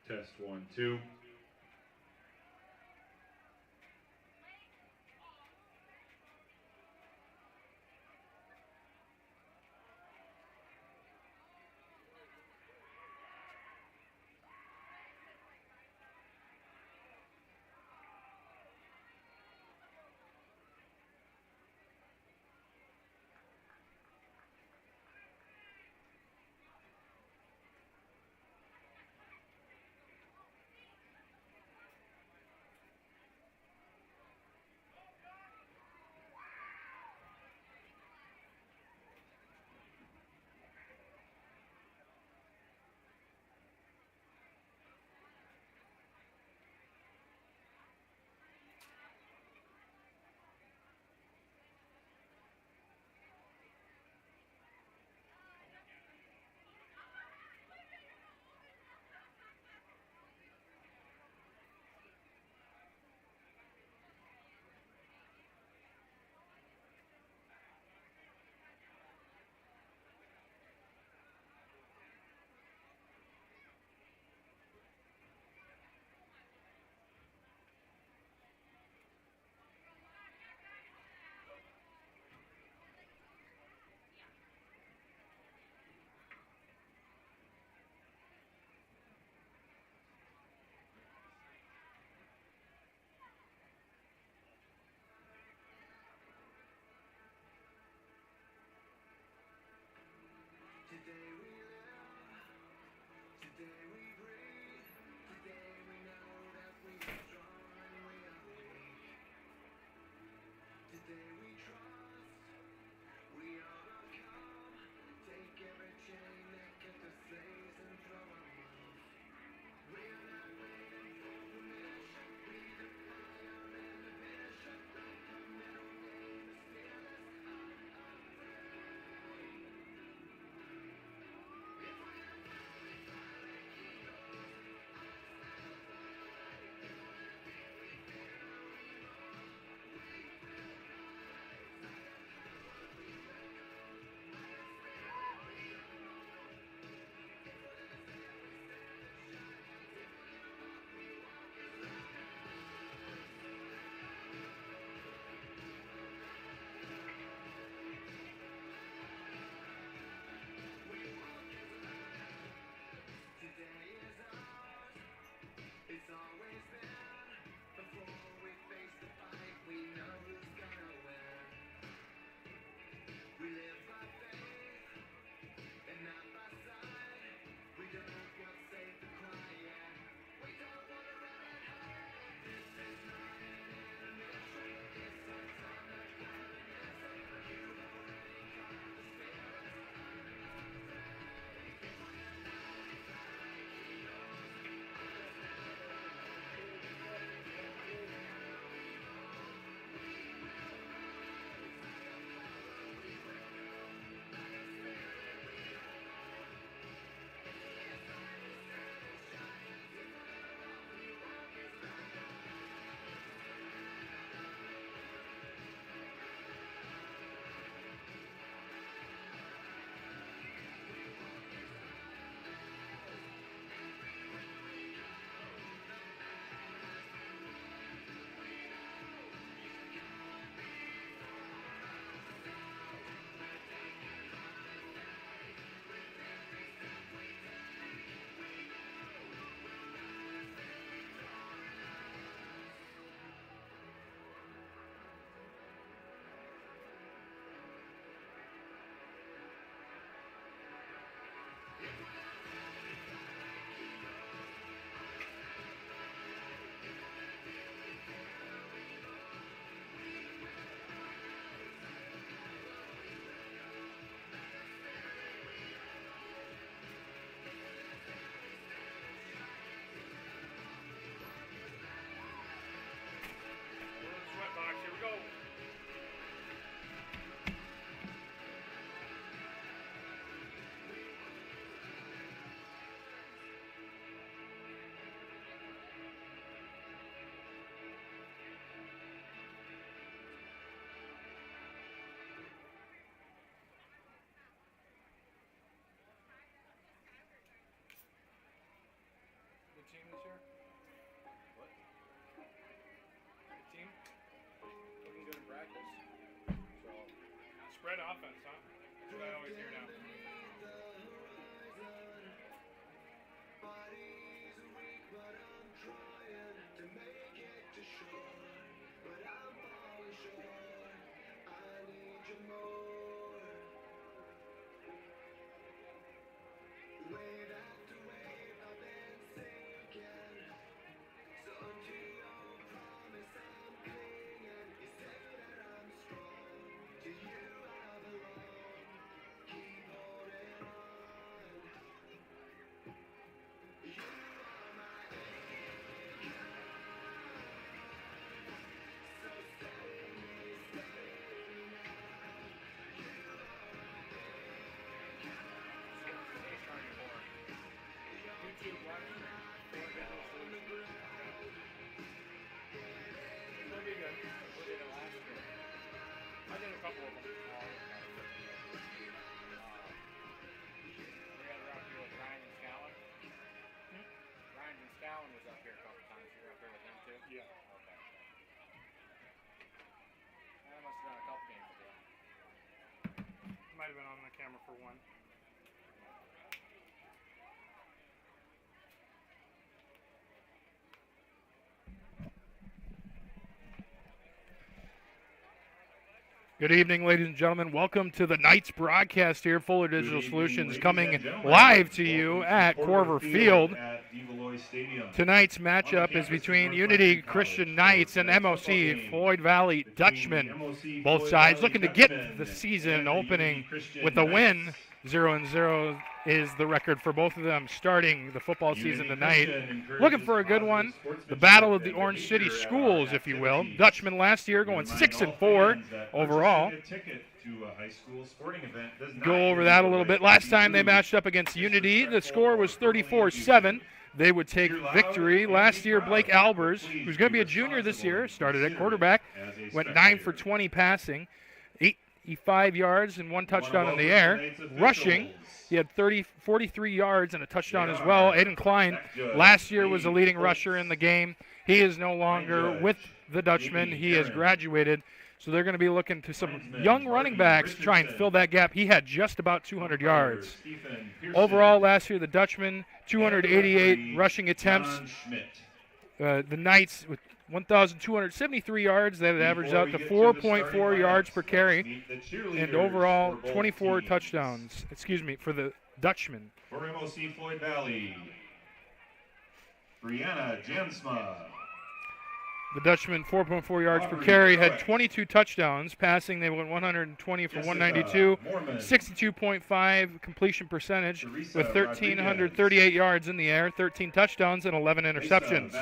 Test 1, 2. Spread offense, huh? That's what I always hear now. Yeah. Okay. I must have done a couple games ago. Might have been on the camera for one. Good evening, ladies and gentlemen. Welcome to the Knights broadcast here. Fuller Digital Solutions coming live to you at Corver Field. Tonight's matchup is between Unity Christian Knights and MOC Floyd Valley Dutchman. Both sides looking to get the season opening with a win. 0-0 is the record for both of them starting the football season tonight. Looking for a good one. The battle of the Orange City schools, if you will. Dutchman last year going 6-4 overall. Go over that a little bit. Last time they matched up against Unity, the score was 34-7. They would take victory. Last year, Blake Albers, who's going to be a junior this year, started at quarterback, went 9 for 20 passing, 85 yards and 1 touchdown in the air. Rushing, he had 43 yards and a touchdown as well. Aiden Klein last year was the leading rusher in the game. He is no longer with the Dutchman. He has graduated. So they're going to be looking to some young running backs to try and fill that gap. He had just about 200 yards. Overall, last year, the Dutchman, 288 rushing attempts. The Knights with 1,273 yards. That averages out to 4.4 yards per carry. And overall, 24 touchdowns, for the Dutchman. For MOC Floyd Valley, Brianna Jansma. The Dutchman, 4.4 yards per carry, had 22 touchdowns. Passing, they went 120 for 192, 62.5 completion percentage with 1,338 yards in the air, 13 touchdowns, and 11 interceptions.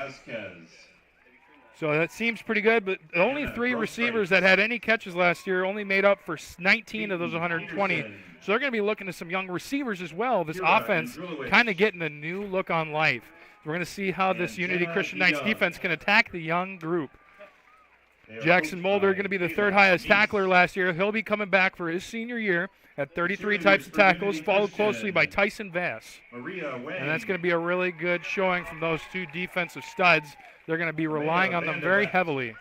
So that seems pretty good, but only 3 receivers that had any catches last year only made up for 19 of those 120. So they're going to be looking to some young receivers as well. This offense kind of getting a new look on life. We're going to see how this Unity Christian Knights defense can attack the young group. Jackson Mulder going to be the 3rd highest tackler last year. He'll be coming back for his senior year at 33 types of tackles, followed closely by Tyson Vass. And that's going to be a really good showing from those 2 defensive studs. They're going to be relying on them very heavily.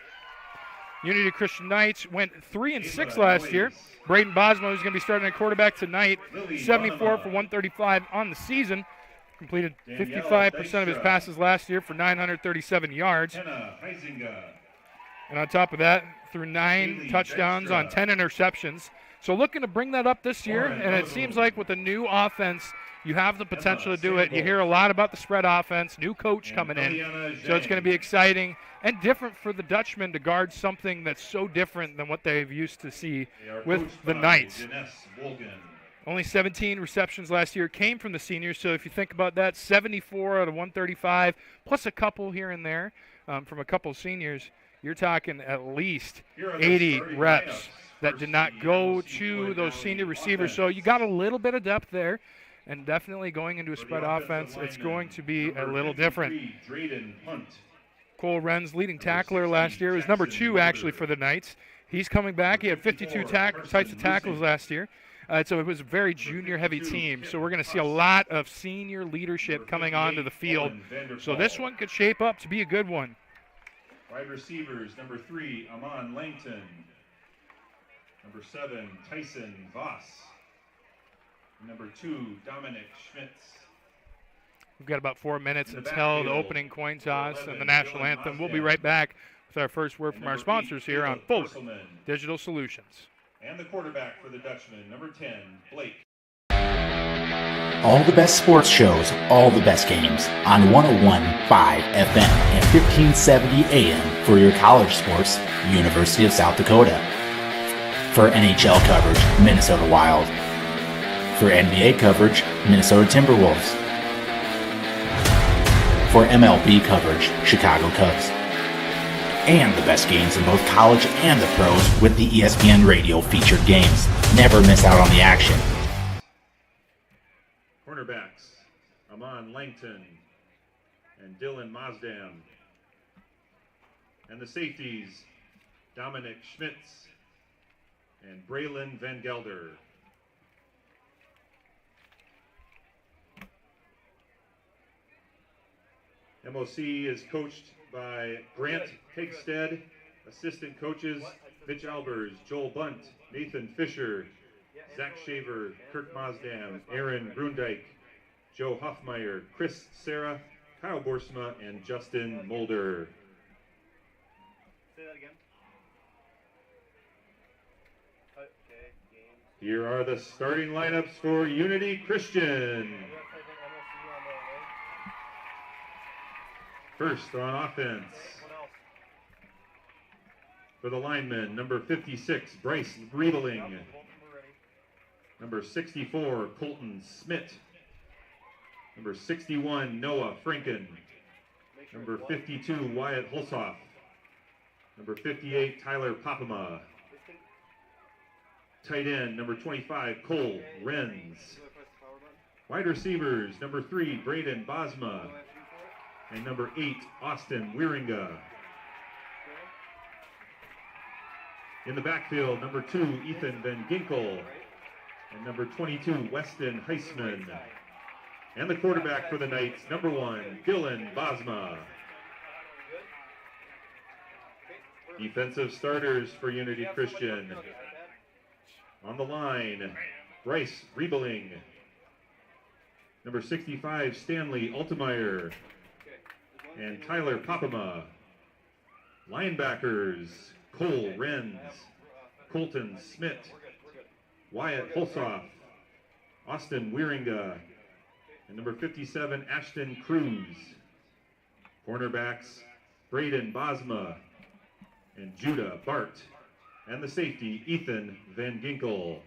Unity Christian Knights went 3-6 last year. Braden Bosmo, who's going to be starting at quarterback tonight, 74 for 135 on the season. Completed 55% of his passes last year for 937 yards. And on top of that, threw 9 touchdowns on 10 interceptions. So looking to bring that up this year, and it seems like with the new offense, you have the potential to do it. You hear a lot about the spread offense, new coach coming in. So it's going to be exciting and different for the Dutchmen to guard something that's so different than what they've used to see with the Knights. Only 17 receptions last year came from the seniors, so if you think about that, 74 out of 135, plus a couple here and there from a couple seniors, you're talking at least 80 reps that did not go to those senior receivers. So you got a little bit of depth there, and definitely going into a spread offense, it's going to be a little different. Cole Wren's leading tackler last year was number 2 actually for the Knights. He's coming back. He had 52 types of tackles last year. So it was a very junior-heavy team. So we're going to see a lot of senior leadership coming onto the field. So this one could shape up to be a good one. Wide receivers, number 3, Amon Langton. Number 7, Tyson Voss. Number 2, Dominic Schmitz. We've got about 4 minutes In the until the backfield, opening coin toss and the 11, national Dylan anthem. We'll be Mosdam. right back with our first word And from our number 8, sponsors here on Caleb Fuller Purcellman. Digital Solutions. And the quarterback for the Dutchman, number 10, Blake. All the best sports shows, all the best games on 101.5 FM and 1570 AM for your college sports, University of South Dakota. For NHL coverage, Minnesota Wild. For NBA coverage, Minnesota Timberwolves. For MLB coverage, Chicago Cubs. And the best games in both college and the pros with the ESPN Radio featured games. Never miss out on the action. Cornerbacks, Amon Langton and Dylan Mosdam. And the safeties, Dominic Schmitz and Braylon Van Gelder. MOC is coached by Grant Hegstead, assistant coaches Mitch Albers, Joel Bunt, Nathan Fisher, Zach Shaver, Kirk Mosdam, Aaron Grundyke, Joe Hoffmeyer, Chris Sarah, Kyle Borsma, and Justin Mulder. Say that again. Okay, game. Here are the starting lineups for Unity Christian. First on offense, for the linemen, number 56, Bryce Riebling. Number 64, Colton Smith. Number 61, Noah Franken. Number 52, Wyatt Hulsoff. Number 58, Tyler Popema. Tight end, number 25, Cole Renz. Wide receivers, number 3, Braden Bosma. And number 8, Austin Wieringa. In the backfield, number 2, Ethan Van Ginkel. And number 22, Weston Heisman. And the quarterback for the Knights, number 1, Dylan Bosma. Defensive starters for Unity Christian. On the line, Bryce Riebling. Number 65, Stanley Altemeyer. And Tyler Popema. Linebackers, Cole Renz, Colton Smith, Wyatt Hulsoff, Austin Wieringa, and number 57, Ashton Cruz. Cornerbacks, Braden Bosma and Judah Bart. And the safety, Ethan Van Ginkel.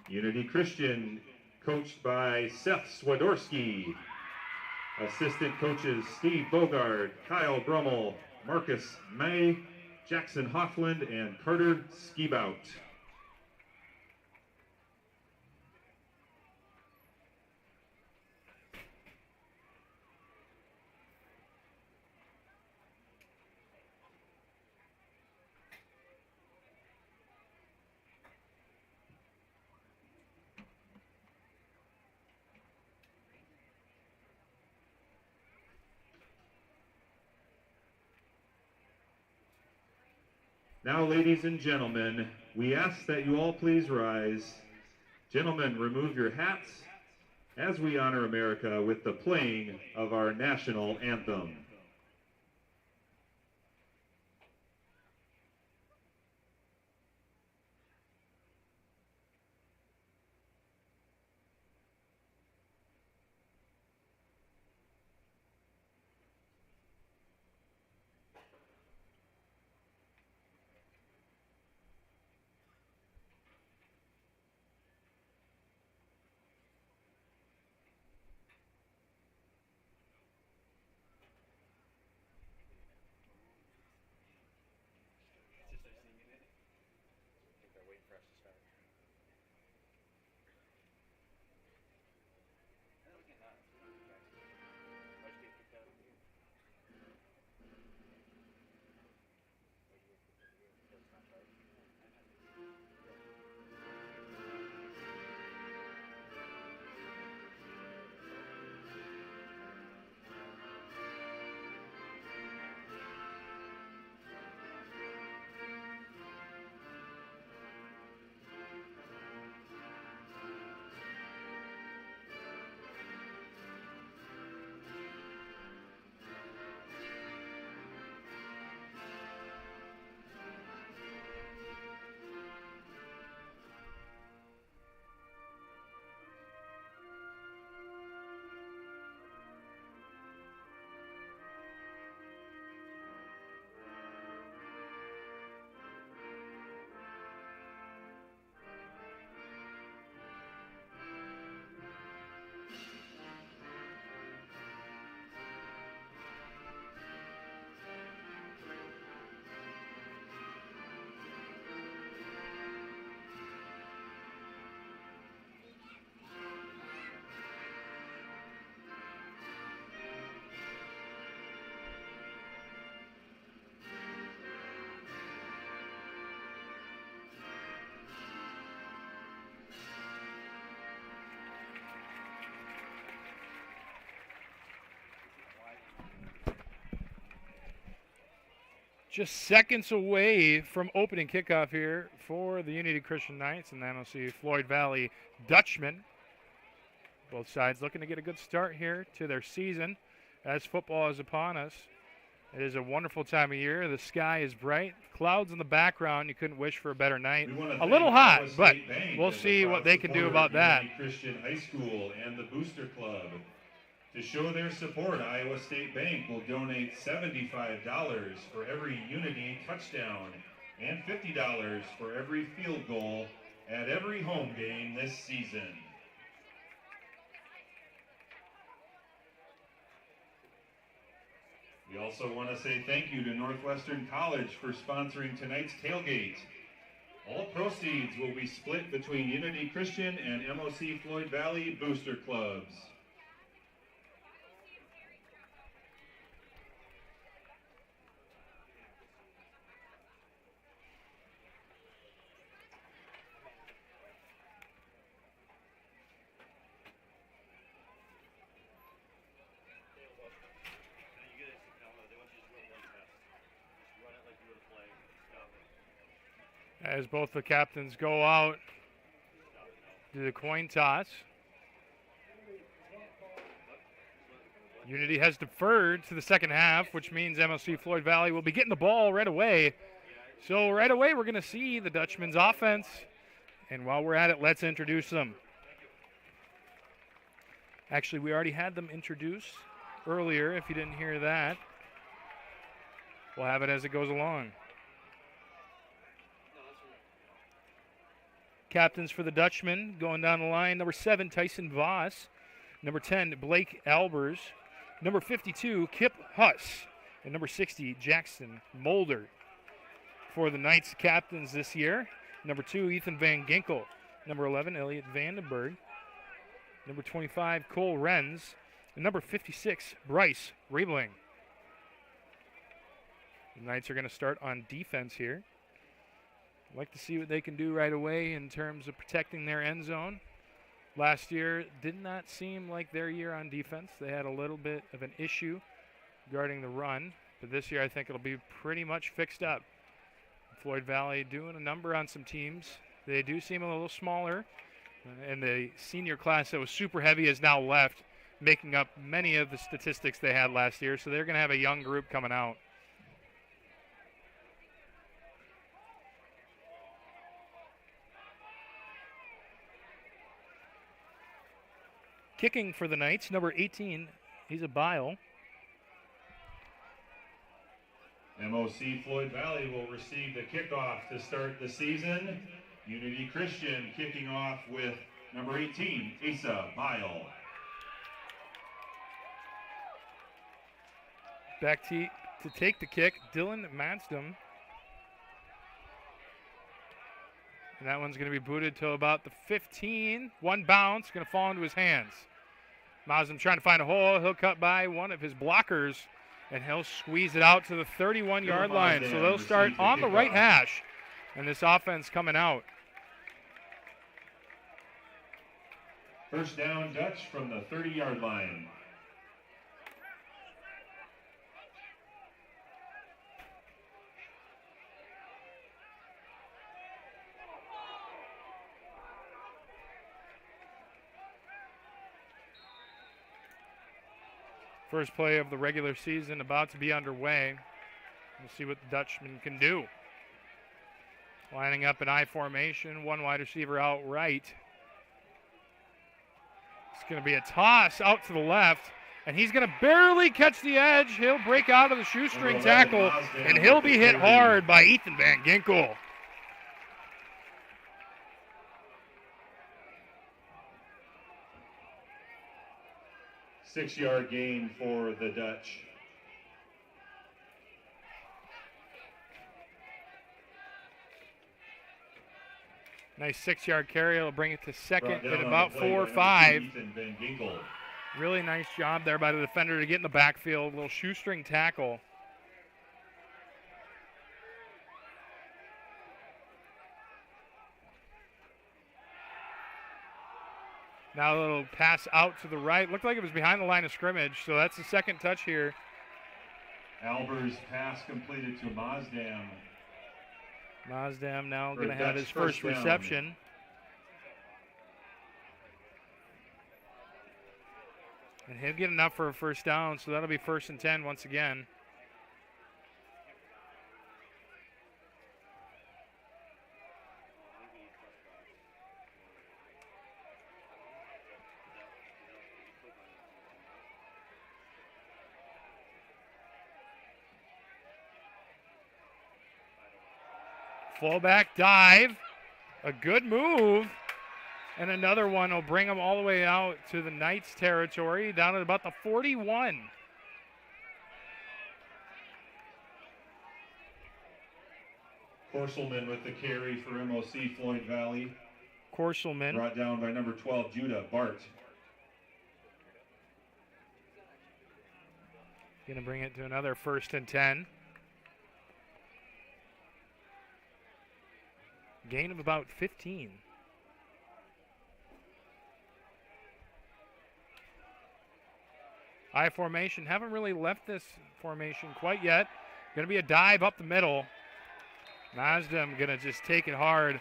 Unity Christian, coached by Seth Swiderski. Assistant coaches, Steve Bogard, Kyle Brummel, Marcus May, Jackson Hoffland, and Carter Skibout. Now, ladies and gentlemen, we ask that you all please rise. Gentlemen, remove your hats as we honor America with the playing of our national anthem. Just seconds away from opening kickoff here for the Unity Christian Knights and the MOC Floyd Valley Dutchman. Both sides looking to get a good start here to their season as football is upon us. It is a wonderful time of year. The sky is bright. Clouds in the background. You couldn't wish for a better night. A little hot, but we'll see what they can do about that. Christian High School and the Booster Club. To show their support, Iowa State Bank will donate $75 for every Unity touchdown and $50 for every field goal at every home game this season. We also want to say thank you to Northwestern College for sponsoring tonight's tailgate. All proceeds will be split between Unity Christian and MOC Floyd Valley Booster Clubs. As both the captains go out to the coin toss. Unity has deferred to the second half, which means MOC Floyd Valley will be getting the ball right away. So right away we're going to see the Dutchman's offense. And while we're at it, let's introduce them. Actually, we already had them introduced earlier, if you didn't hear that. We'll have it as it goes along. Captains for the Dutchman going down the line. Number 7, Tyson Voss. Number 10, Blake Albers. Number 52, Kip Huss. And number 60, Jackson Mulder. For the Knights captains this year, number 2, Ethan Van Ginkel. Number 11, Elliot Vandenberg. Number 25, Cole Renz. And number 56, Bryce Riebling. The Knights are going to start on defense here. I'd like to see what they can do right away in terms of protecting their end zone. Last year did not seem like their year on defense. They had a little bit of an issue regarding the run, but this year I think it'll be pretty much fixed up. Floyd Valley doing a number on some teams. They do seem a little smaller, and the senior class that was super heavy is now left, making up many of the statistics they had last year, so they're going to have a young group coming out. Kicking for the Knights, number 18, he's a Bile. MOC Floyd Valley will receive the kickoff to start the season. Unity Christian kicking off with number 18, Asa Bile. Back to take the kick, Dylan Mansdom. And that one's going to be booted to about the 15. One bounce, going to fall into his hands. Mausam trying to find a hole. He'll cut by one of his blockers, and he'll squeeze it out to the 31-yard line. So they'll start on the right hash, and this offense coming out. First down, Dutch from the 30-yard line. First play of the regular season about to be underway. We'll see what the Dutchman can do. Lining up in I formation, one wide receiver out right. It's going to be a toss out to the left, and he's going to barely catch the edge. He'll break out of the shoestring tackle, and he'll be hit hard by Ethan Van Ginkel. Six-yard gain for the Dutch. Nice 6-yard carry. It'll bring it to second at about 4 or 5. Really nice job there by the defender to get in the backfield. A little shoestring tackle. Now a little pass out to the right. Looked like it was behind the line of scrimmage, so that's the second touch here Albers pass completed to Mazdam. Mazdam now For going to have Dutch his first first down. reception. And he'll get enough for a first down, so that'll be 1st and 10 once again. Fullback dive, a good move, and another one will bring them all the way out to the Knights territory, down at about the 41. Corselman with the carry for MOC Floyd Valley. Corselman. Brought down by number 12, Judah Bart. Going to bring it to another 1st and 10. Gain of about 15. I formation. Haven't really left this formation quite yet. Going to be a dive up the middle. Mazdam going to just take it hard.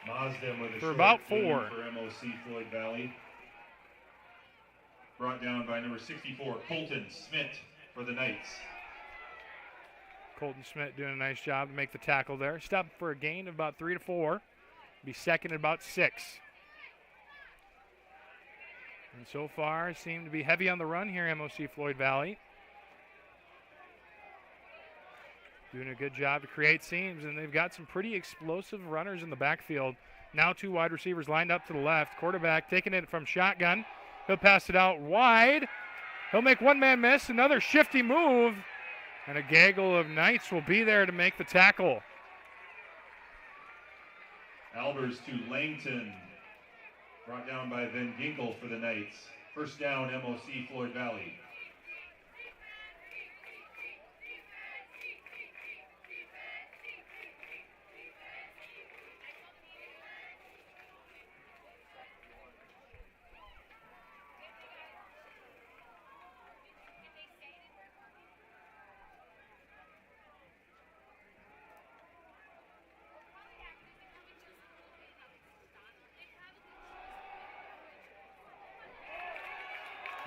Mazdam with a for short about gain 4. for MOC Floyd Valley. Brought down by number 64, Colton Smith for the Knights. Colton Smith doing a nice job to make the tackle there. Stop for a gain of about 3 to 4. Be second at about 6. And so far, seem to be heavy on the run here, MOC Floyd Valley. Doing a good job to create seams, and they've got some pretty explosive runners in the backfield. Now 2 wide receivers lined up to the left. Quarterback taking it from shotgun. He'll pass it out wide. He'll make one man miss, another shifty move, and a gaggle of Knights will be there to make the tackle. Albers to Langton. Brought down by Van Ginkel for the Knights. First down, MOC Floyd Valley.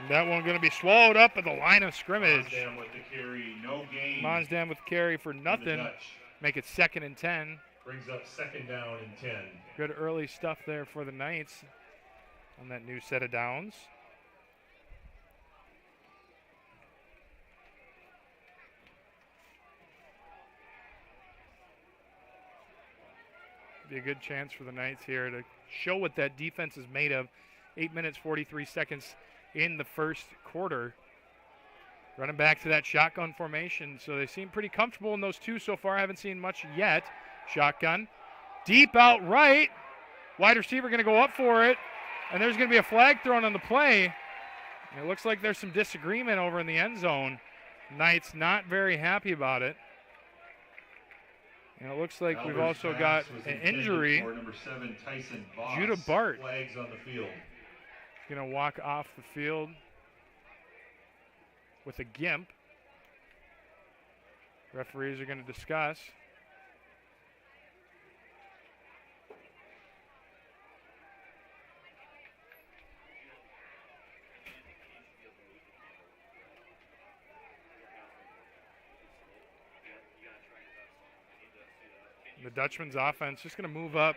That one going to be swallowed up at the line of scrimmage. Mazdam with the carry, no gain. Mazdam with carry for nothing. Make it 2nd and 10. Brings up 2nd down and 10. Good early stuff there for the Knights on that new set of downs. Be a good chance for the Knights here to show what that defense is made of. 8 minutes, 43 seconds in the first quarter. Running back to that shotgun formation, so they seem pretty comfortable in those 2 so far. I haven't seen much yet. Shotgun. Deep out right. Wide receiver going to go up for it, and there's going to be a flag thrown on the play. And it looks like there's some disagreement over in the end zone. Knights not very happy about it. And it looks like Albers' we've also pass got was an intended injury. for number 7, Tyson Voss. Judah Bart. Flags on the field. Going to walk off the field with a gimp. Referees are going to discuss. The Dutchman's offense just going to move up.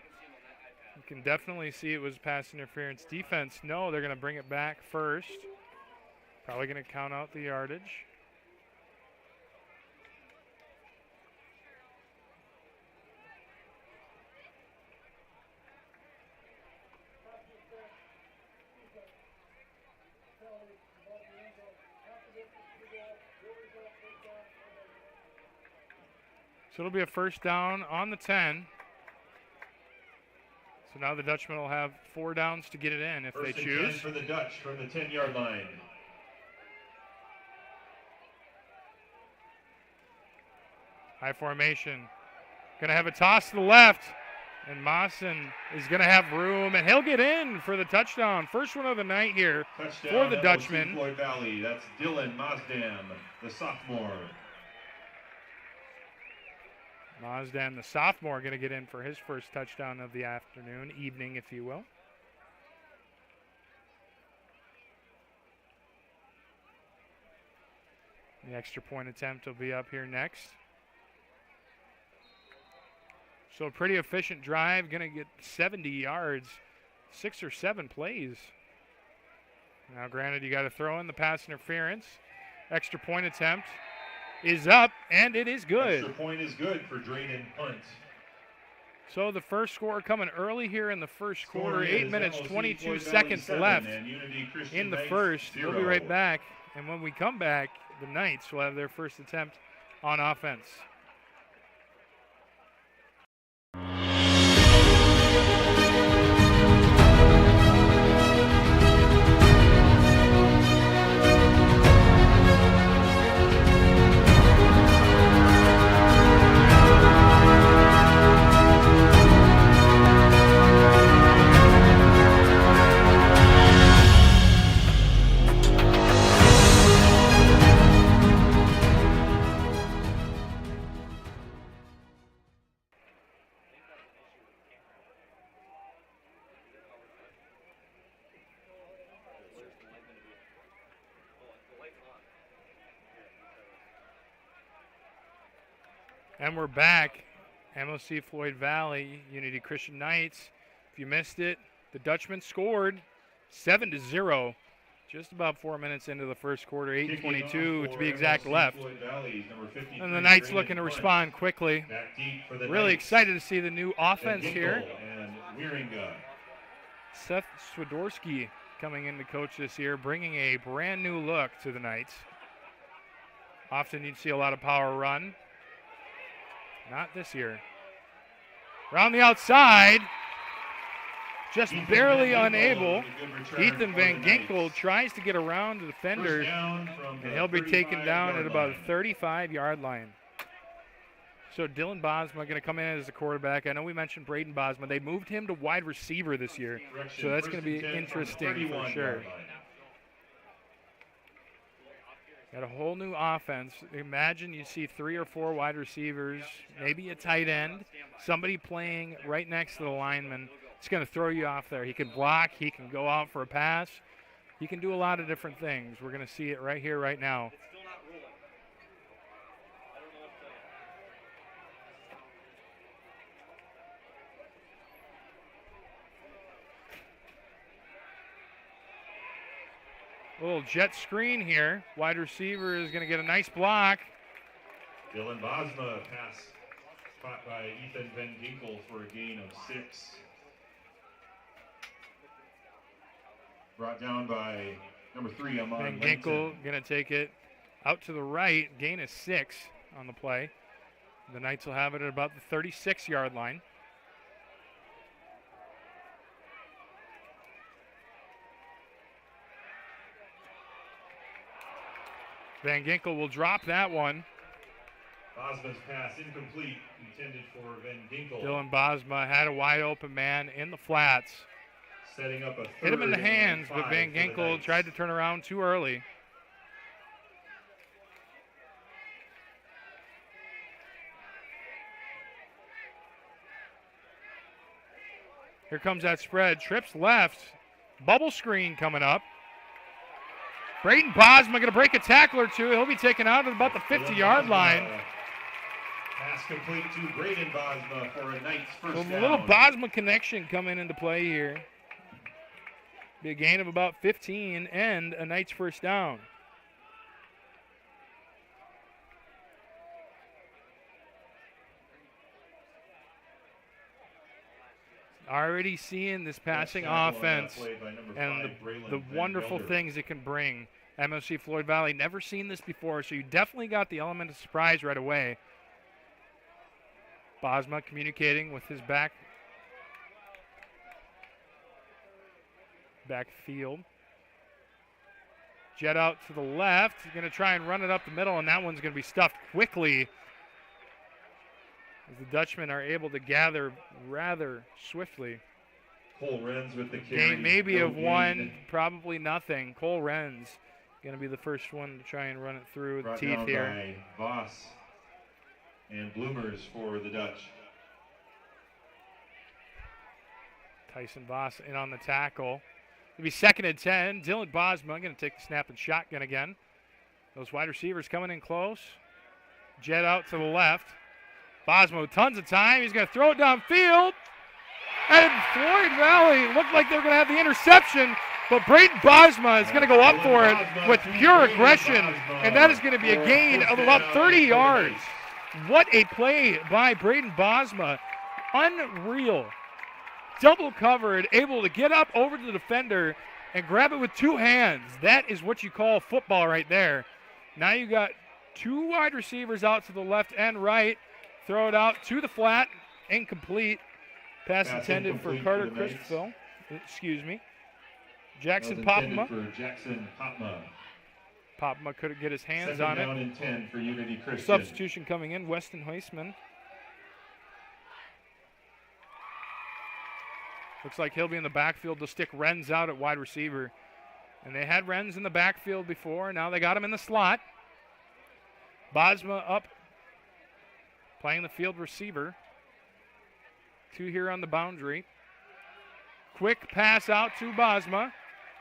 You can definitely see it was pass interference. Defense, no, they're going to bring it back first. Probably going to count out the yardage. So it'll be a first down on the 10. So now the Dutchmen will have 4 downs to get it in if First they and choose. 10 for the Dutch from the 10-yard line. High formation. Going to have a toss to the left. And Mawson is going to have room, and he'll get in for the touchdown. First one of the night here Touchdown for the MOC Dutchman. Floyd Valley. That's Dylan Mazdam, the sophomore. Mazdan, the sophomore, going to get in for his first touchdown of the afternoon, evening, if you will. The extra point attempt will be up here next. So a pretty efficient drive, going to get 70 yards, 6 or 7 plays. Now, granted, you got to throw in the pass interference. Extra point attempt is up, and it is good. Extra point is good for Drayden Hunt. So the first score coming early here in the first quarter. 8 minutes, 22 seconds left in the first. 0. We'll be right back. And when we come back, the Knights will have their first attempt on offense. And we're back. MOC Floyd Valley, Unity Christian Knights. If you missed it, the Dutchman scored 7-0. Just about 4 minutes into the first quarter, 8:22 to be exact left. And the Knights looking to respond quickly. Really excited to see the new offense here. Seth Swiderski coming in to coach this year, bringing a brand new look to the Knights. Often you'd see a lot of power run. Not this year. Around the outside, just barely unable. Ethan Van Ginkel tries to get around the defender, and he'll be taken down at about the 35-yard line. So Dylan Bosma going to come in as the quarterback. I know we mentioned Braden Bosma. They moved him to wide receiver this year, so that's going to be interesting for sure. Got a whole new offense. Imagine you see 3 or 4 wide receivers, maybe a tight end, somebody playing right next to the lineman. It's going to throw you off there. He can block. He can go out for a pass. He can do a lot of different things. We're going to see it right here, right now. A little jet screen here. Wide receiver is going to get a nice block. Dylan Bosma pass caught by Ethan Van Ginkel for a gain of 6. Brought down by number 3, Amon Van Ginkel going to take it out to the right. Gain of 6 on the play. The Knights will have it at about the 36-yard line. Van Ginkel will drop that one. Bosma's pass incomplete, intended for Van Ginkel. Dylan Bosma had a wide open man in the flats. Setting up a third. Hit him in the hands, but Van Ginkel tried to turn around too early. Here comes that spread. Trips left. Bubble screen coming up. Braden Bosma going to break a tackle or two. He'll be taken out at about the 50-yard line. Pass complete to Braden Bosma for a Knights first down. A little Bosma connection coming into play here. Be a gain of about 15 and a Knights first down. Already seeing this passing offense and the wonderful things it can bring. MOC Floyd Valley, never seen this before, so you definitely got the element of surprise right away. Bosma communicating with his backfield. Jet out to the left. He's going to try and run it up the middle, and that one's going to be stuffed quickly as the Dutchmen are able to gather rather swiftly. Cole Renz with the carry. Gain maybe of 1, probably nothing. Cole Renz going to be the first one to try and run it through the teeth here. Voss. and bloomers for the Dutch. Tyson Voss in on the tackle. It'll be 2nd and 10. Dylan Bosma going to take the snap and shotgun again. Those wide receivers coming in close. Jet out to the left. Bosma with tons of time. He's going to throw it downfield. And Floyd Valley looked like they were going to have the interception, but Braden Bosma is going to go up for it with pure aggression, and that is going to be a gain of about 30 yards. What a play by Braden Bosma. Unreal. Double covered, able to get up over to the defender and grab it with 2 hands. That is what you call football right there. Now you got 2 wide receivers out to the left and right. Throw it out to the flat. Incomplete. Pass intended for Carter Christopher. Excuse me. Jackson Popma. For Jackson Popma. Popma couldn't get his hands 2nd on down it. and 10 for Unity Christian. Substitution coming in, Weston Heisman. Looks like he'll be in the backfield to stick Renz out at wide receiver. And they had Renz in the backfield before. Now they got him in the slot. Bosma up, playing the field receiver. 2 here on the boundary. Quick pass out to Bosma.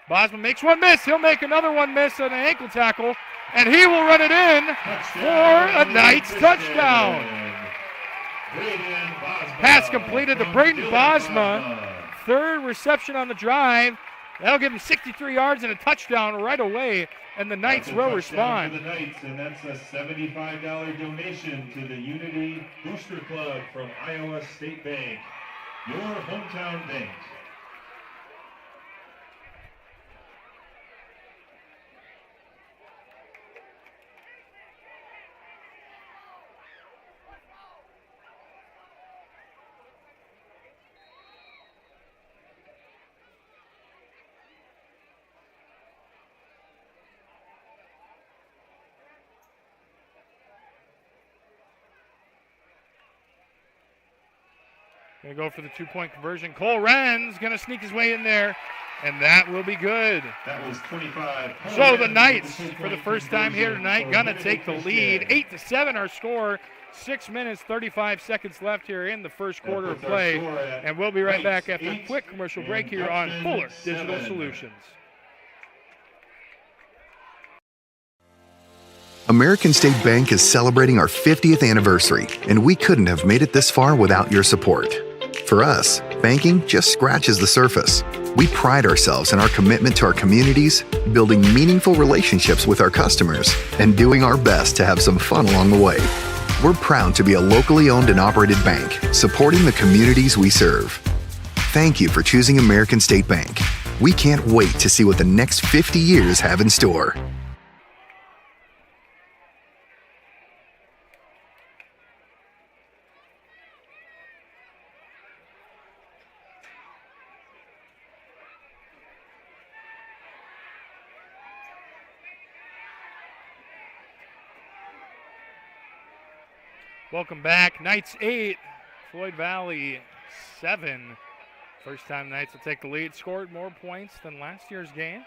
Bosma makes one miss. He'll make another one miss on an ankle tackle. And he will run it in for a Knights touchdown. Pass completed to Braden Bosma. 3rd reception on the drive. That'll give him 63 yards and a touchdown right away. And the Knights will respond. For the Knights, and that's a $75 donation to the Unity Booster Club from Iowa State Bank, your hometown bank. Going to go for the 2-point conversion. Cole Renz going to sneak his way in there, and that will be good. That was 25. So the Knights, for the first time here tonight, going to take the lead. 8-7 our score. 6 minutes, 35 seconds left here in the first quarter of play. And we'll be right back after a quick commercial break here on Fuller Digital Solutions. American State Bank is celebrating our 50th anniversary, and we couldn't have made it this far without your support. For us, banking just scratches the surface. We pride ourselves in our commitment to our communities, building meaningful relationships with our customers, and doing our best to have some fun along the way. We're proud to be a locally owned and operated bank, supporting the communities we serve. Thank you for choosing American State Bank. We can't wait to see what the next 50 years have in store. Welcome back. Knights 8, Floyd Valley 7. First time Knights will take the lead. Scored more points than last year's game.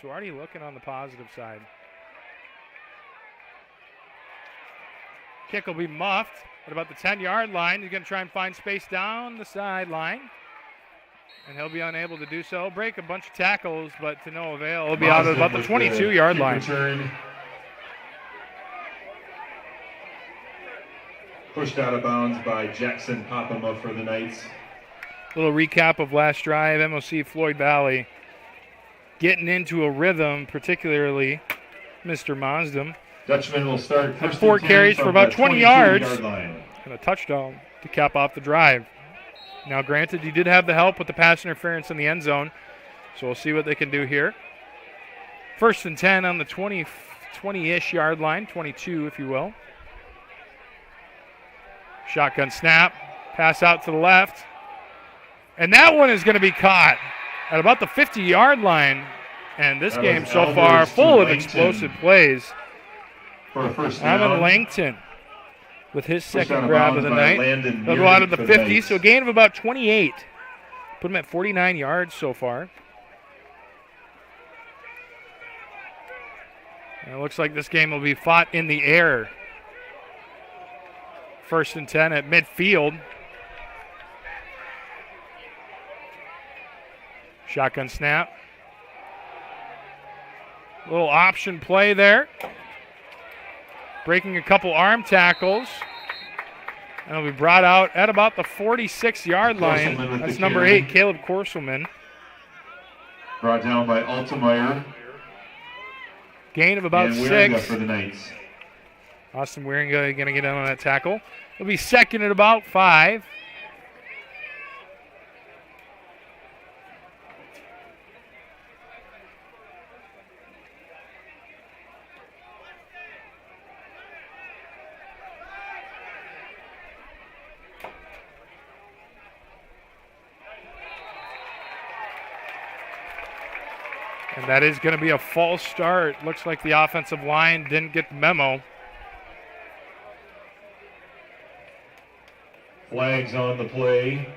So already looking on the positive side. Kick will be muffed at about the 10-yard line. He's going to try and find space down the sideline. And he'll be unable to do so. Break a bunch of tackles, but to no avail. He'll be out at about the 22-yard line. Return. Pushed out of bounds by Jackson Popma for the Knights. Little recap of last drive. MOC Floyd Valley getting into a rhythm, particularly Mr. Mazdam. Dutchman will start. Had 4 carries for about 20 yards and a touchdown to cap off the drive. Now, granted, he did have the help with the pass interference in the end zone, so we'll see what they can do here. 1st and 10 on the 20-ish yard line, 22 if you will. Shotgun snap, pass out to the left. And that one is going to be caught at about the 50-yard line. And this game so far full of explosive plays. For a first down. Evan Langton with his second grab of the night. He'll go out of the 50, so a gain of about 28. Put him at 49 yards so far. And it looks like this game will be fought in the air. First and 10 at midfield. Shotgun snap. Little option play there. Breaking a couple arm tackles. And it'll be brought out at about the 46-yard line. That's number 8, Caleb Korselman. Brought down by Altemeyer. Gain of about and 6. For the Knights. Austin Wieringa going to get in on that tackle. It'll be second at about 5. And that is going to be a false start. Looks like the offensive line didn't get the memo. Flags on the play.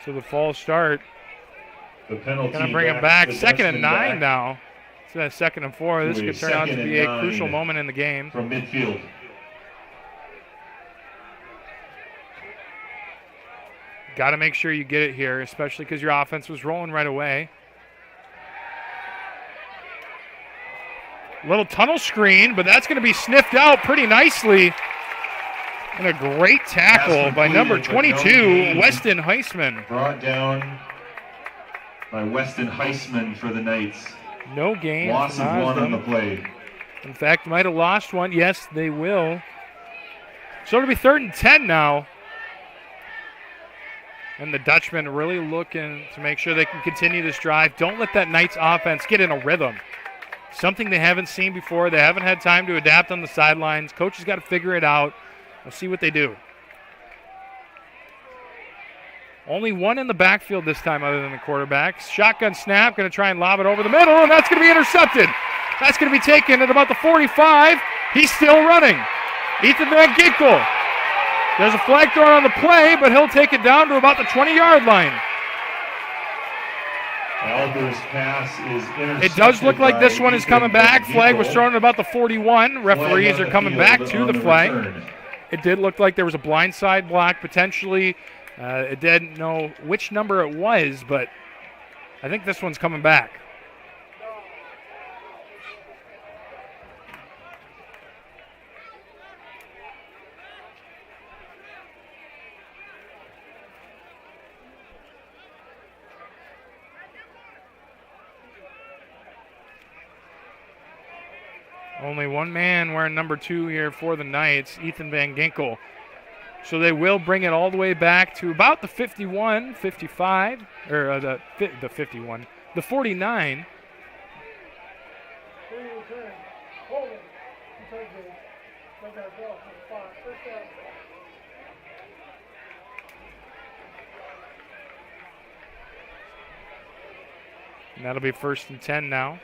So the false start. The penalty. Going to bring him back. Second and 9 now. So that's second and 4. This could turn out to be a crucial moment in the game. From midfield. Got to make sure you get it here, especially because your offense was rolling right away. Little tunnel screen, but that's going to be sniffed out pretty nicely. And a great tackle by number 22, Weston Heisman. Brought down by Weston Heisman for the Knights. No gain. Loss of 1 on the play. In fact, might have lost one. Yes, they will. So it'll be 3rd and 10 now. And the Dutchman really looking to make sure they can continue this drive. Don't let that Knights offense get in a rhythm. Something they haven't seen before. They haven't had time to adapt on the sidelines. Coach has got to figure it out. We'll see what they do. Only one in the backfield this time other than the quarterback. Shotgun snap, going to try and lob it over the middle, and that's going to be intercepted. That's going to be taken at about the 45. He's still running. Ethan Van Ginkel. There's a flag thrown on the play, but he'll take it down to about the 20-yard line. Alber's pass is intercepted. It does look like this one is coming back. Flag was thrown at about the 41. Referees are coming back to the flag. It did look like there was a blindside block potentially. It didn't know which number it was, but I think this one's coming back. Only one man wearing number 2 here for the Knights, Ethan Van Ginkel. So they will bring it all the way back to about the 51, 55, or the 51, the 49. And that'll be 1st and 10 now.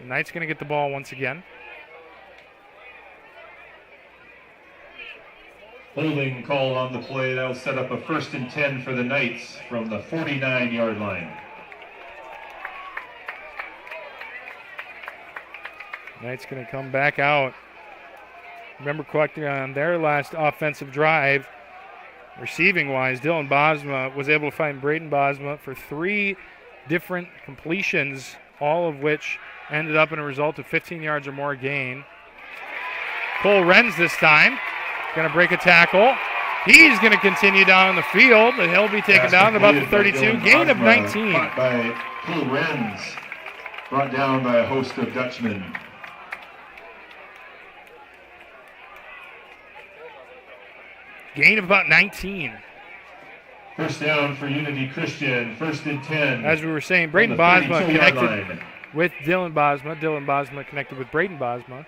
The Knights going to get the ball once again. Holding call on the play. That'll set up a 1st and 10 for the Knights from the 49-yard line. Knights going to come back out. Remember correctly on their last offensive drive, receiving-wise, Dylan Bosma was able to find Braden Bosma for 3 different completions, all of which ended up in a result of 15 yards or more gain. Cole Renz this time. Going to break a tackle. He's going to continue down the field, and he'll be taken down to about the 32. Gain of 19. Caught by Cole Renz. Brought down by a host of Dutchmen. Gain of about 19. First down for Unity Christian. 1st and 10. As we were saying, Braden Bosma connected with Dylan Bosma. Dylan Bosma connected with Braden Bosma.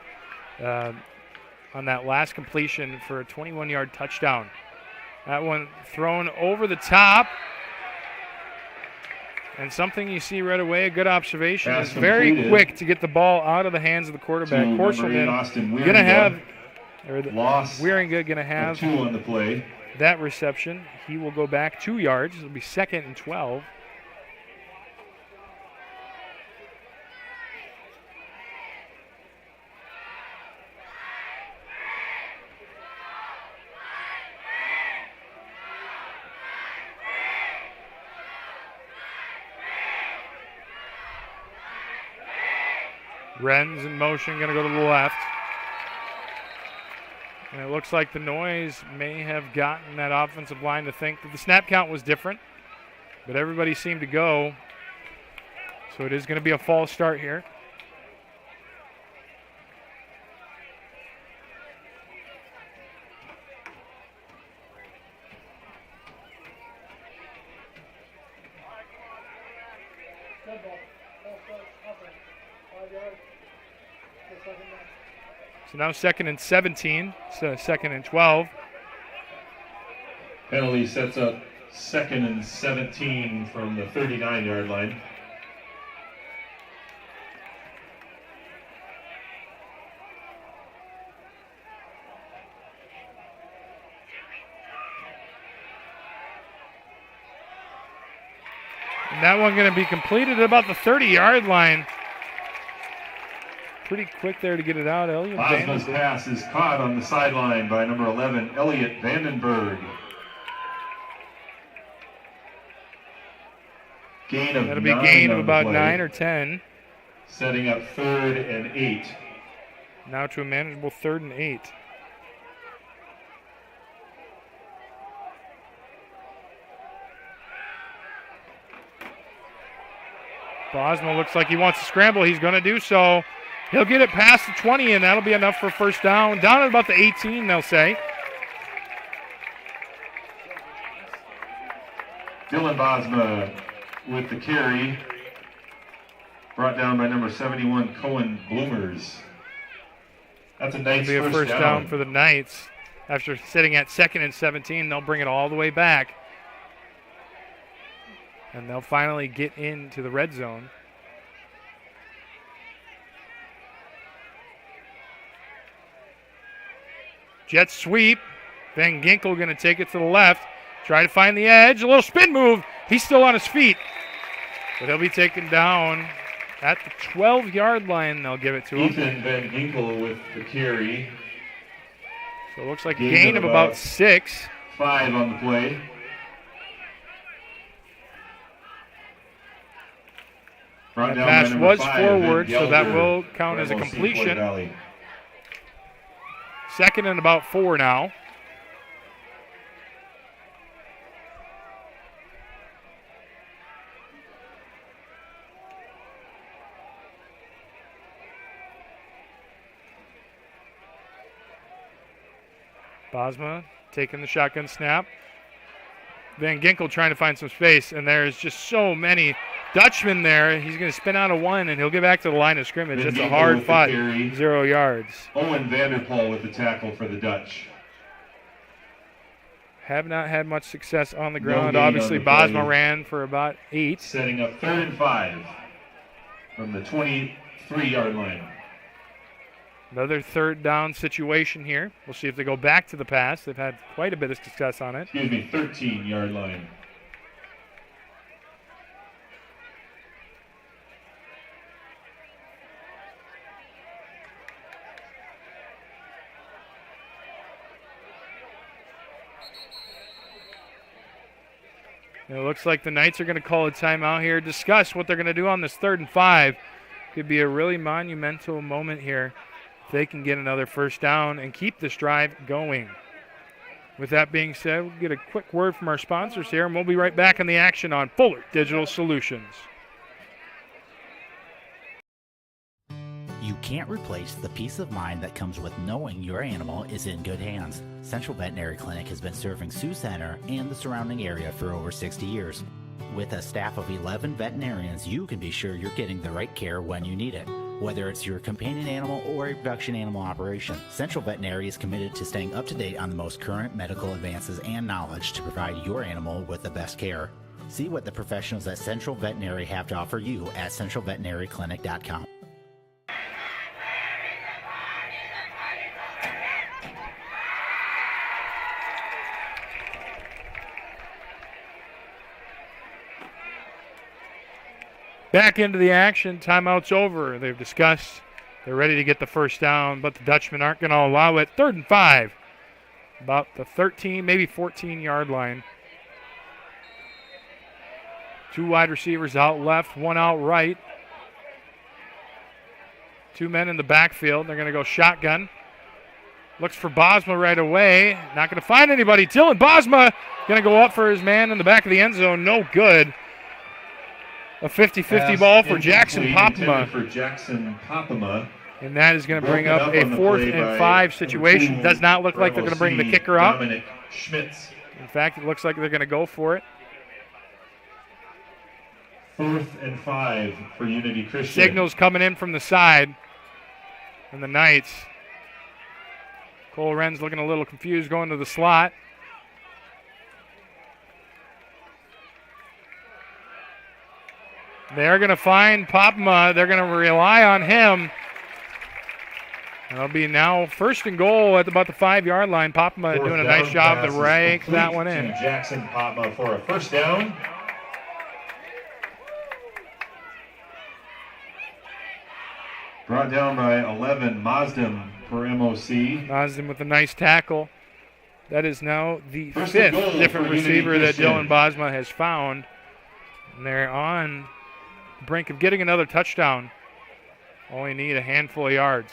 On that last completion for a 21-yard touchdown. That one thrown over the top. And something you see right away, a good observation, is very quick to get the ball out of the hands of the quarterback. Korselman going to have, or Wieringa going to have 2 on the play. that reception. He will go back 2 yards. It'll be 2nd and 12. Wren's in motion, going to go to the left. And it looks like the noise may have gotten that offensive line to think that the snap count was different, but everybody seemed to go. So it is going to be a false start here. So now 2nd and 17, so 2nd and 12. Penalty sets up 2nd and 17 from the 39-yard line. And that one going to be completed at about the 30-yard line. Pretty quick there to get it out, Elliot. Bosma's pass is caught on the sideline by number 11, Elliot Vandenberg. That'll be a gain of about 9 or 10. Setting up 3rd and 8. Now to a manageable 3rd and 8. Bosma looks like he wants to scramble. He's going to do so. He'll get it past the 20, and that'll be enough for first down. Down at about the 18, they'll say. Dylan Bosma with the carry. Brought down by number 71, Cohen Bloomers. That's a nice It'll be a first down for the Knights. After sitting at 2nd and 17, they'll bring it all the way back. And they'll finally get into the red zone. Jet sweep. Van Ginkel going to take it to the left. Try to find the edge. A little spin move. He's still on his feet. But he'll be taken down at the 12-yard line. They'll give it to him. Ethan Van Ginkel with the carry. So it looks like a gain of about 6. 5 on the play. That pass was forward, so that will count as a completion. 2nd and about 4 now. Bosma taking the shotgun snap. Van Ginkel trying to find some space, and there's just so many Dutchman there. He's going to spin out of 1, and he'll get back to the line of scrimmage. It's a hard fought 0 yards. Owen Vanderpool with the tackle for the Dutch. Have not had much success on the ground. Obviously, Bosma ran for about 8. Setting up 3rd and 5 from the 23-yard line. Another 3rd down situation here. We'll see if they go back to the pass. They've had quite a bit of success on it. 13-yard line. It looks like the Knights are going to call a timeout here, discuss what they're going to do on this 3rd and 5. Could be a really monumental moment here. They can get another first down and keep this drive going. With that being said, we'll get a quick word from our sponsors here, and we'll be right back in the action on Fuller Digital Solutions. You can't replace the peace of mind that comes with knowing your animal is in good hands. Central Veterinary Clinic has been serving Sioux Center and the surrounding area for over 60 years. With a staff of 11 veterinarians, you can be sure you're getting the right care when you need it. Whether it's your companion animal or a production animal operation, Central Veterinary is committed to staying up to date on the most current medical advances and knowledge to provide your animal with the best care. See what the professionals at Central Veterinary have to offer you at centralveterinaryclinic.com. Back into the action. Timeout's over. They've discussed. They're ready to get the first down, but the Dutchmen aren't going to allow it. 3rd and 5. About the 13, maybe 14-yard line. 2 wide receivers out left, 1 out right. 2 men in the backfield. They're going to go shotgun. Looks for Bosma right away. Not going to find anybody. Dylan Bosma going to go up for his man in the back of the end zone. No good. A 50-50 ball for Jackson Popema. For Jackson Popema. And that is going to bring up a 4th and 5 situation. Does not look like they're going to bring the kicker out. Dominic Schmitz. In fact, it looks like they're going to go for it. 4th and 5 for Unity Christian. Signals coming in from the side. And the Knights. Cole Wren's looking a little confused going to the slot. They're going to find Popema. They're going to rely on him. It'll be now 1st and goal at about the 5-yard line. Popema doing a nice job to rank that one in. Jackson Popema for a first down. Brought down by 11, Mazdem for MOC. Mazdem with a nice tackle. That is now the 5th different receiver that Dylan Bosma has found. And they're on the brink of getting another touchdown. Only need a handful of yards.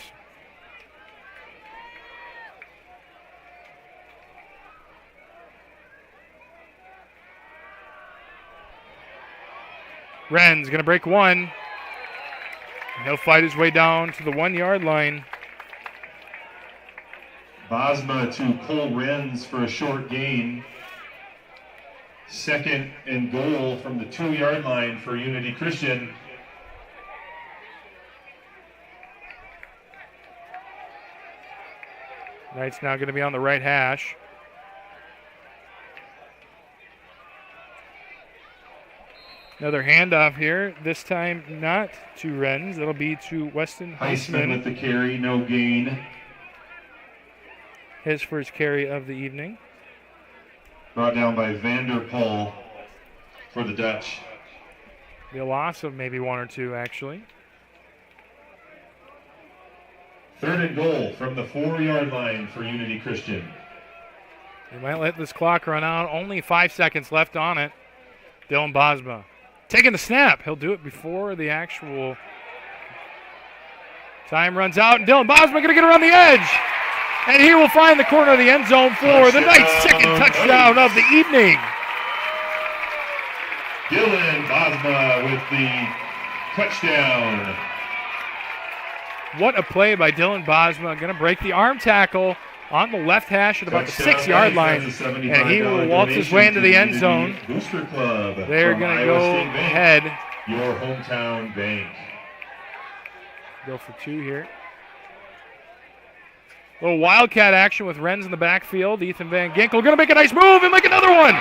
Wren's going to break 1. He'll fight his way down to the 1-yard line. Bosma to Cole Wren's for a short gain. 2nd and goal from the 2-yard line for Unity Christian. Knight's now going to be on the right hash. Another handoff here, this time not to Wren's. It'll be to Weston Heisman with the carry, no gain. His first carry of the evening. Brought down by Vanderpool for the Dutch. Be a loss of maybe 1 or 2, actually. 3rd and goal from the 4-yard line for Unity Christian. They might let this clock run out. Only 5 seconds left on it. Dylan Bosma taking the snap. He'll do it before the actual time runs out. And Dylan Bosma going to get around the edge. And he will find the corner of the end zone for the Knights' 2nd touchdown of the evening. Dylan Bosma with the touchdown. What a play by Dylan Bosma. Going to break the arm tackle on the left hash at about the 6-yard line. And he will waltz his way into the end zone. They're going to go ahead. Your hometown bank. Go for 2 here. A little wildcat action with Wren's in the backfield. Ethan Van Ginkel going to make a nice move and make another one.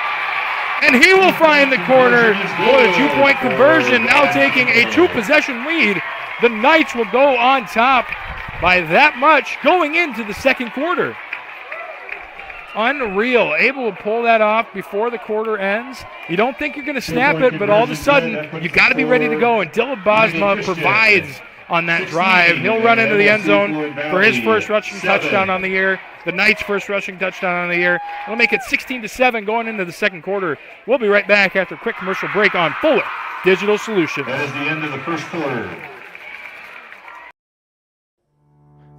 And he will find the corner for the 2-point conversion, now taking a 2-possession lead. The Knights will go on top by that much going into the 2nd quarter. Unreal, able to pull that off before the quarter ends. You don't think you're going to snap it, but all of a sudden, you got to be ready to go. And Dylan Bosma provides on that drive. He'll run into the end zone for his first rushing touchdown on the year. The Knights' first rushing touchdown on the year. It'll make it 16-7 going into the 2nd quarter. We'll be right back after a quick commercial break on Fuller Digital Solutions. That is the end of the 1st quarter.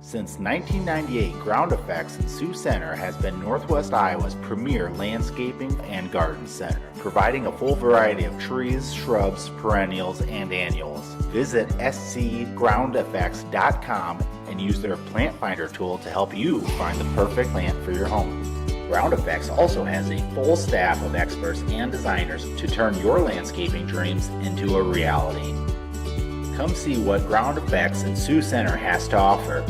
Since 1998, Ground Effects in Sioux Center has been Northwest Iowa's premier landscaping and garden center, providing a full variety of trees, shrubs, perennials, and annuals. Visit scgroundeffects.com and use their plant finder tool to help you find the perfect plant for your home. Ground Effects also has a full staff of experts and designers to turn your landscaping dreams into a reality. Come see what Ground Effects in Sioux Center has to offer.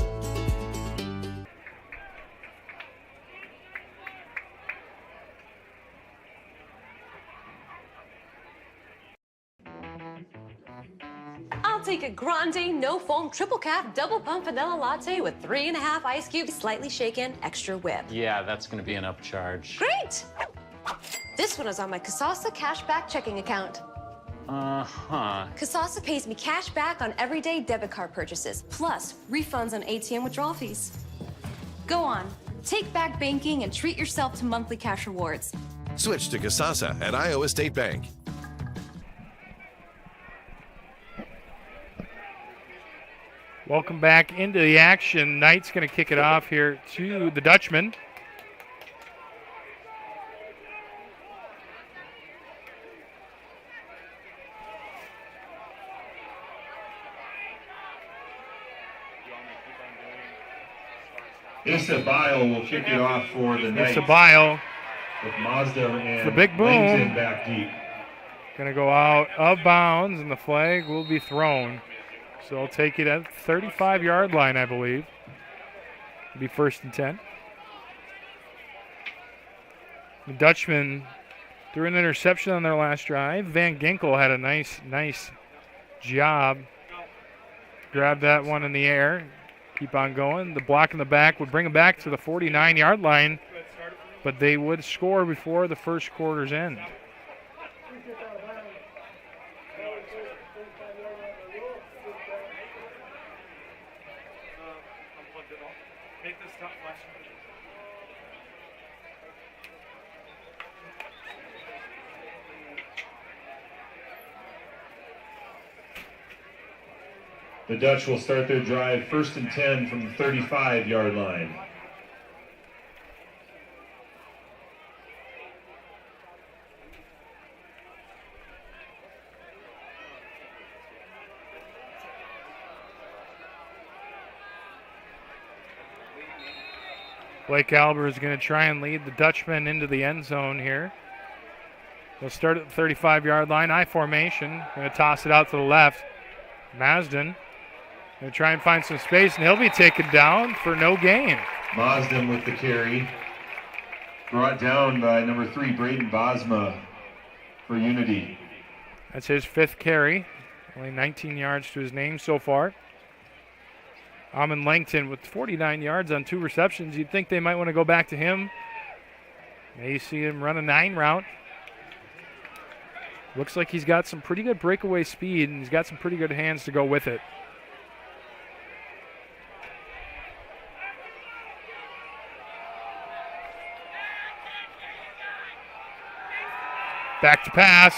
I'll take a grande, no foam, triple cap, double pump vanilla latte with 3.5 ice cubes, slightly shaken, extra whip. Yeah, that's gonna be an upcharge. Great! This one is on my Kasasa cashback checking account. Kasasa pays me cash back on everyday debit card purchases, plus refunds on ATM withdrawal fees. Go on, take back banking and treat yourself to monthly cash rewards. Switch to Kasasa at Iowa State Bank. Welcome back into the action. Knight's going to kick it off here to the Dutchman. Asa Bile will kick it off for the Knights. Asa Bile. With Mazda and the big boom. Langton back deep. Going to go out of bounds, and the flag will be thrown. So I'll take it at the 35-yard line, I believe. It'll be 1st and 10. The Dutchman threw an interception on their last drive. Van Ginkel had a nice job. Grabbed that one in the air. Keep on going. The block in the back would bring them back to the 49-yard line, but they would score before the first quarter's end. The Dutch will start their drive 1st and 10 from the 35-yard line. Blake Albert is going to try and lead the Dutchman into the end zone here. They'll start at the 35-yard line, I formation. Going to toss it out to the left. Mazden going to try and find some space, and he'll be taken down for no gain. Mazden with the carry. Brought down by number 3, Braden Bosma for Unity. That's his 5th carry. Only 19 yards to his name so far. Amon Langton with 49 yards on 2 receptions. You'd think they might want to go back to him. May see him run a 9 route. Looks like he's got some pretty good breakaway speed, and he's got some pretty good hands to go with it. Back to pass.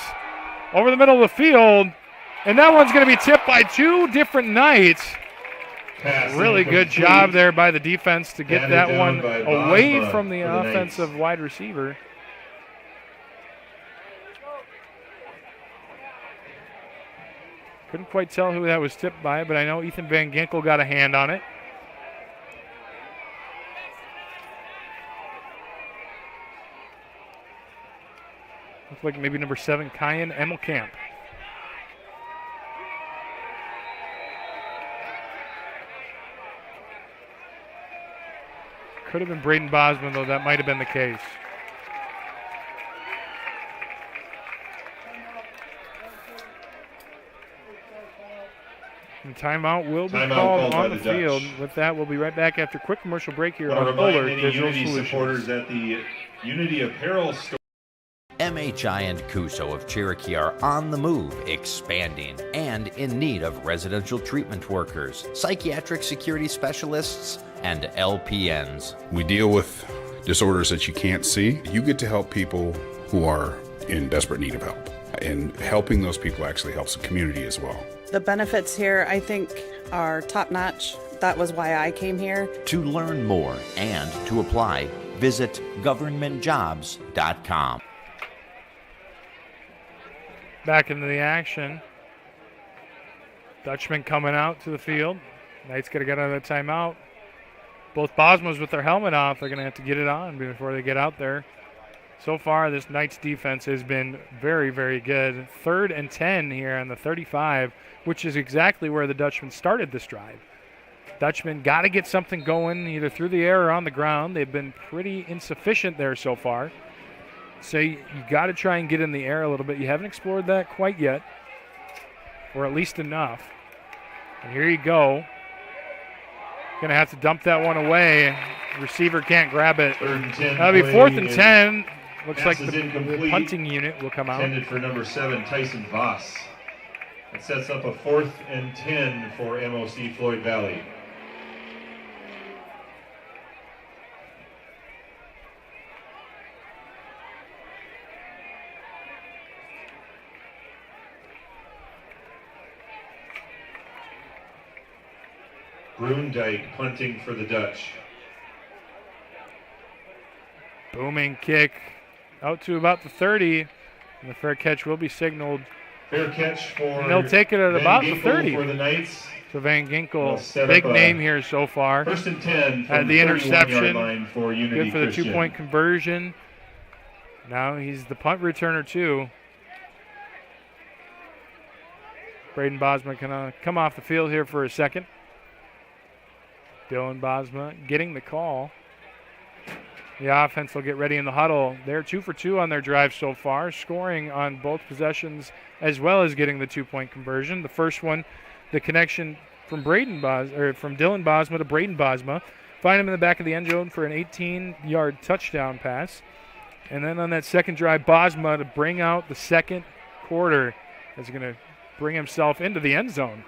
Over the middle of the field. And that one's going to be tipped by 2 different Knights. Really good job there by the defense to get that one away from the offensive wide receiver. Couldn't quite tell who that was tipped by, but I know Ethan Van Ginkel got a hand on it. Looks like maybe number 7, Kyan Emmelkamp. Could have been Braden Bosman, though that might have been the case. And timeout will be called on the field. With that, we'll be right back after a quick commercial break here on Fuller Digital Unity Solutions. Supporters at the Unity Apparel Store. MHI and Cuso of Cherokee are on the move, expanding, and in need of residential treatment workers, psychiatric security specialists, and LPNs. We deal with disorders that you can't see. You get to help people who are in desperate need of help. And helping those people actually helps the community as well. The benefits here, I think, are top-notch. That was why I came here. To learn more and to apply, visit governmentjobs.com. Back into the action. Dutchman coming out to the field. Knights got to get out of that timeout. Both Bosmos with their helmet off. They're going to have to get it on before they get out there. So far, this Knights defense has been very, very good. 3rd and 10 here on the 35, which is exactly where the Dutchman started this drive. Dutchman got to get something going either through the air or on the ground. They've been pretty insufficient there so far. So you got to try and get in the air a little bit. You haven't explored that quite yet, or at least enough. And here you go. Going to have to dump that one away. Receiver can't grab it. Third and 10 That'll be 4th and play 10. Looks Pass like is the incomplete. punting unit will come out. Intended for number 7, Tyson Voss. It sets up a 4th and 10 for MOC Floyd Valley. Groendijk punting for the Dutch. Booming kick out to about the 30. And the fair catch will be signaled. Fair catch for And they'll take it at Van about Ginkel the 30. for the Knights. So Van Ginkel, Set big up a name here so far. 1st and 10 Had from the 31-yard interception. line for Unity Good for the Christian. 2-point conversion. Now he's the punt returner too. Braden Bosma can come off the field here for a second. Dylan Bosma getting the call. The offense will get ready in the huddle. They're 2 for 2 on their drive so far, scoring on both possessions as well as getting the 2-point conversion. The first one, the connection from Dylan Bosma to Braden Bosma. Find him in the back of the end zone for an 18-yard touchdown pass. And then on that second drive, Bosma to bring out the second quarter is going to bring himself into the end zone.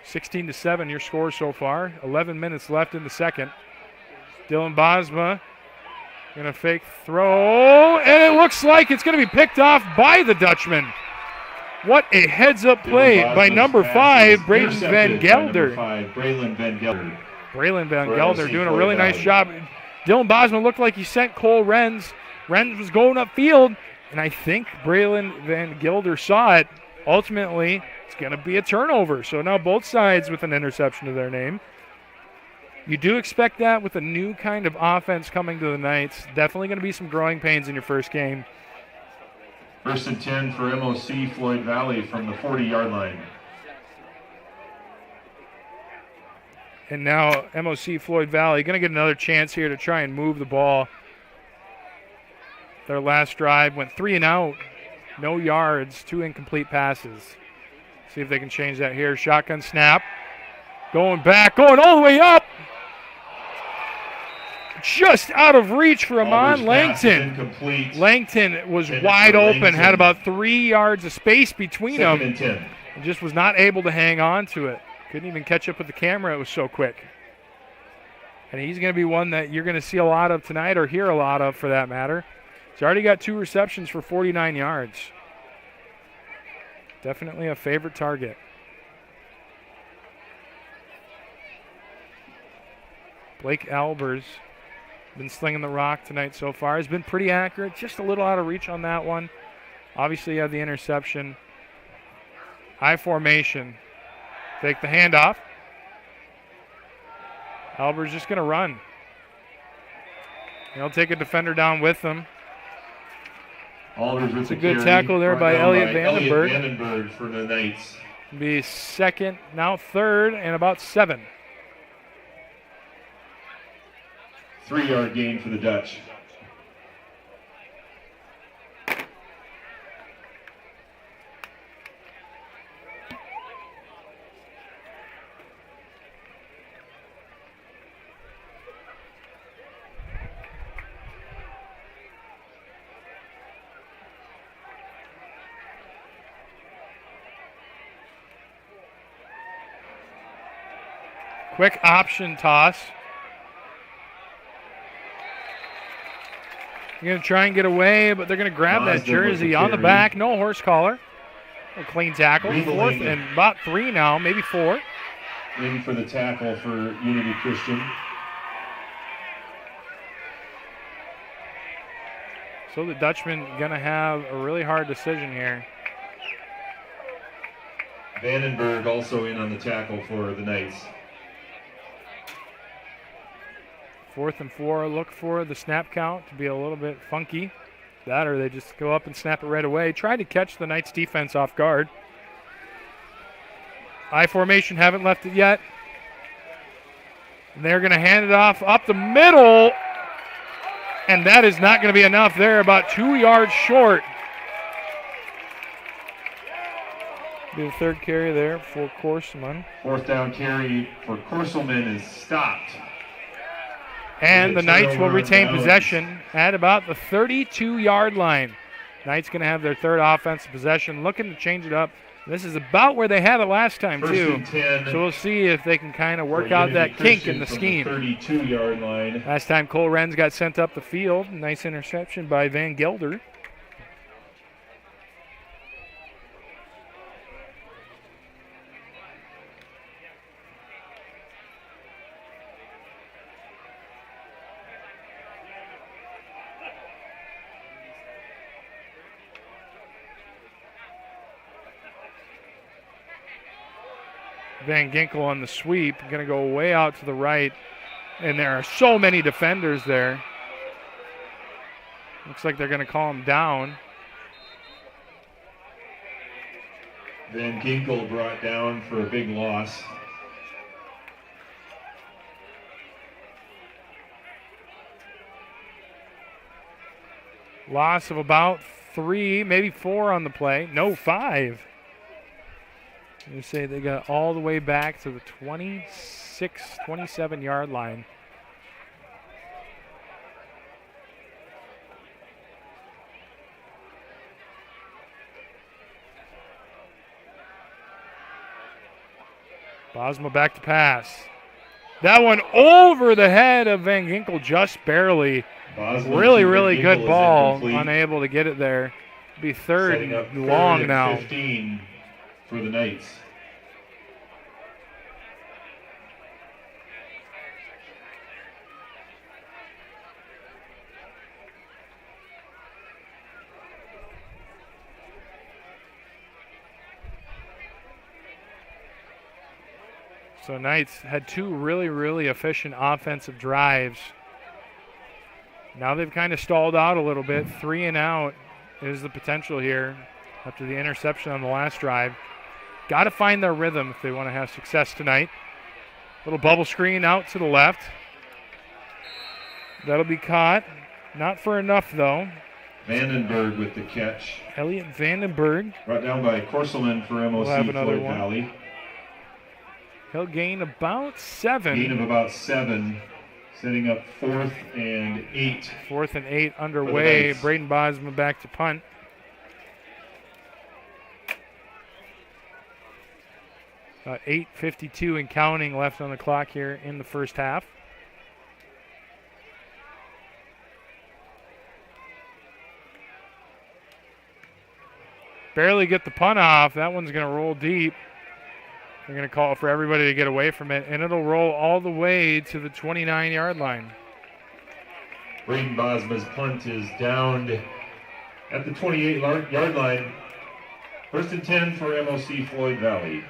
16-7 your score so far. 11 minutes left in the second. Dylan Bosma going to fake throw, and it looks like it's going to be picked off by the Dutchman. What a heads-up play by number 5, Braylon Van Gelder. Braylon Van Gelder doing a really nice job. Dylan Bosma looked like he sent Cole Renz. Renz was going upfield, and I think Braylon Van Gelder saw it. Ultimately, it's going to be a turnover. So now both sides with an interception to their name. You do expect that with a new kind of offense coming to the Knights. Definitely going to be some growing pains in your first game. 1st and 10 for MOC Floyd Valley from the 40-yard line. And now MOC Floyd Valley going to get another chance here to try and move the ball. Their last drive went 3 and out. No yards, 2 incomplete passes. See if they can change that here. Shotgun snap. Going back, going all the way up. Just out of reach for Amon Langton. Langton was wide open, had about 3 yards of space between them, and just was not able to hang on to it. Couldn't even catch up with the camera, it was so quick. And he's going to be one that you're going to see a lot of tonight, or hear a lot of for that matter. He's already got 2 receptions for 49 yards. Definitely a favorite target. Blake Albers been slinging the rock tonight so far. Has been pretty accurate, just a little out of reach on that one. Obviously, you have the interception. I formation. Take the handoff. Albers just going to run. He'll take a defender down with him. It's a good tackle there by Elliot Vandenberg. Vandenberg for the Knights. Be second, now third, and about 7. 3-yard gain for the Dutch. Quick option toss. You're going to try and get away, but they're going to grab that jersey on the back. No horse collar. A clean tackle. 4th and about 3 now, maybe 4. In for the tackle for Unity Christian. So the Dutchman going to have a really hard decision here. Vandenberg also in on the tackle for the Knights. 4th and 4, look for the snap count to be a little bit funky. That or they just go up and snap it right away. Try to catch the Knights defense off guard. I formation, haven't left it yet. And they're going to hand it off up the middle. And that is not going to be enough. They're about 2 yards short. Be the third carry there for Korselman. 4th down carry for Korselman is stopped. And the Knights will retain possession at about the 32-yard line. Knights going to have their third offensive possession, looking to change it up. This is about where they had it last time, too. So we'll see if they can kind of work out that kink in the scheme. 32-yard line. Last time Cole Renz got sent up the field. Nice interception by Van Gelder. Van Ginkel on the sweep, going to go way out to the right, and there are so many defenders there. Looks like they're going to call him down. Van Ginkel brought down for a big loss. Loss of about 3, maybe 4 on the play. No, 5. You say they got all the way back to the 26, 27-yard line. Bosma back to pass. That one over the head of Van Ginkel, just barely. Bosma Really good ball. Unable to get it there. Be third and long now. 15 for the Knights. So Knights had 2 really efficient offensive drives. Now they've kind of stalled out a little bit. 3 and out is the potential here after the interception on the last drive. Got to find their rhythm if they want to have success tonight. Little bubble screen out to the left. That'll be caught. Not for enough, though. Vandenberg with the catch. Elliot Vandenberg. Brought down by Korselman for MOC We'll have another Floyd one. Valley. He'll gain about 7. Gain of about 7. Setting up 4th and 8. 4th and 8 underway. Knights. Braden Bosma back to punt. About 8:52 and counting left on the clock here in the first half. Barely get the punt off. That one's going to roll deep. They're going to call for everybody to get away from it, and it'll roll all the way to the 29-yard line. Braden Bosma's punt is downed at the 28-yard line. 1st and 10 for MOC Floyd Valley.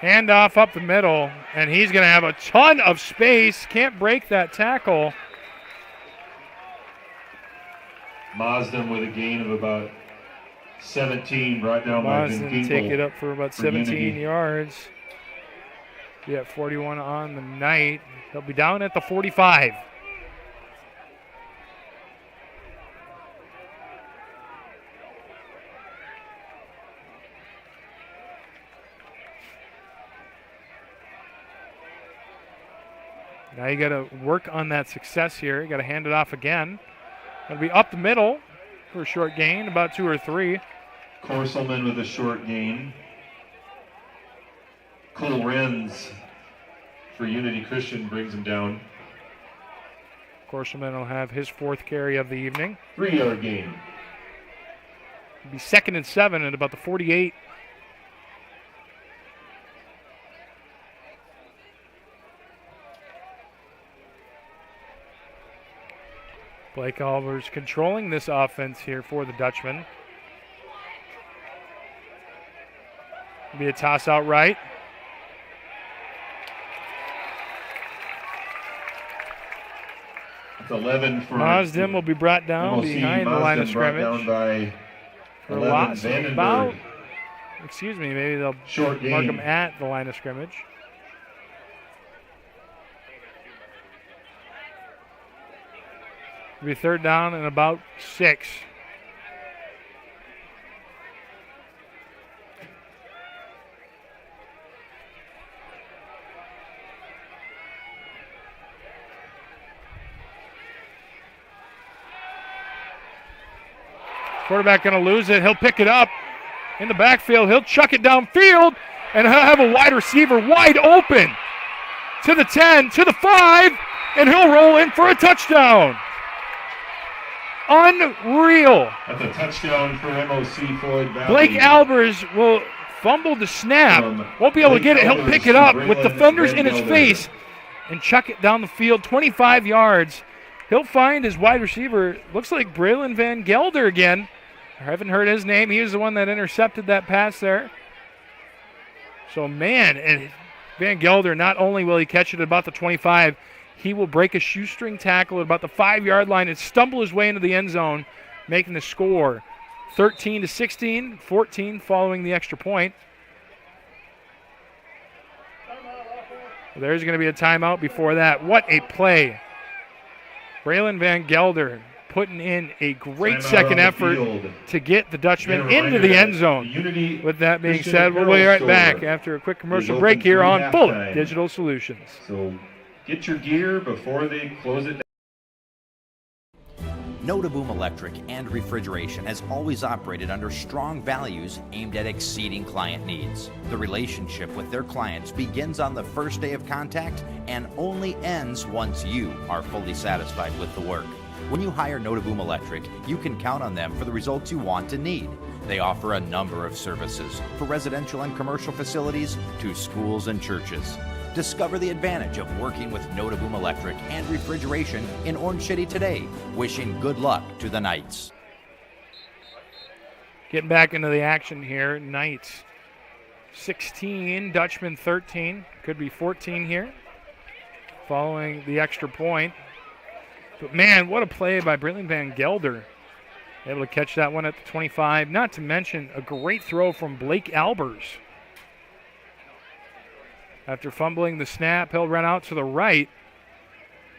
Handoff up the middle, and he's going to have a ton of space. Can't break that tackle. Maasdam with a gain of about 17, brought down by Van Boston Ginkel. take it up for about 17 Unity. yards. Be at 41 on the night. He'll be down at the 45. Now you got to work on that success here. You got to hand it off again. It'll be up the middle for a short gain, about 2 or 3. Korselman with a short gain. Cole Renz for Unity Christian brings him down. Korselman will have his 4th carry of the evening. 3-yard gain. It'll be 2nd and 7 at about the 48. Blake Oliver's controlling this offense here for the Dutchman. Be a toss out right. It's 11 for Mazdim will be brought down MOC. behind the line of Mazdim brought scrimmage. down by For 11, loss of Vandenberg. about, excuse me, maybe they'll Short mark game. them at the line of scrimmage. It'll be third down and about 6. Quarterback going to lose it. He'll pick it up in the backfield. He'll chuck it downfield, and he'll have a wide receiver wide open to the 10, to the 5, and he'll roll in for a touchdown. Unreal. That's a touchdown for MOC Floyd Valley. Blake Albers will fumble the snap. Won't be able to get it. He'll pick it up with defenders in his face and chuck it down the field 25 yards. He'll find his wide receiver. Looks like Braylon Van Gelder again. I haven't heard his name. He was the one that intercepted that pass there. So, man, and Van Gelder, not only will he catch it at about the 25, he will break a shoestring tackle at about the 5-yard line and stumble his way into the end zone, making the score 13-16, 14 following the extra point. There's going to be a timeout before that. What a play. Braylon Van Gelder putting in a great second effort to get the Dutchman into the end zone. With that being said, we'll be right back after a quick commercial break here on Bullet Digital Solutions. So get your gear before they close it down. Notaboom Electric and Refrigeration has always operated under strong values aimed at exceeding client needs. The relationship with their clients begins on the first day of contact and only ends once you are fully satisfied with the work. When you hire Notaboom Electric, you can count on them for the results you want and need. They offer a number of services, for residential and commercial facilities to schools and churches. Discover the advantage of working with Notaboom Electric and Refrigeration in Orange City today. Wishing good luck to the Knights. Getting back into the action here. Knights 16, Dutchman 13. Could be 14 here following the extra point. But, man, what a play by Braylon Van Gelder. Able to catch that one at the 25. Not to mention a great throw from Blake Albers. After fumbling the snap, he'll run out to the right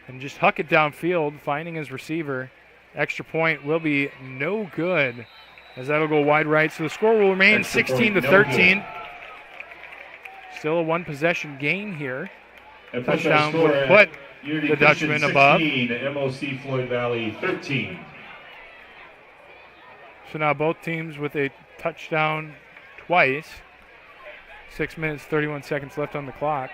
and just huck it downfield, finding his receiver. Extra point will be no good, as that'll go wide right. So the score will remain 16-13. Still a one-possession game here. Touchdown would put the Dutchman above. MOC Floyd Valley 13. So now both teams with a touchdown twice. 6 minutes, 31 seconds left on the clock.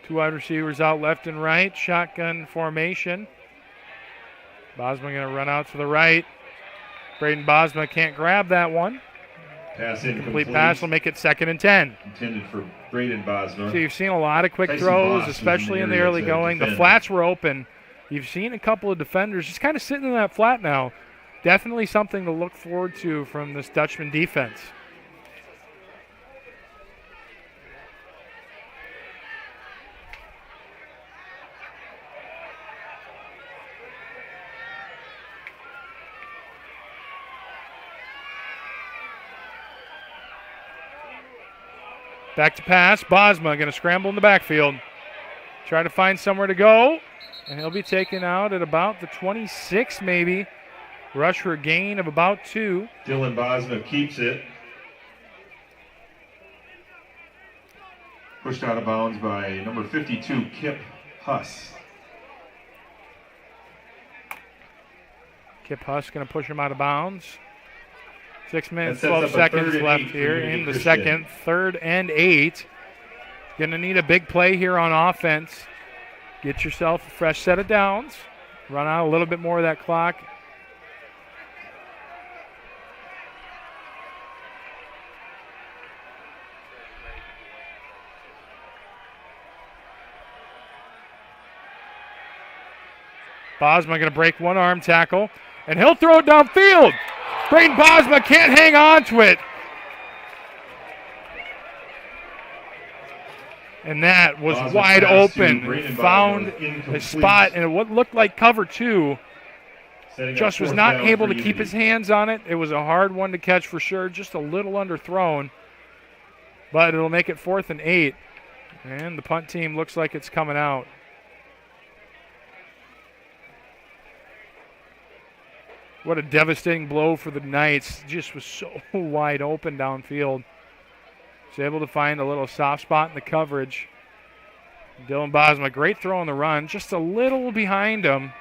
Two wide receivers out left and right. Shotgun formation. Bosma going to run out to the right. Braden Bosma can't grab that one. Pass incomplete. Complete pass will make it 2nd and 10. Intended for Braden Bosma. So you've seen a lot of quick Tyson throws, Boss especially in the area early to going. The defend. flats were open. You've seen a couple of defenders just kind of sitting in that flat now. Definitely something to look forward to from this Dutchman defense. Back to pass. Bosma going to scramble in the backfield. Try to find somewhere to go. And he'll be taken out at about the 26 maybe. Rush for a gain of about 2. Dylan Bosma keeps it. Pushed out of bounds by number 52, Kip Huss. Kip Huss going to push him out of bounds. 6 minutes, That sets 12 up a seconds 3rd and left 8 for here Unity in the Christian. second. 3rd and 8. Going to need a big play here on offense. Get yourself a fresh set of downs. Run out a little bit more of that clock. Bosma going to break one arm tackle, and he'll throw it downfield. Braden Bosma can't hang on to it. And that was Bosma wide pass to open. Braden Found Bosma, a incomplete. spot, and what looked like cover 2. Setting up Just was fourth not down able for to keep Unity. his hands on it. It was a hard one to catch for sure, just a little underthrown. But it'll make it 4th and 8. And the punt team looks like it's coming out. What a devastating blow for the Knights. Just was so wide open downfield. Was able to find a little soft spot in the coverage. Dylan Bosma, great throw on the run, just a little behind him.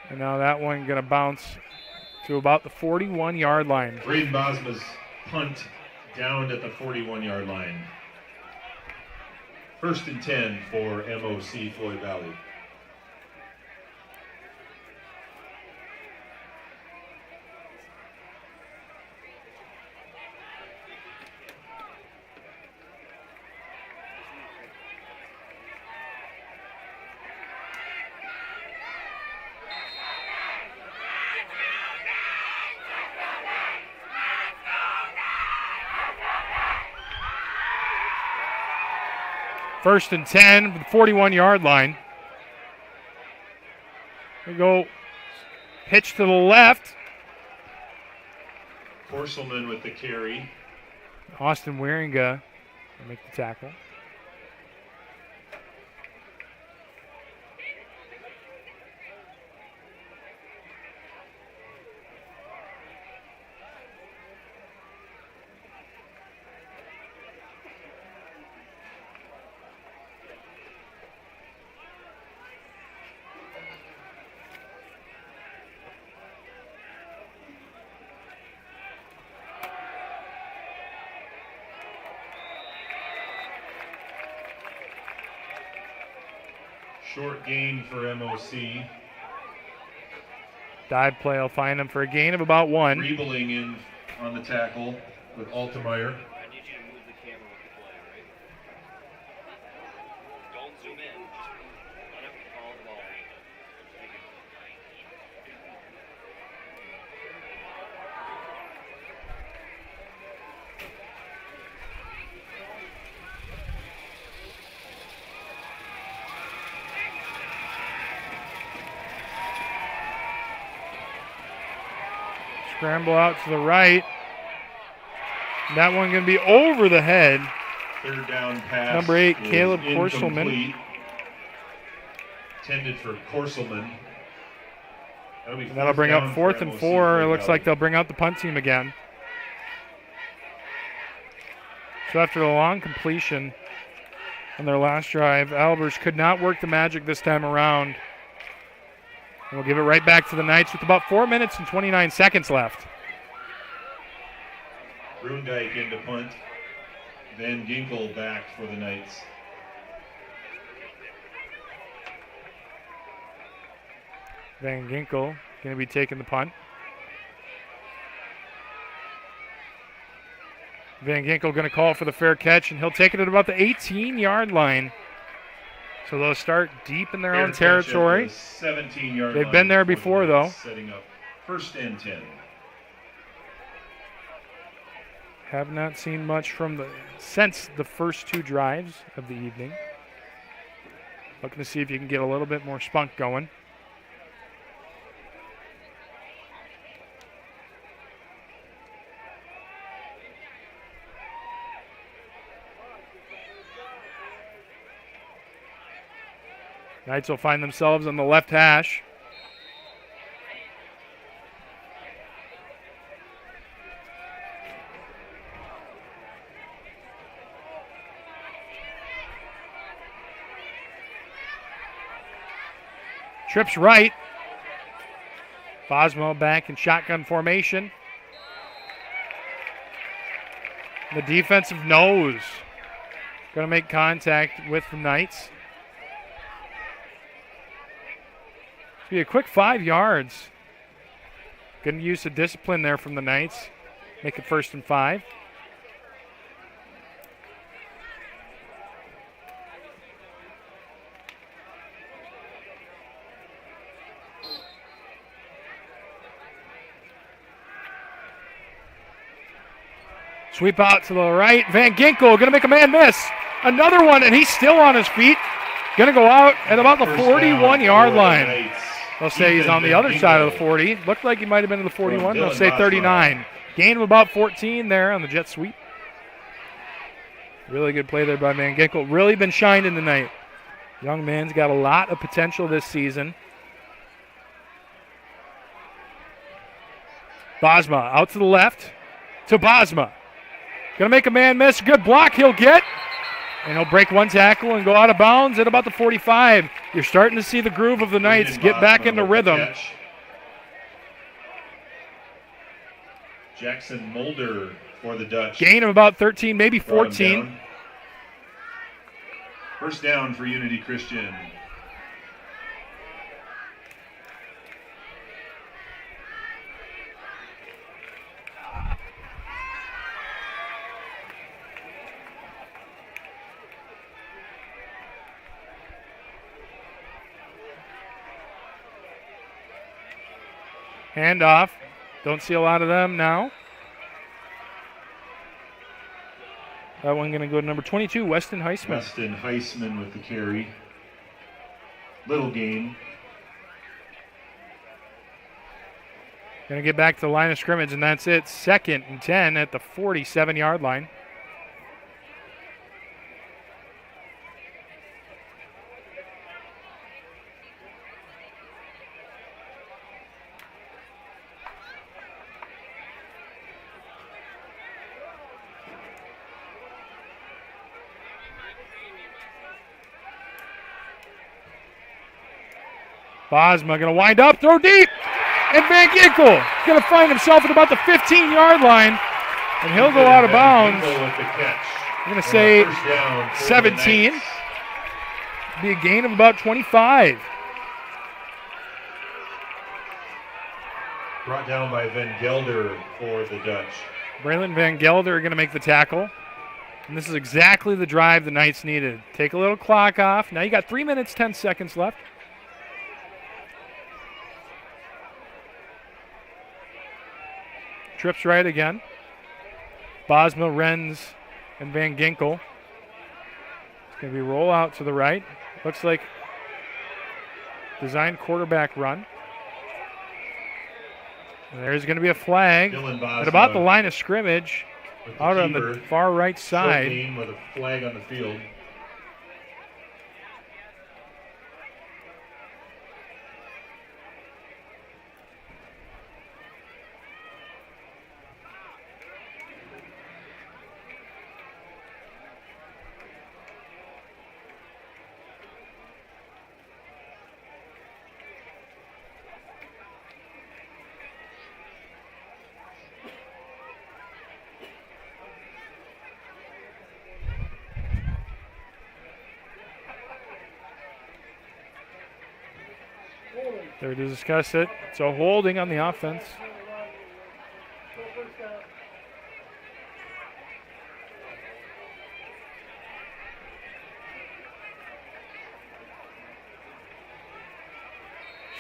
And now that one going to bounce to about the 41-yard line. Braden Bosma's punt downed at the 41-yard line. 1st and 10 for MOC Floyd Valley. First and 10 for the 41-yard line. We go pitch to the left. Korselman with the carry. Austin Wieringa will make the tackle. Short gain for MOC. Dive play will find him for a gain of about 1. Riebling in on the tackle with Altemeyer. I need you to move the camera with the play, all right? Don't zoom in. Just run up and follow the ball. Thank you. Scramble out to the right. That one going to be over the head. 3rd down pass. Number 8, is Caleb Korselman. incomplete. Intended for Korselman. And that'll bring up 4th and 4. It looks like they'll bring out the punt team again. So after the long completion on their last drive, Albers could not work the magic this time around. And we'll give it right back to the Knights with about 4 minutes and 29 seconds left. Brundijk into punt. Van Ginkel back for the Knights. Van Ginkel going to be taking the punt. Van Ginkel going to call for the fair catch, and he'll take it at about the 18-yard line. So they'll start deep in their own territory. 17-yard They've line been there for the before, Knights, though. Setting up 1st and 10. Have not seen much from since the first 2 drives of the evening. Looking to see if you can get a little bit more spunk going. Knights will find themselves on the left hash. Trips right. Bosmo back in shotgun formation. The defensive nose going to make contact with the Knights. Be a quick 5 yards. Good use of discipline there from the Knights. Make it 1st and 5. Sweep out to the right. Van Ginkel going to make a man miss. Another one, and he's still on his feet. Going to go out at about the 41-yard line. They'll say he's on the other side of the 40. Looked like he might have been to the 41. They'll say 39. Gain of about 14 there on the jet sweep. Really good play there by Van Ginkel. Really been shining tonight. Young man's got a lot of potential this season. Bosma out to the left to Bosma. Going to make a man miss. Good block he'll get. And he'll break one tackle and go out of bounds at about the 45. You're starting to see the groove of the Knights get back into rhythm. Jackson Mulder for the Dutch. Gain of about 13, maybe 14. First down for Unity Christian. Hand off. Don't see a lot of them now. That one going to go to number 22, Weston Heisman. Weston Heisman with the carry. Little gain. Going to get back to the line of scrimmage, and that's it. 2nd and 10 at the 47-yard line. Bosma going to wind up, throw deep, and Van Ginkel going to find himself at about the 15-yard line, and he'll go out of bounds. I'm going to say 17. Be a gain of about 25. Brought down by Van Gelder for the Dutch. Braylon Van Gelder going to make the tackle. And this is exactly the drive the Knights needed. Take a little clock off. Now you got 3 minutes, 10 seconds left. Trips right again. Bosma, Renz, and Van Ginkel. It's going to be roll out to the right. Looks like designed quarterback run. And there's going to be a flag at about the line of scrimmage out on the far right side. With a flag on the field. There to discuss it. So holding on the offense.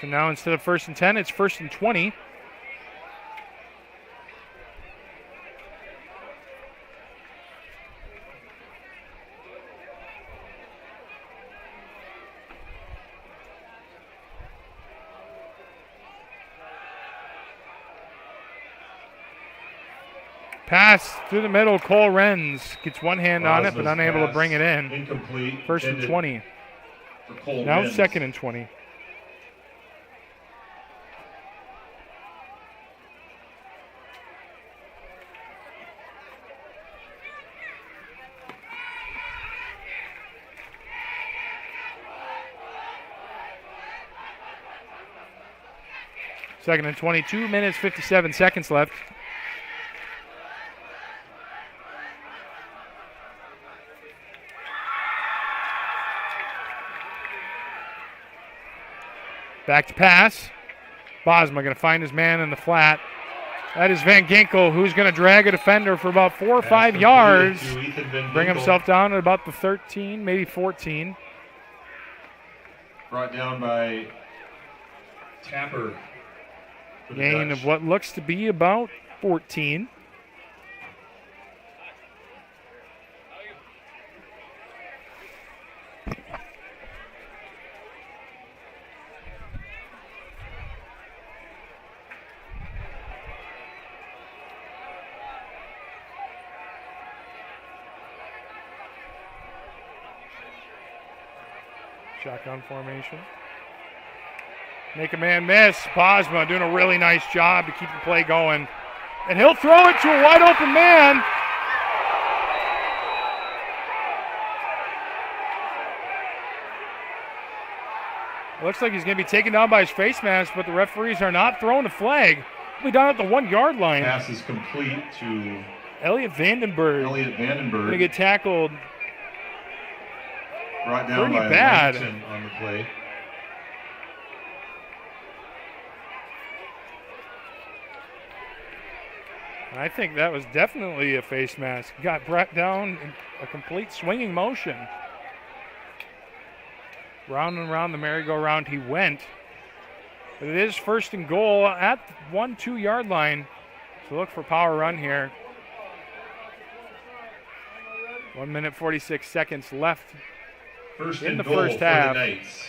So now instead of 1st and 10, it's 1st and 20. Pass through the middle. Cole Renz gets one hand on it, but unable to bring it in. Incomplete. 1st and 20. Cole Now Renz. 2nd and 20. Second and 20, 2 minutes, 57 seconds left. Back to pass. Bosma going to find his man in the flat. That is Van Ginkel, who's going to drag a defender for about 4 or 5 yards. Bring himself down at about the 13, maybe 14. Brought down by Tapper. Gain of what looks to be about 14. Shotgun formation. Make a man miss. Bosma doing a really nice job to keep the play going. And he'll throw it to a wide open man. Looks like he's going to be taken down by his face mask, but the referees are not throwing a flag. He'll be down at the 1 yard line. Pass is complete to Elliot Vandenberg. Going to get tackled. Brought down pretty by bad Langton on the play. I think that was definitely a face mask. Got brought down in a complete swinging motion. Round and round the merry-go-round he went. But it is 1st and goal at the 1-2 yard line. So look for power run here. 1 minute 46 seconds left in the first half. For the Knights.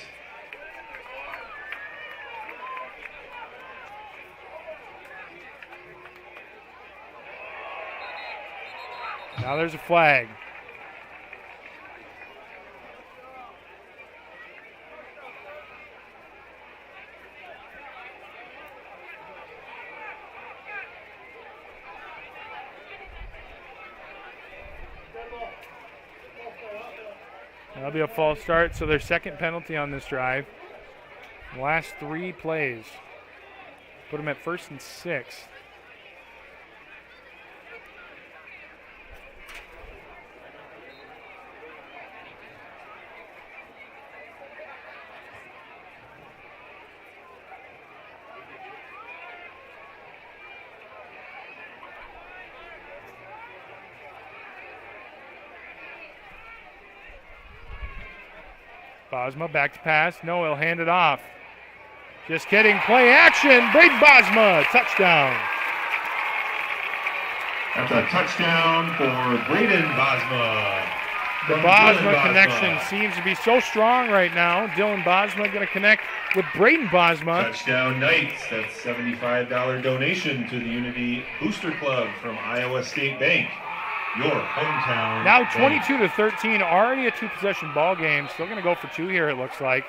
Now there's a flag. That'll be a false start, so their second penalty on this drive. Last 3 plays. Put them at 1st and 6. Bosma back to pass. No, he'll hand it off. Just kidding. Play action. Braden Bosma. Touchdown. That's a touchdown for Braden Bosma. The Bosma connection seems to be so strong right now. Dylan Bosma going to connect with Braden Bosma. Touchdown Knights. That's $75 donation to the Unity Booster Club from Iowa State Bank. Your hometown. Now 22-13, already a 2-possession ball game. Still going to go for 2 here, it looks like.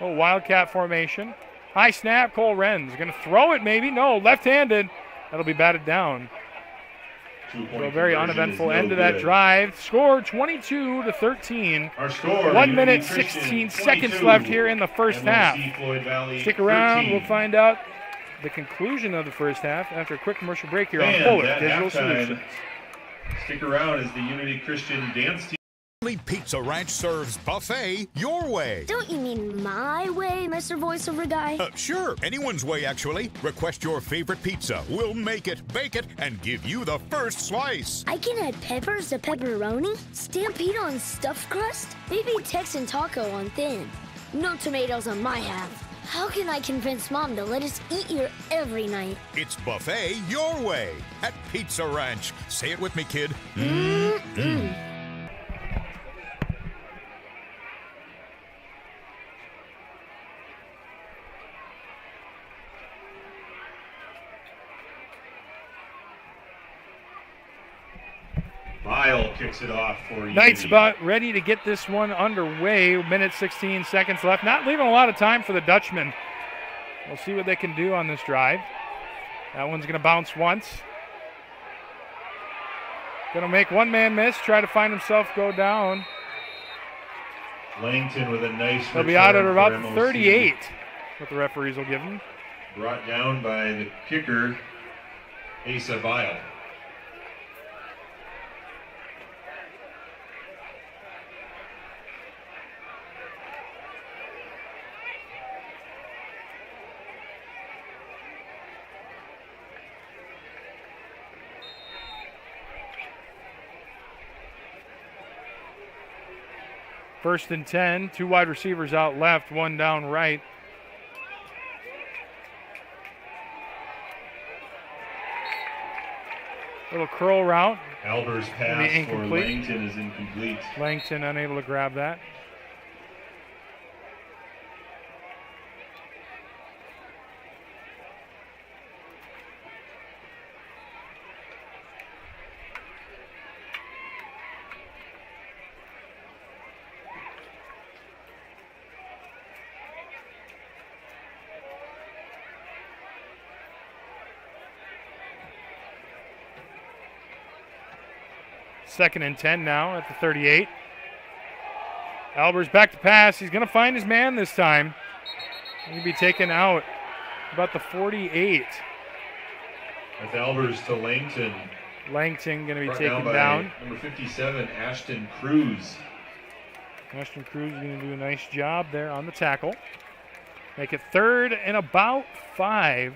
Oh, Wildcat formation. High snap, Cole Renz. Going to throw it maybe. No, left-handed. That'll be batted down. So a very uneventful end to that drive. Score 22-13. Our score, 1 minute, Unity 16 Christian, seconds 22, left here in the first half. Floyd Valley, Stick around. 13. We'll find out the conclusion of the first half after a quick commercial break here on Fans Fuller at Digital halftime. Solutions. Stick around as the Unity Christian dance team. Pizza Ranch serves buffet your way. Don't you mean my way, Mr. Voiceover Guy? Sure, anyone's way, actually. Request your favorite pizza. We'll make it, bake it, and give you the first slice. I can add peppers to pepperoni, Stampede on stuffed crust, maybe Texan taco on thin. No tomatoes on my half. How can I convince Mom to let us eat here every night? It's buffet your way at Pizza Ranch. Say it with me, kid. Lyle kicks it off for Unity. Knights about ready to get this one underway. Minute 16 seconds left. Not leaving a lot of time for the Dutchman. We'll see what they can do on this drive. That one's going to bounce once. Going to make one man miss, try to find himself go down. Langton with a nice They'll be out at return about for MOC. 38, what the referees will give him. Brought down by the kicker, Asa Vile. First and 10, 2 wide receivers out left, 1 down right. Little curl route. Albers pass for Langton is incomplete. Langton unable to grab that. 2nd and 10 now at the 38. Albers back to pass. He's going to find his man this time. He'll be taken out about the 48. That's Albers to Langton. Langton going to be Brought taken by down. Number 57, Ashton Cruz. Ashton Cruz is going to do a nice job there on the tackle. Make it 3rd and about 5.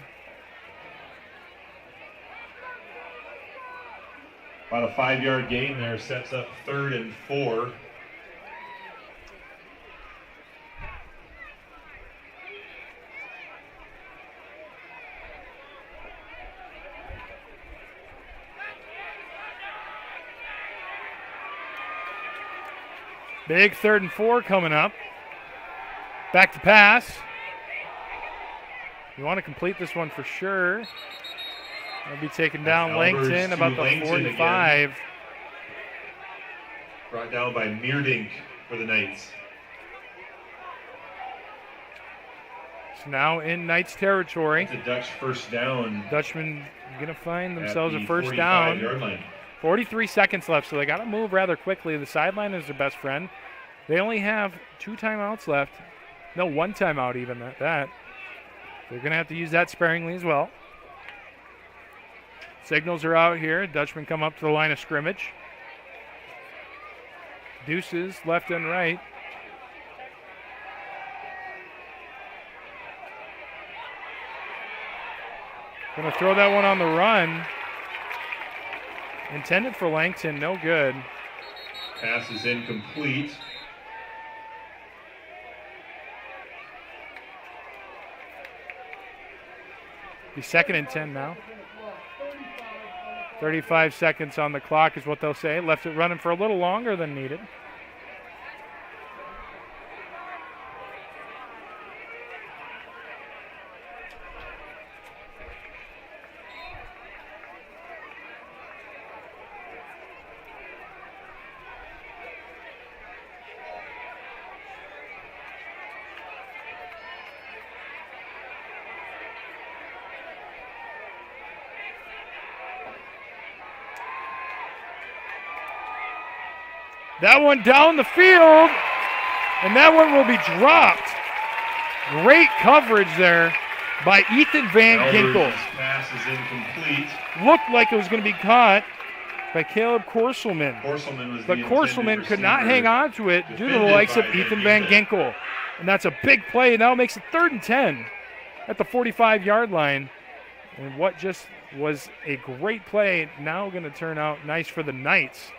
About a 5-yard gain there sets up 3rd and 4. Big 3rd and 4 coming up. Back to pass. You want to complete this one for sure. They'll be taken down. Langton about the 45. Brought down by Meerdink for the Knights. So now in Knights territory. It's a Dutch first down. Dutchman going to find themselves at a the first down. 45-yard line. 43 seconds left, so they got to move rather quickly. The sideline is their best friend. They only have 2 timeouts left. No, 1 timeout even at that. They're going to have to use that sparingly as well. Signals are out here. Dutchman come up to the line of scrimmage. Deuces left and right. Going to throw that one on the run. Intended for Langton, no good. Pass is incomplete. Be 2nd and 10 now. 35 seconds on the clock is what they'll say. Left it running for a little longer than needed. That one down the field, and that one will be dropped. Great coverage there by Ethan Van Ginkel. Pass is incomplete. Looked like it was going to be caught by Caleb Korselman. But Korselman could not hang on to it due to the likes of Ethan Van Ginkel. And that's a big play. Now it makes it 3rd and 10 at the 45-yard line. And what just was a great play now going to turn out nice for the Knights.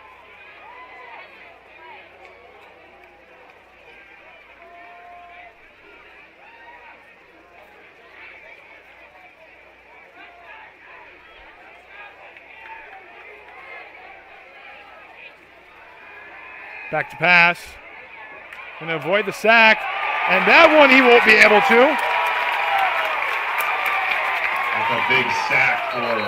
Back to pass. Going to avoid the sack. And that one he won't be able to. That's a big sack for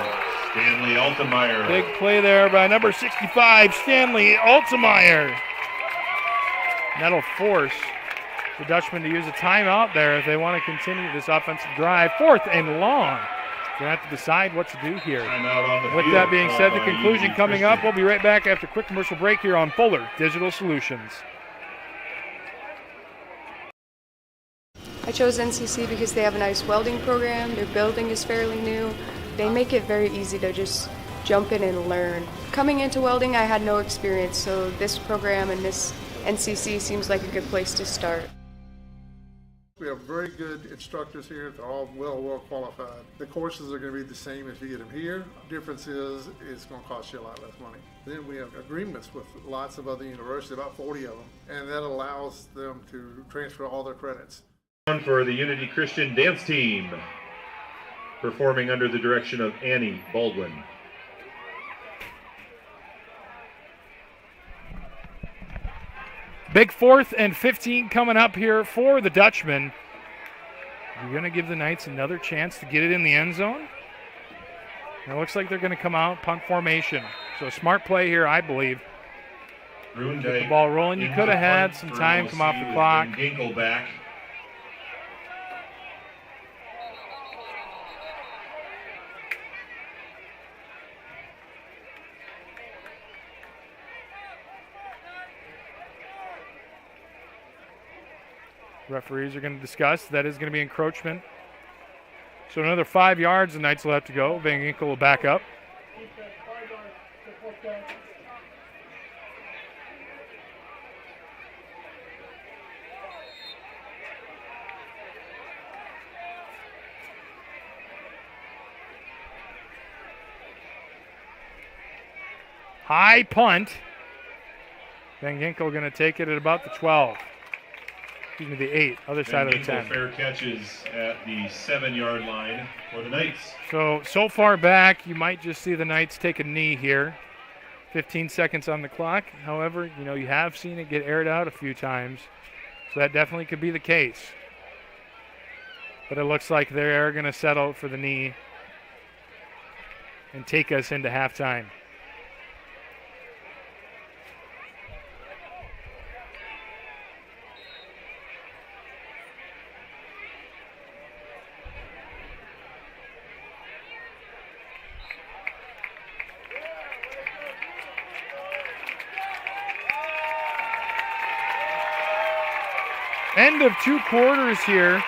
Stanley Altemeyer. Big play there by number 65, Stanley Altemeyer. That'll force the Dutchman to use a timeout there if they want to continue this offensive drive. 4th and long. Going to have to decide what to do here. With that being said, the conclusion coming up. We'll be right back after a quick commercial break here on Fuller Digital Solutions. I chose NCC because they have a nice welding program. Their building is fairly new. They make it very easy to just jump in and learn. Coming into welding, I had no experience, so this program and this NCC seems like a good place to start. We have very good instructors here. They're all well qualified. The courses are going to be the same if you get them here. Difference is it's going to cost you a lot less money. Then we have agreements with lots of other universities, about 40 of them, and that allows them to transfer all their credits. For the Unity Christian Dance Team, performing under the direction of Annie Baldwin. Big 4th and 15 coming up here for the Dutchman. You're going to give the Knights another chance to get it in the end zone. It looks like they're going to come out punt formation. So a smart play here, I believe. Get the ball rolling. You could have had some time come off the clock. Ginkel back. Referees are going to discuss. That is going to be encroachment. So another 5 yards the Knights will have to go. Van Ginkel will back up. High punt. Van Ginkel going to take it at about the 12. Excuse me, the 8, other side of the 10. Fair catches at the 7-yard line for the Knights. So far back, you might just see the Knights take a knee here. 15 seconds on the clock. However, you have seen it get aired out a few times. So that definitely could be the case. But it looks like they're going to settle for the knee and take us into halftime. End of 2 quarters here.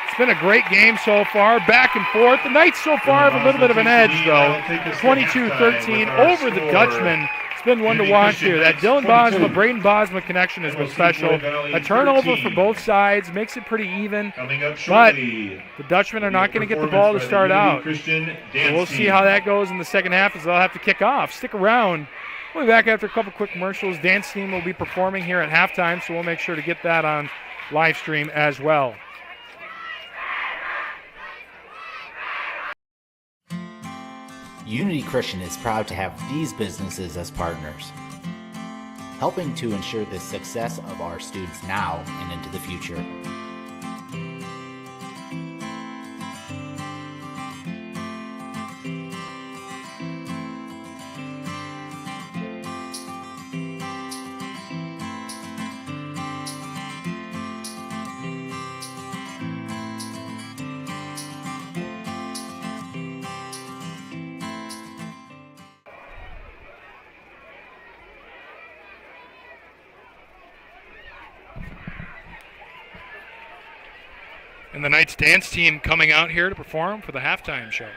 It's been a great game so far, back and forth. The Knights so far have a little bit of an edge, though. 22-13 over the Dutchman. It's been one to watch here. That Dylan Bosma, Braden Bosma connection has been special. A turnover for both sides makes it pretty even. But the Dutchmen are not going to get the ball to start out. So we'll see how that goes in the second half as they'll have to kick off. Stick around. We'll be back after a couple quick commercials. Dance team will be performing here at halftime, so we'll make sure to get that on live stream as well. Unity Christian is proud to have these businesses as partners, helping to ensure the success of our students now and into the future. And the Knights dance team coming out here to perform for the halftime show.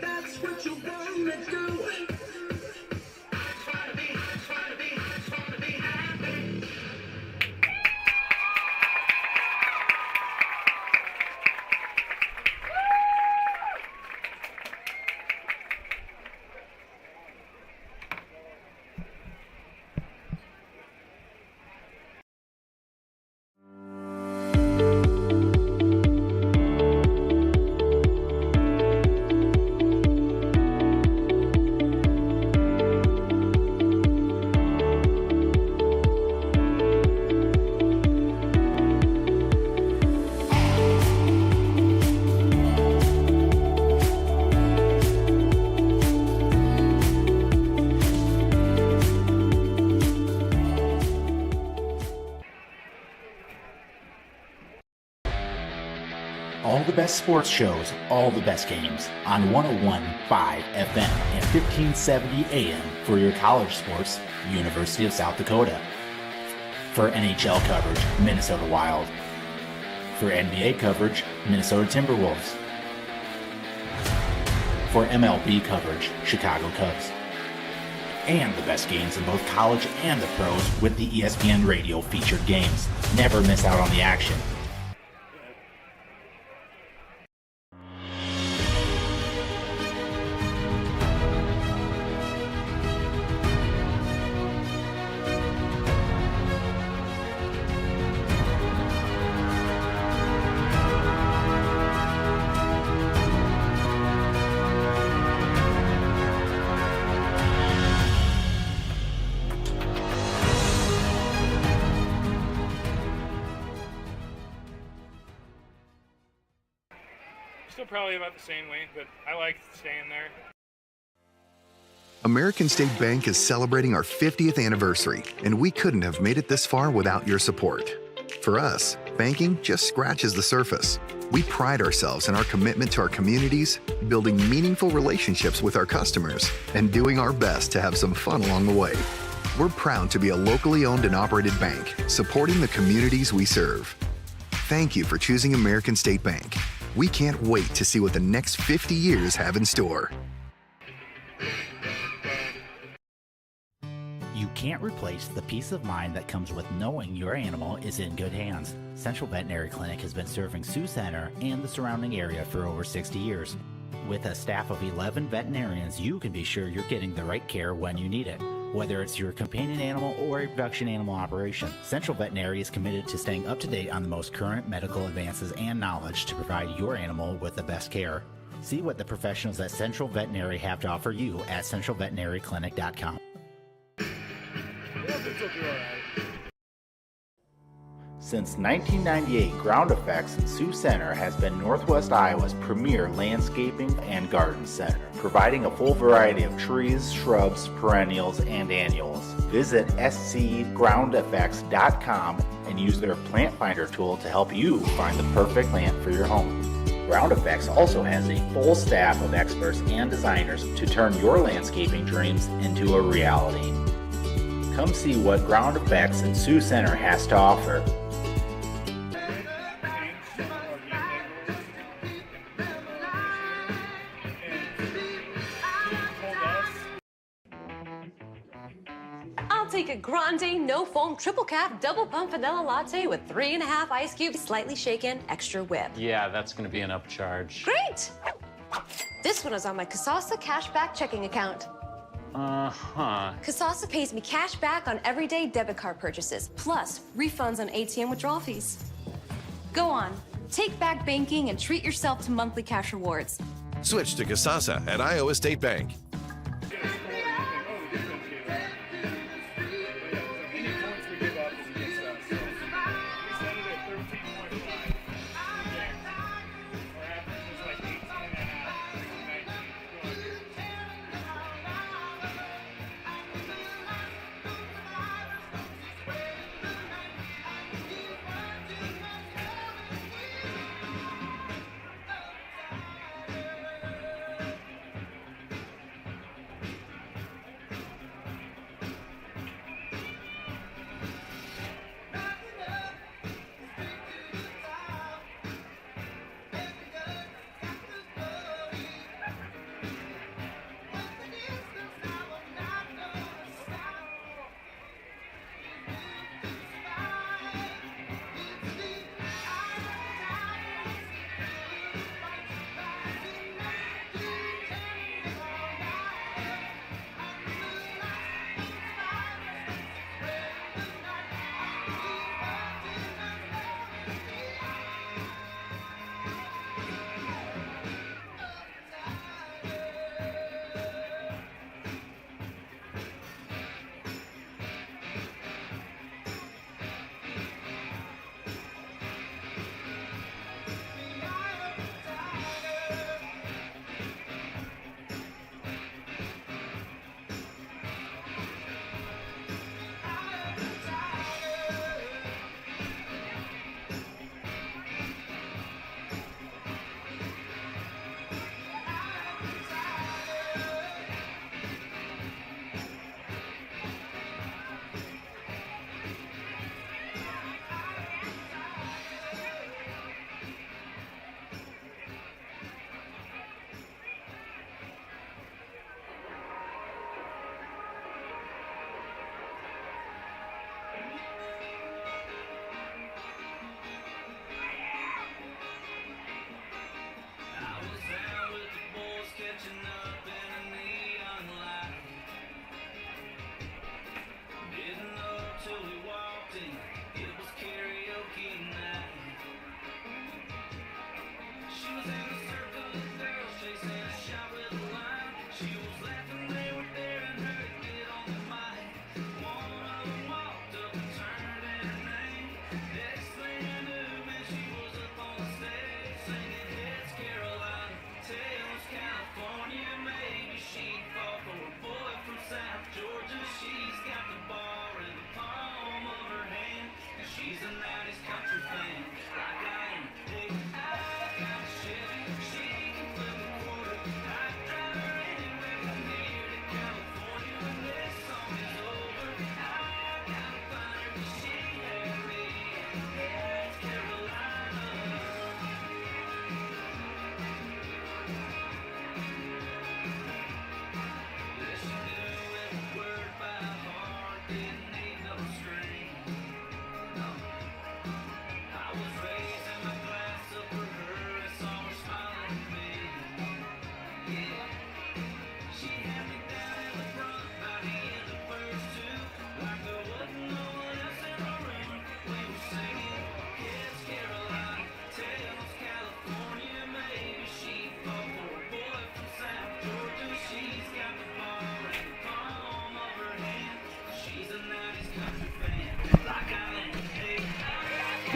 That's what you want to do. the best sports shows, all the best games on 101.5 FM and 1570 AM for your college sports, University of South Dakota. For NHL coverage, Minnesota Wild. For NBA coverage, Minnesota Timberwolves. For MLB coverage, Chicago Cubs. And the best games in both college and the pros with the ESPN Radio featured games. Never miss out on the action. Still probably about the same weight, but I like staying there. American State Bank is celebrating our 50th anniversary, and we couldn't have made it this far without your support. For us, banking just scratches the surface. We pride ourselves in our commitment to our communities, building meaningful relationships with our customers, and doing our best to have some fun along the way. We're proud to be a locally owned and operated bank, supporting the communities we serve. Thank you for choosing American State Bank. We can't wait to see what the next 50 years have in store. You can't replace the peace of mind that comes with knowing your animal is in good hands. Central Veterinary Clinic has been serving Sioux Center and the surrounding area for over 60 years. With a staff of 11 veterinarians, you can be sure you're getting the right care when you need it. Whether it's your companion animal or a production animal operation, Central Veterinary is committed to staying up to date on the most current medical advances and knowledge to provide your animal with the best care. See what the professionals at Central Veterinary have to offer you at centralveterinaryclinic.com. Since 1998, Ground Effects in Sioux Center has been Northwest Iowa's premier landscaping and garden center, providing a full variety of trees, shrubs, perennials, and annuals. Visit scgroundeffects.com and use their plant finder tool to help you find the perfect plant for your home. Ground Effects also has a full staff of experts and designers to turn your landscaping dreams into a reality. Come see what Ground Effects in Sioux Center has to offer. Take a grande, no foam, triple cap, double pump vanilla latte with 3.5 ice cubes, slightly shaken, extra whip. Yeah, that's gonna be an upcharge. Great! This one is on my Kasasa cashback checking account. Kasasa pays me cash back on everyday debit card purchases, plus refunds on ATM withdrawal fees. Go on, take back banking and treat yourself to monthly cash rewards. Switch to Kasasa at Iowa State Bank.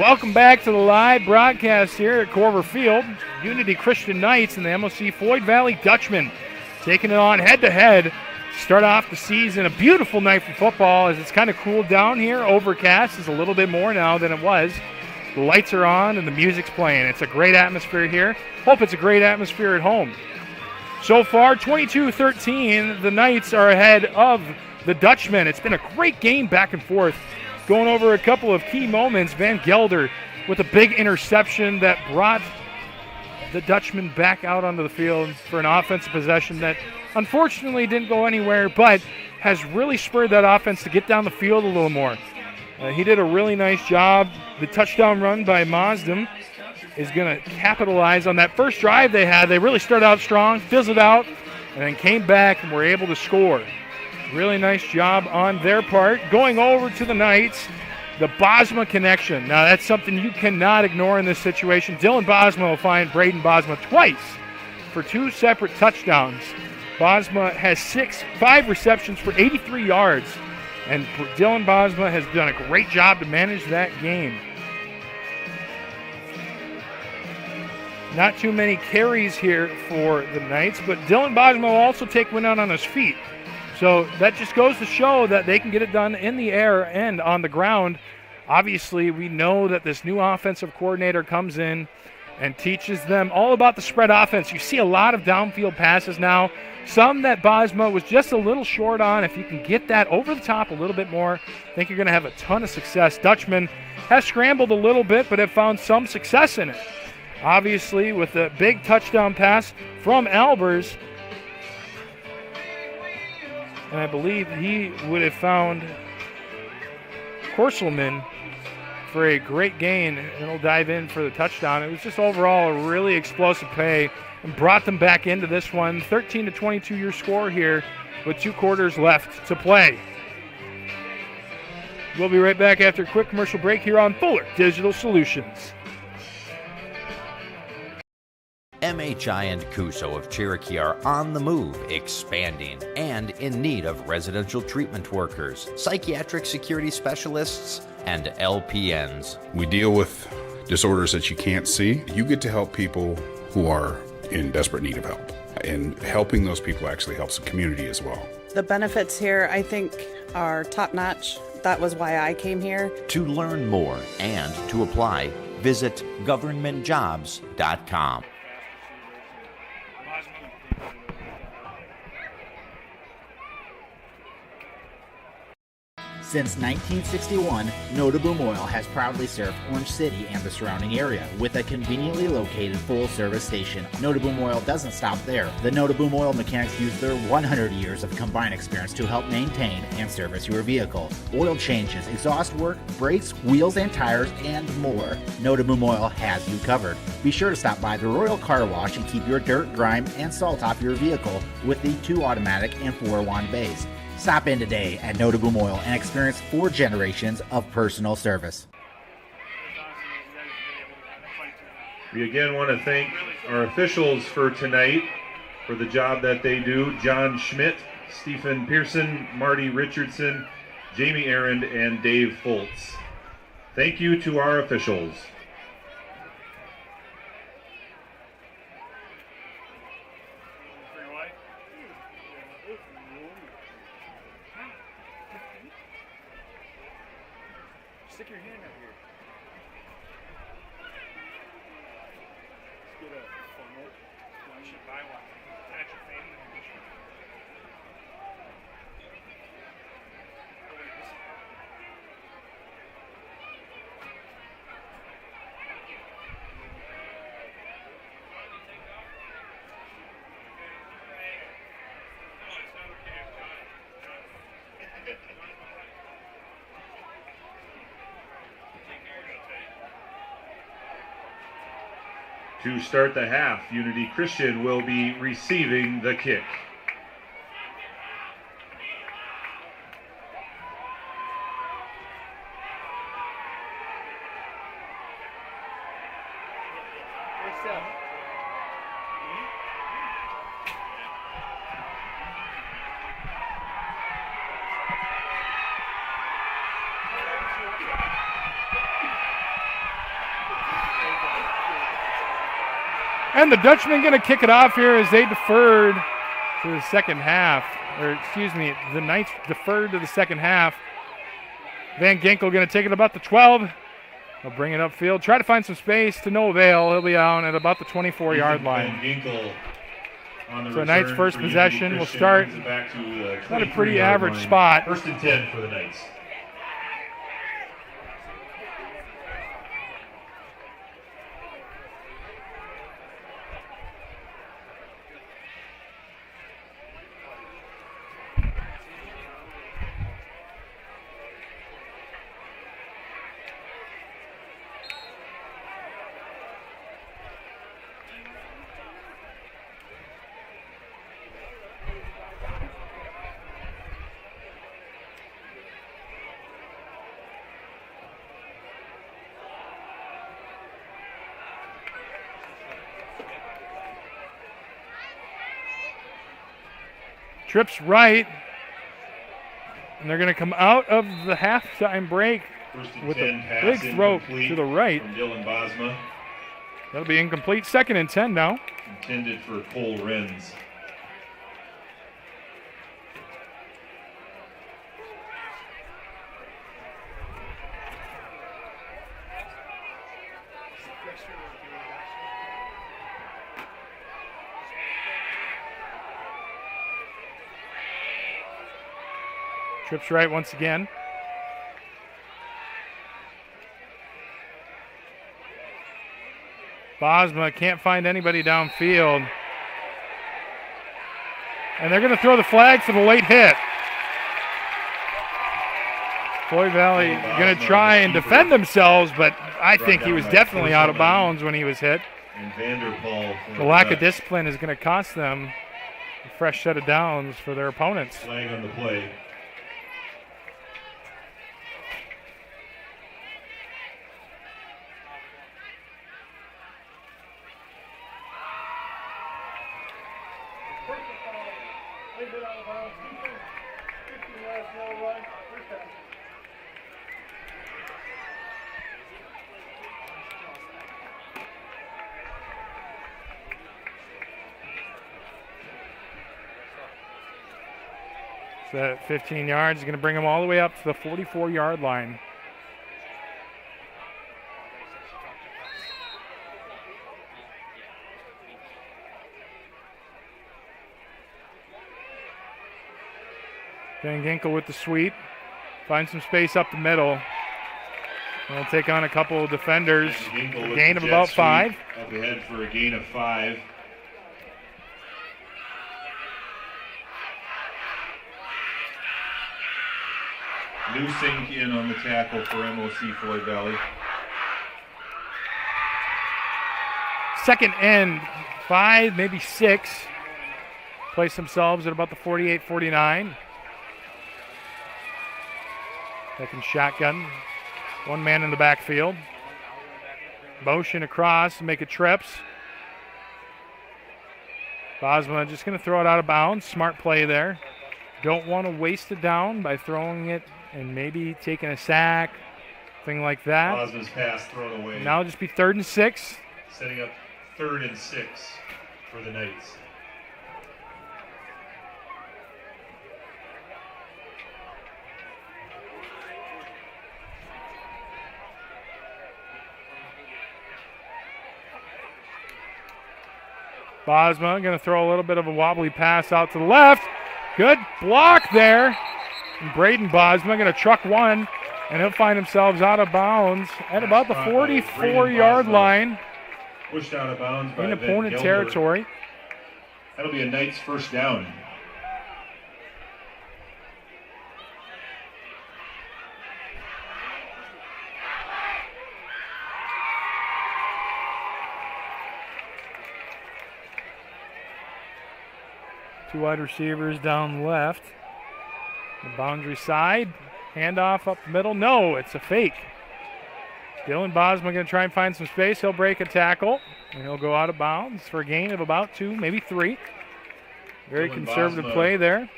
Welcome back to the live broadcast here at Corver Field. Unity Christian Knights and the MOC Floyd Valley Dutchman taking it on head-to-head. Start off the season, a beautiful night for football as it's kind of cooled down here. Overcast is a little bit more now than it was. The lights are on and the music's playing. It's a great atmosphere here. Hope it's a great atmosphere at home. So far, 22-13, the Knights are ahead of the Dutchmen. It's been a great game back and forth. Going over a couple of key moments, Van Gelder with a big interception that brought the Dutchmen back out onto the field for an offensive possession that unfortunately didn't go anywhere, but has really spurred that offense to get down the field a little more. He did a really nice job. The touchdown run by Mazdam is going to capitalize on that first drive they had. They really started out strong, fizzled out, and then came back and were able to score. Really nice job on their part. Going over to the Knights, the Bosma connection. Now that's something you cannot ignore in this situation. Dylan Bosma will find Braden Bosma twice for 2 separate touchdowns. Bosma has 5 receptions for 83 yards, and Dylan Bosma has done a great job to manage that game. Not too many carries here for the Knights, but Dylan Bosma will also take one out on his feet. So that just goes to show that they can get it done in the air and on the ground. Obviously, we know that this new offensive coordinator comes in and teaches them all about the spread offense. You see a lot of downfield passes now, some that Bosma was just a little short on. If you can get that over the top a little bit more, I think you're going to have a ton of success. Dutchman has scrambled a little bit, but have found some success in it. Obviously, with a big touchdown pass from Albers, and I believe he would have found Korselman for a great gain, and he'll dive in for the touchdown. It was just overall a really explosive play and brought them back into this one. 13-22 your score here with 2 quarters left to play. We'll be right back after a quick commercial break here on Fuller Digital Solutions. MHI and Cuso of Cherokee are on the move, expanding, and in need of residential treatment workers, psychiatric security specialists, and LPNs. We deal with disorders that you can't see. You get to help people who are in desperate need of help. And helping those people actually helps the community as well. The benefits here, I think, are top-notch. That was why I came here. To learn more and to apply, visit governmentjobs.com. Since 1961, Notaboom Oil has proudly served Orange City and the surrounding area with a conveniently located full-service station. Notaboom Oil doesn't stop there. The Notaboom Oil mechanics use their 100 years of combined experience to help maintain and service your vehicle. Oil changes, exhaust work, brakes, wheels and tires, and more. Notaboom Oil has you covered. Be sure to stop by the Royal Car Wash and keep your dirt, grime, and salt off your vehicle with the 2 automatic and 4 wand bays. Stop in today at Notaboom Oil and experience 4 generations of personal service. We again want to thank our officials for tonight for the job that they do. John Schmidt, Stephen Pearson, Marty Richardson, Jamie Arend, and Dave Foltz. Thank you to our officials. Stick your hand up here. Let's get a funnel. You should buy one. Attach your fan. To start the half, Unity Christian will be receiving the kick. And the Dutchman going to kick it off here as they deferred to the second half. Or, excuse me, the Knights deferred to the second half. Van Ginkel going to take it about the 12. He'll bring it upfield. Try to find some space to no avail. He'll be down at about the 24-yard line. So Knights' first possession will start. Not a pretty average spot. 1st and 10 for the Knights. Trips right, and they're going to come out of the halftime break with a big throw to the right. From Dylan Bosma. That'll be incomplete. 2nd and 10 now. Intended for Cole Renz. Trips right once again. Bosma can't find anybody downfield. And they're going to throw the flag for the late hit. Floyd Valley going to try and defend themselves, but I think he was definitely out of bounds when he was hit. And Vanderpool. The lack of discipline is going to cost them a fresh set of downs for their opponents. Flag on the play. So that 15 yards is going to bring them all the way up to the 44-yard line. Van Ginkel with the sweep. Find some space up the middle. They'll take on a couple of defenders. A gain of about 5. Up ahead for a gain of 5. New sink in on the tackle for MOC Floyd Valley. 2nd and 5, maybe 6. Place themselves at about the 48-49. Second shotgun. One man in the backfield. Motion across to make it trips. Bosma just going to throw it out of bounds. Smart play there. Don't want to waste it down by throwing it and maybe taking a sack, thing like that. Bosma's pass thrown away. Now it'll just be 3rd and 6. Setting up 3rd and 6 for the Knights. Bosma going to throw a little bit of a wobbly pass out to the left. Good block there. And Braden Bosma going to truck one, and he'll find himself out of bounds at about the 44-yard line. Pushed out of bounds by in opponent territory. That'll be a Knights first down. Two wide receivers down left. The boundary side. Handoff up the middle. No, it's a fake. Dylan Bosma going to try and find some space. He'll break a tackle, and he'll go out of bounds for a gain of about 2, maybe 3. Very Dylan conservative Bosma play there.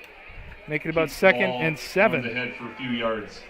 Make it about 2nd and 7. On the head for a few yards.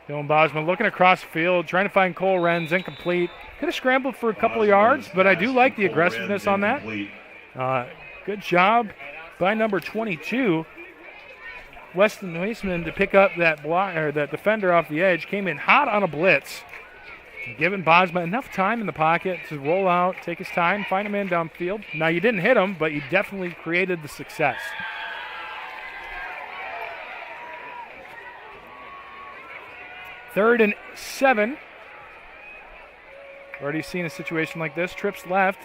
Dylan Bosma looking across the field, trying to find Cole Renz, incomplete. Could have scrambled for a couple of yards, but I do like the aggressiveness on that. Good job by number 22. Weston Huisman to pick up that block or that defender off the edge. Came in hot on a blitz, giving Bosma enough time in the pocket to roll out, take his time, find a man downfield. Now you didn't hit him, but you definitely created the success. Third and 7. Already seen a situation like this. Trips left.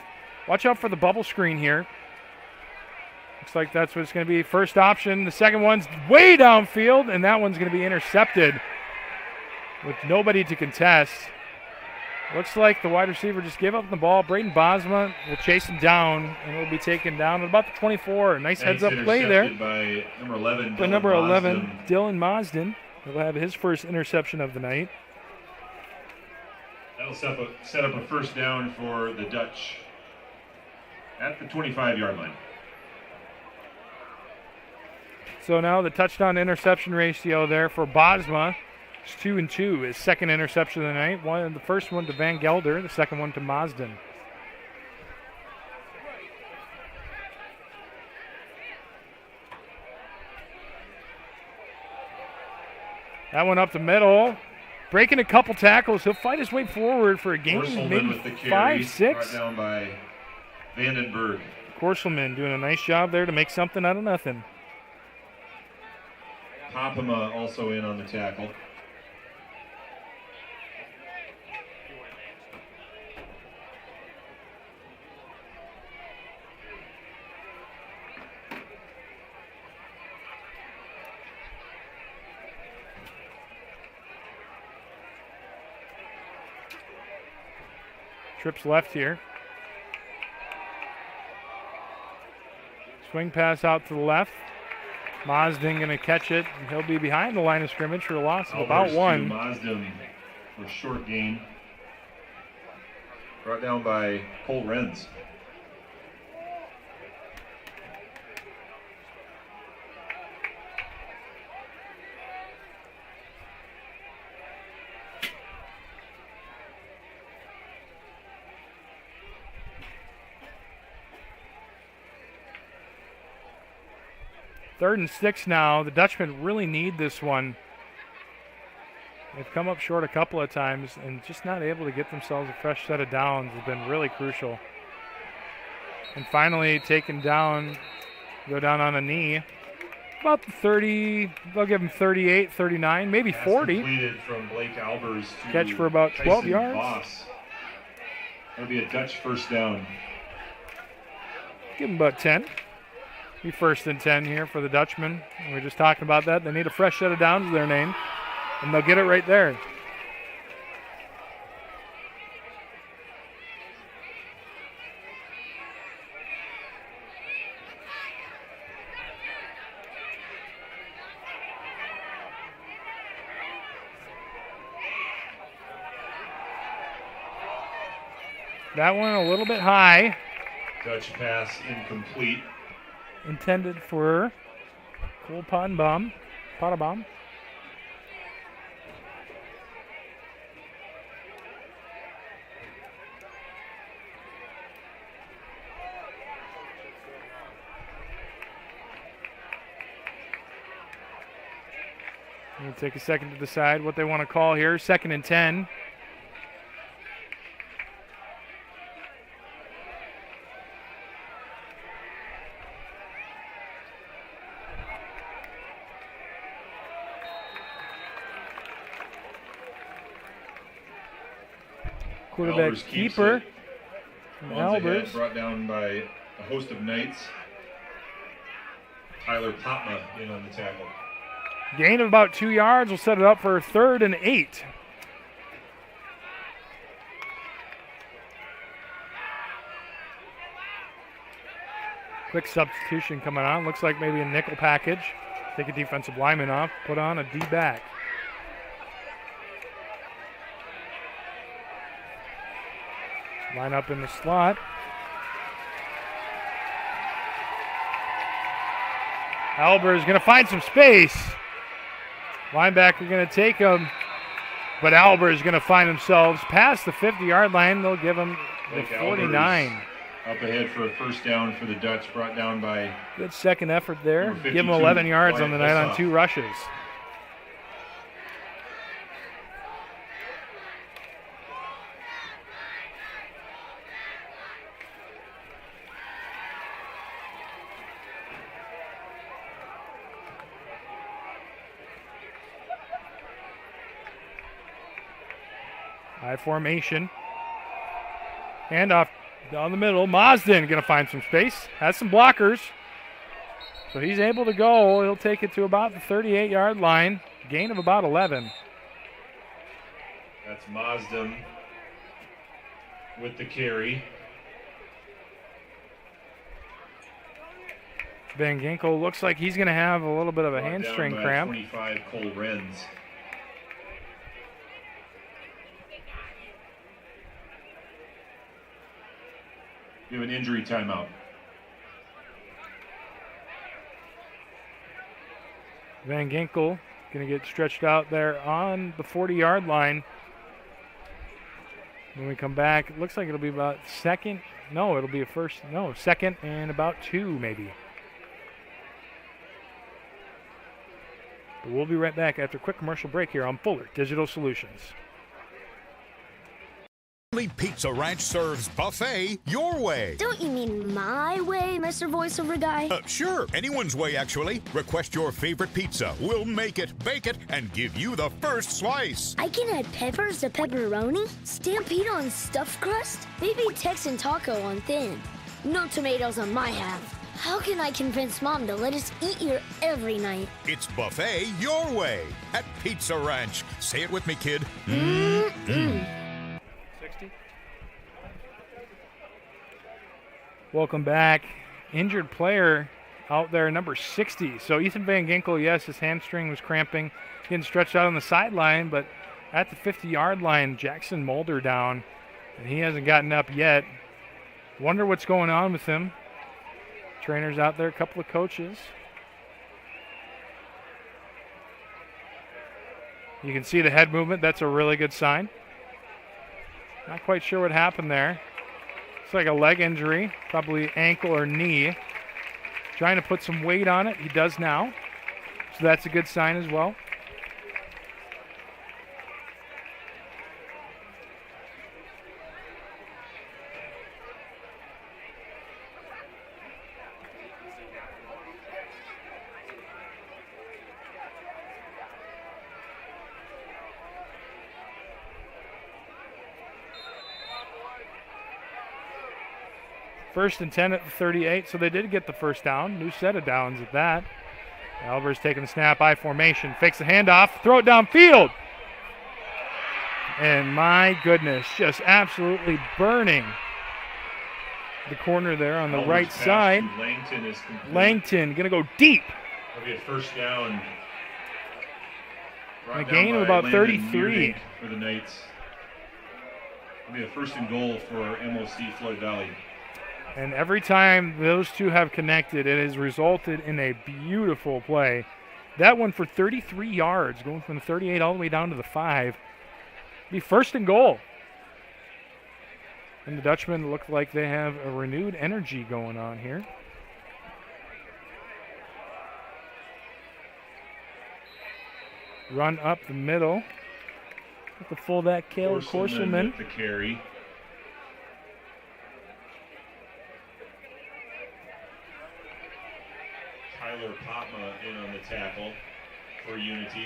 Watch out for the bubble screen here. Looks like that's what it's going to be. First option. The second one's way downfield, and that one's going to be intercepted with nobody to contest. Looks like the wide receiver just gave up the ball. Braden Bosma will chase him down, and will be taken down at about the 24. Nice heads-up play there. By number 11, by number 11, Dylan Mosden. He'll have his first interception of the night. That'll set up a first down for the Dutch at the 25-yard line. So now the touchdown-interception ratio there for Bosma is 2-2. His second interception of the night. The first one to Van Gelder, the second one to Mosden. That one up the middle. Breaking a couple tackles. He'll fight his way forward for a gain, maybe 5, 6. Brought down by Vandenberg. Korselman doing a nice job there to make something out of nothing. Popema also in on the tackle. Trips left here. Swing pass out to the left. Mosden going to catch it, and he'll be behind the line of scrimmage for a loss of about 1. Mosden for a short gain. Brought down by Cole Renz. Third and 6 now. The Dutchmen really need this one. They've come up short a couple of times and just not able to get themselves a fresh set of downs has been really crucial. And finally taken down, go down on a knee. About the 30, they'll give him 38, 39, maybe 40. Completed from Blake Albers to catch for about 12 Tyson yards. Voss. That'll be a Dutch first down. Give him about 10. Be first and 10 here for the Dutchmen. We were just talking about that. They need a fresh set of downs to their name, and they'll get it right there. That one a little bit high. Dutch pass incomplete. Intended for Cole Pottenbaum. We'll take a second to decide what they want to call here. 2nd and 10. Quarterback keeper. Albers. Brought down by a host of Knights. Tyler Popma in on the tackle. Gain of about 2 yards will set it up for 3rd and 8. Quick substitution coming on. Looks like maybe a nickel package. Take a defensive lineman off, put on a D-back. Line up in the slot. Albers is going to find some space. Linebacker going to take him But Albert is going to find themselves past the 50-yard line. They'll give him the Like 49. Up ahead for a first down for the Dutch, brought down by Good second effort there. Number Give him 52, 11 yards on Wyatt the night on Vissoff. 2 rushes. High formation. Handoff down the middle. Mazden going to find some space. Has some blockers. So he's able to go. He'll take it to about the 38-yard line. Gain of about 11. That's Mazden with the carry. Van Ginkel looks like he's going to have a little bit of a Brought hamstring down by cramp. 25, Cole Renz. Give an injury timeout. Van Ginkel going to get stretched out there on the 40-yard line. When we come back, it looks like it'll be about second. No, it'll be a first. No, second and about 2 maybe. But we'll be right back after a quick commercial break here on Fuller Digital Solutions. Pizza Ranch serves buffet your way. Don't you mean my way, Mr. Voiceover Guy? Sure, anyone's way, actually. Request your favorite pizza. We'll make it, bake it, and give you the first slice. I can add peppers to pepperoni, Stampede on stuffed crust, maybe Texan taco on thin. No tomatoes on my half. How can I convince Mom to let us eat here every night? It's buffet your way at Pizza Ranch. Say it with me, kid. 60. Welcome back. Injured player out there, number 60. So Ethan Van Ginkel, yes, his hamstring was cramping, getting stretched out on the sideline, but at the 50-yard line, Jackson Mulder down, and he hasn't gotten up yet. Wonder what's going on with him. Trainers out there, a couple of coaches. You can see the head movement. That's a really good sign. Not quite sure what happened there. It's like a leg injury, probably ankle or knee. Trying to put some weight on it. He does now. So that's a good sign as well. First and 10 at the 38, so they did get the first down. New set of downs at that. Albers taking the snap, I formation, fakes the handoff, throw it downfield. And my goodness, just absolutely burning the corner there on the Albers right pass side. to Langton is complete. Langton going to go deep. That'll be a first down. Brought A down gain of by about Landon 33. Meerdink for the Knights. It'll be a first and goal for MOC Floyd Valley. And every time those two have connected, it has resulted in a beautiful play. That one for 33 yards, going from the 38 all the way down to the 5. Be first and goal. And the Dutchmen look like they have a renewed energy going on here. Run up the middle. With the fullback, Caleb Korselman. With the carry. Tyler Potma in on the tackle for Unity.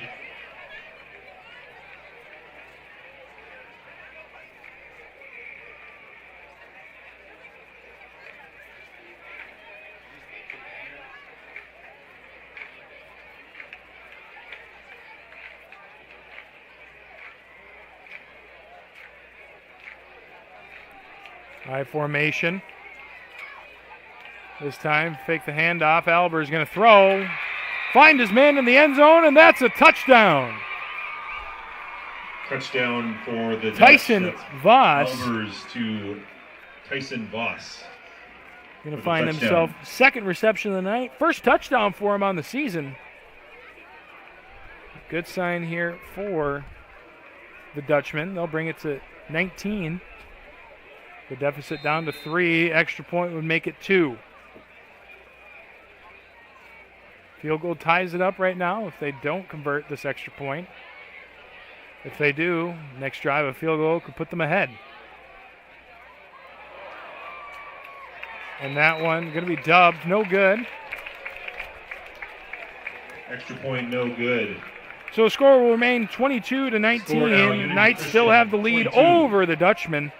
High formation. This time, fake the handoff. Albers going to throw. Find his man in the end zone, and that's a touchdown. Touchdown for the Tyson Dutch. Voss. Albers to Tyson Voss. Going to with a find touchdown. himself second reception of the night. First touchdown for him on the season. Good sign here for the Dutchman. They'll bring it to 19. The deficit down to 3. Extra point would make it 2. Field goal ties it up right now if they don't convert this extra point. If they do, next drive a field goal could put them ahead. And that one going to be dubbed, no good. Extra point, no good. So the score will remain 22-19. Knights still have the lead 22. Over the Dutchman.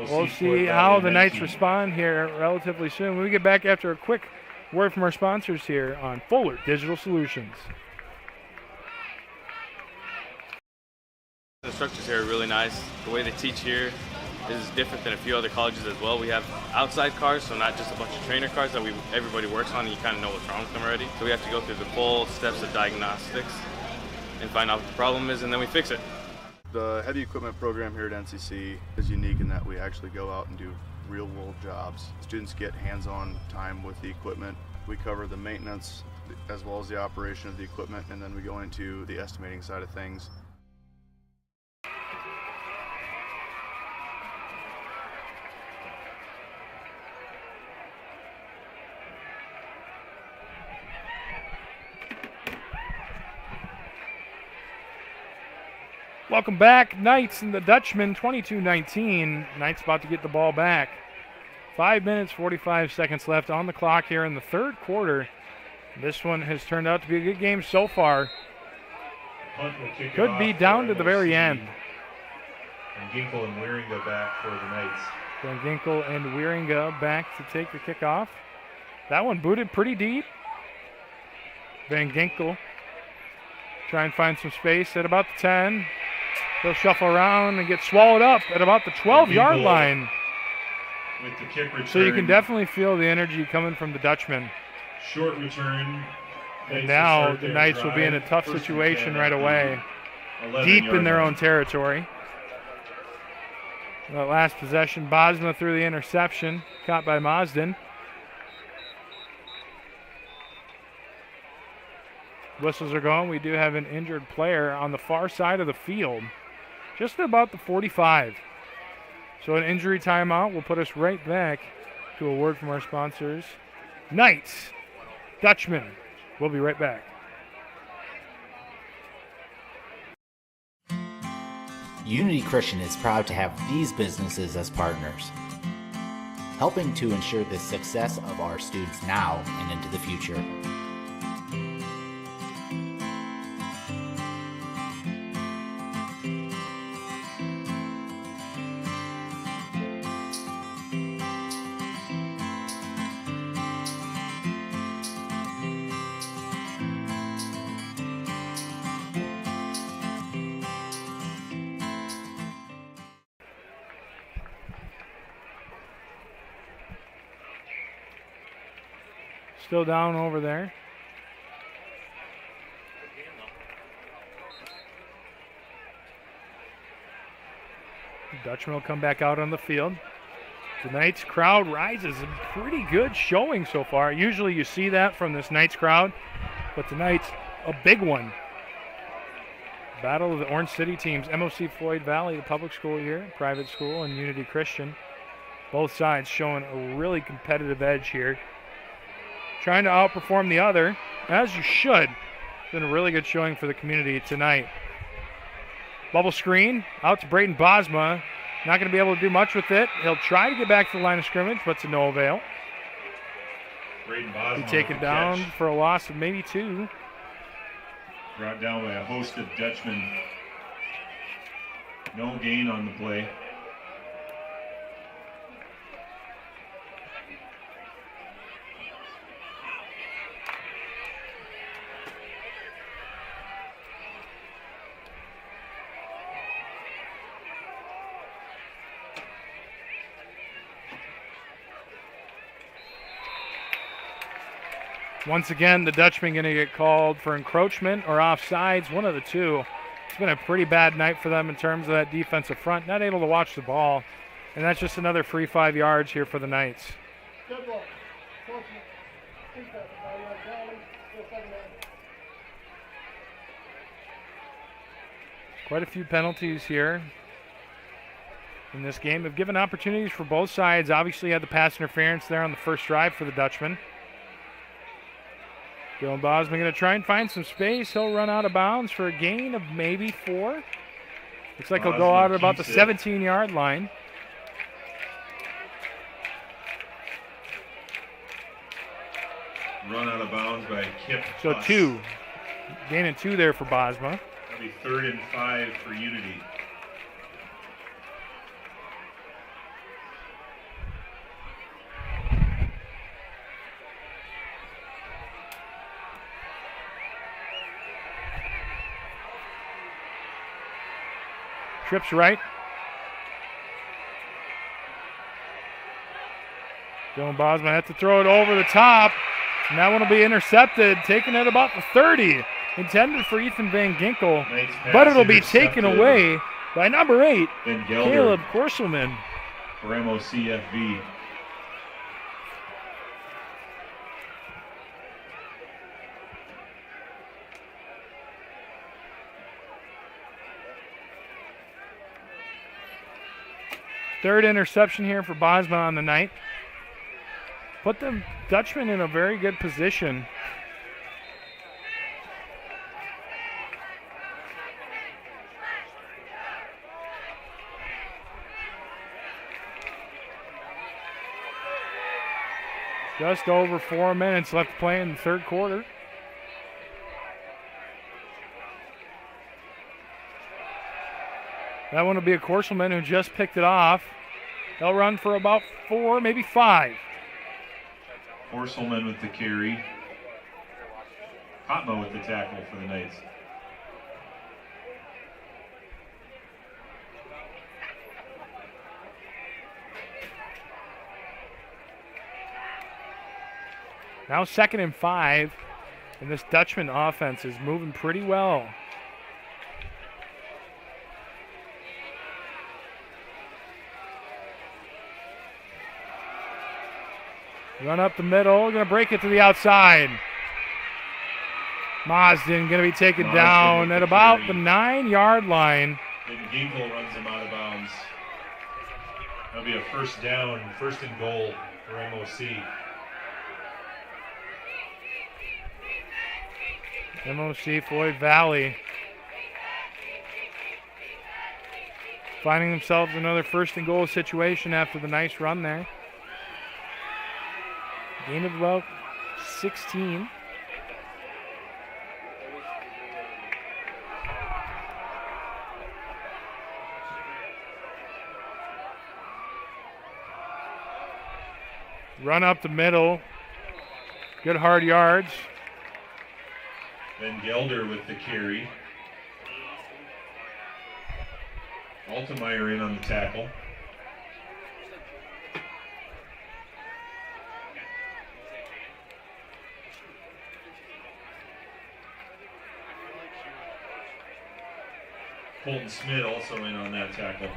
We'll see how the Knights respond here relatively soon. When we get back after a quick word from our sponsors here on Fuller Digital Solutions. The instructors here are really nice. The way they teach here is different than a few other colleges as well. We have outside cars, so not just a bunch of trainer cars that everybody works on, and you kind of know what's wrong with them already. So we have to go through the full steps of diagnostics and find out what the problem is, and then we fix it. The heavy equipment program here at NCC is unique in that we actually go out and do real-world jobs. Students get hands-on time with the equipment. We cover the maintenance as well as the operation of the equipment, and then we go into the estimating side of things. Welcome back. Knights and the Dutchman, 22-19. Knights about to get the ball back. 5 minutes, 45 seconds left on the clock here in the third quarter. This one has turned out to be a good game so far. Could be down to the very end. And Ginkle and Wieringa back for the Knights. Van Ginkel and Wieringa back to take the kickoff. That one booted pretty deep. Van Ginkel try and find some space at about the 10. He'll shuffle around and get swallowed up at about the 12-yard line. With the kick return. So you can definitely feel the energy coming from the Dutchman. Short return. And now the Knights will be in a tough situation right away. Deep in their own territory. That last possession, Bosma threw the interception, caught by Mazden. Whistles are going. We do have an injured player on the far side of the field, just about the 45. So an injury timeout will put us right back to a word from our sponsors. Knights, Dutchman. We'll be right back. Unity Christian is proud to have these businesses as partners, helping to ensure the success of our students now and into the future. Still down over there. The Dutchman will come back out on the field. Tonight's crowd rises. A pretty good showing so far. Usually you see that from this Knights crowd, but tonight's a big one. Battle of the Orange City teams. MOC Floyd Valley, the public school here, private school, and Unity Christian. Both sides showing a really competitive edge here. Trying to outperform the other, as you should. It's been a really good showing for the community tonight. Bubble screen, out to Braden Bosma. Not going to be able to do much with it. He'll try to get back to the line of scrimmage, but to no avail. Braden Bosma be taken down catch. For a loss of maybe 2. Brought down by a host of Dutchmen. No gain on the play. Once again, the Dutchman going to get called for encroachment or offsides, one of the two. It's been a pretty bad night for them in terms of that defensive front. Not able to watch the ball, and that's just another free 5 yards here for the Knights. Quite a few penalties here in this game. Have given opportunities for both sides. Obviously had the pass interference there on the first drive for the Dutchman. Dylan Bosman going to try and find some space. He'll run out of bounds for a gain of maybe 4. Looks like he'll go out at about the 17-yard line. Run out of bounds by Kip. So 2. Gaining 2 there for Bosma. That'll be 3rd and 5 for Unity. Trips right. Dylan Bosma had to throw it over the top. And that one will be intercepted, taken at about the 30. Intended for Ethan Van Ginkel. Nice, but it'll be taken away by number 8, Caleb Korselman. For MOC-FV. Third interception here for Bosma on the night. Put the Dutchman in a very good position. Just over 4 minutes left to play in the third quarter. That one will be a Korselman who just picked it off. They'll run for about 4, maybe 5. Korselman with the carry. Hotmo with the tackle for the Knights. Now 2nd and 5, and this Dutchman offense is moving pretty well. Run up the middle, going to break it to the outside. Mazden going to be taken down at about the 9-yard line. And Ginkle runs him out of bounds. That'll be a first down, 1st and goal for MOC. MOC Floyd Valley finding themselves another 1st and goal situation after the nice run there. Gain of about 16. Run up the middle. Good hard yards. Van Gelder with the carry. Altemeyer in on the tackle. Colton Smith also in on that tackle.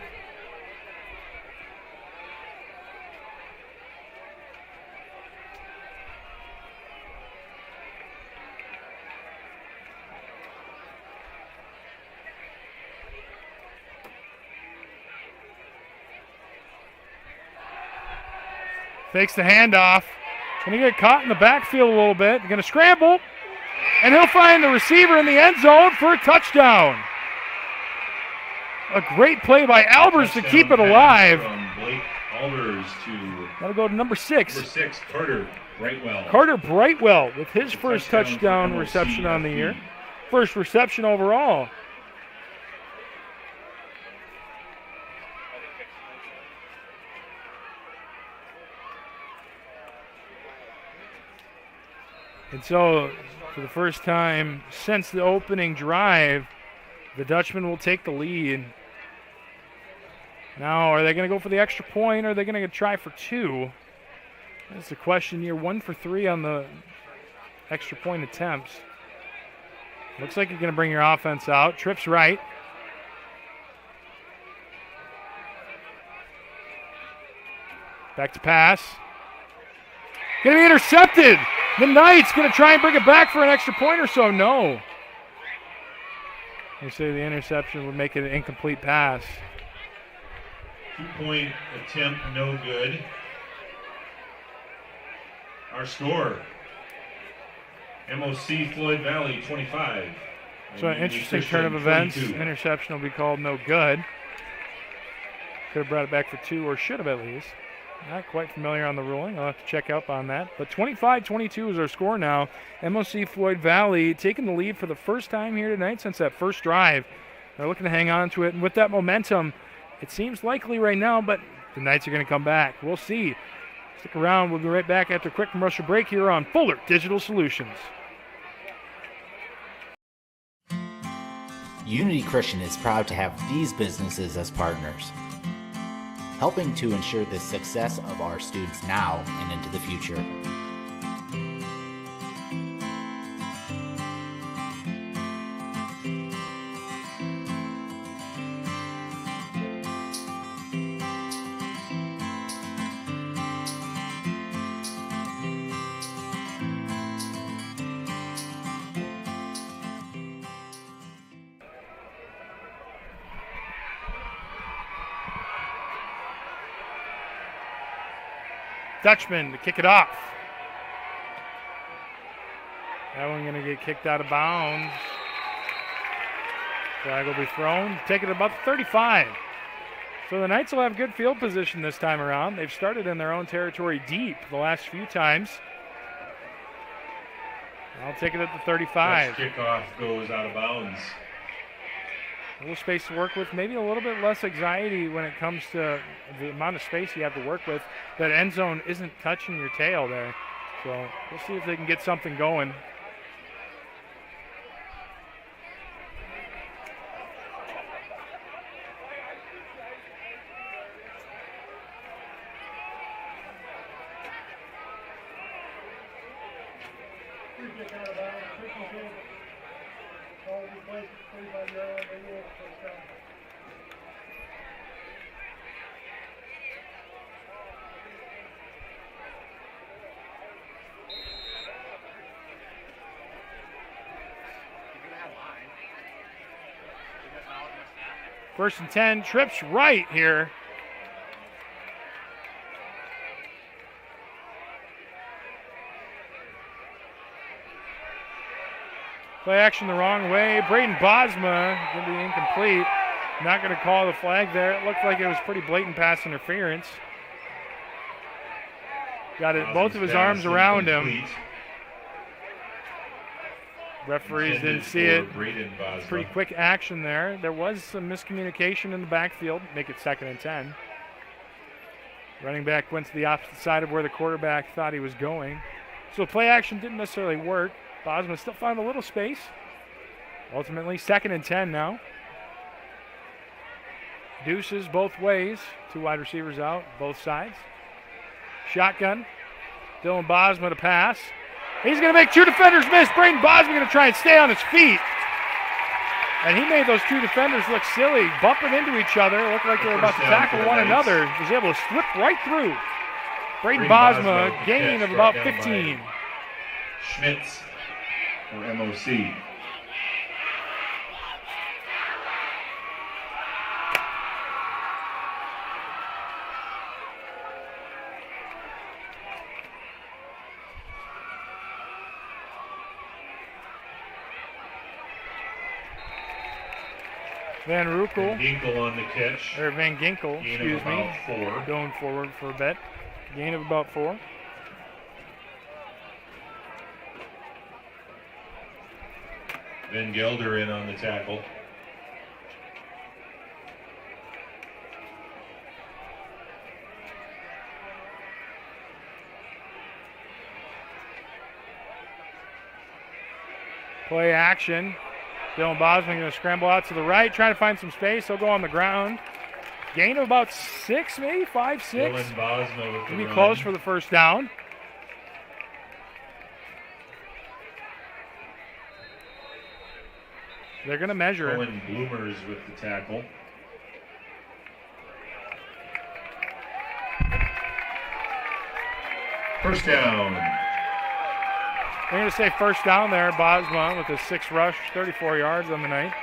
Fakes the handoff. Going to get caught in the backfield a little bit. Going to scramble. And he'll find the receiver in the end zone for a touchdown. A great play by Albers to keep it alive. From Blake Albers to That'll go to number 6. Number 6, Carter Brightwell. Carter Brightwell with his first touchdown reception on the year. First reception overall. And so, for the first time since the opening drive, the Dutchman will take the lead. Now, are they going to go for the extra point, or are they going to try for 2? That's the question here. 1 for 3 on the extra point attempts. Looks like you're going to bring your offense out. Trips right. Back to pass. Going to be intercepted. The Knights going to try and bring it back for an extra point or so. No. They say the interception would make it an incomplete pass. 2-point attempt, no good. Our score, MOC Floyd Valley 25. So an interesting turn of events. 22. Interception will be called no good. Could have brought it back for 2, or should have at least. Not quite familiar on the ruling. I'll have to check up on that. But 25-22 is our score now. MOC Floyd Valley taking the lead for the first time here tonight since that first drive. They're looking to hang on to it. And with that momentum, it seems likely right now, but the Knights are going to come back. We'll see. Stick around. We'll be right back after a quick commercial break here on Fuller Digital Solutions. Unity Christian is proud to have these businesses as partners, helping to ensure the success of our students now and into the future. Dutchman to kick it off. That one going to get kicked out of bounds. Flag will be thrown. Take it about the 35. So the Knights will have good field position this time around. They've started in their own territory deep the last few times. I'll take it at the 35. Next kickoff goes out of bounds. A little space to work with, maybe a little bit less anxiety when it comes to the amount of space you have to work with. That end zone isn't touching your tail there. So we'll see if they can get something going. First and 10, trips right here. Play action the wrong way. Braden Bosma going to be incomplete. Not going to call the flag there. It looked like it was pretty blatant pass interference. Got it, both of his arms around him. Referees didn't see it. Pretty quick action there. There was some miscommunication in the backfield. Make it 2nd and 10. Running back went to the opposite side of where the quarterback thought he was going. So play action didn't necessarily work. Bosma still found a little space. Ultimately, 2nd and 10 now. Deuces both ways. 2 wide receivers out, both sides. Shotgun. Dylan Bosma to pass. He's going to make 2 defenders miss. Braden Bosma going to try and stay on his feet. And he made those 2 defenders look silly, bumping into each other. It looked like they were about to tackle one another. He was able to slip right through. Braden Bosma, gain of about 15. Schmitz for MOC. Van Ruckel. Ginkel on the catch. Or Van Ginkel, excuse me. 4. Going forward for a bet. Gain of about 4. Van Gelder in on the tackle. Play action. Dylan Bosman going to scramble out to the right, trying to find some space. He'll go on the ground. Gain of about 6, maybe 5, 6. Dylan Bosma with the Be run. close for the first down. They're going to measure. Owen Bloomers with the tackle. First down. They're going to say first down there. Bosma with a 6 rush, 34 yards on the night.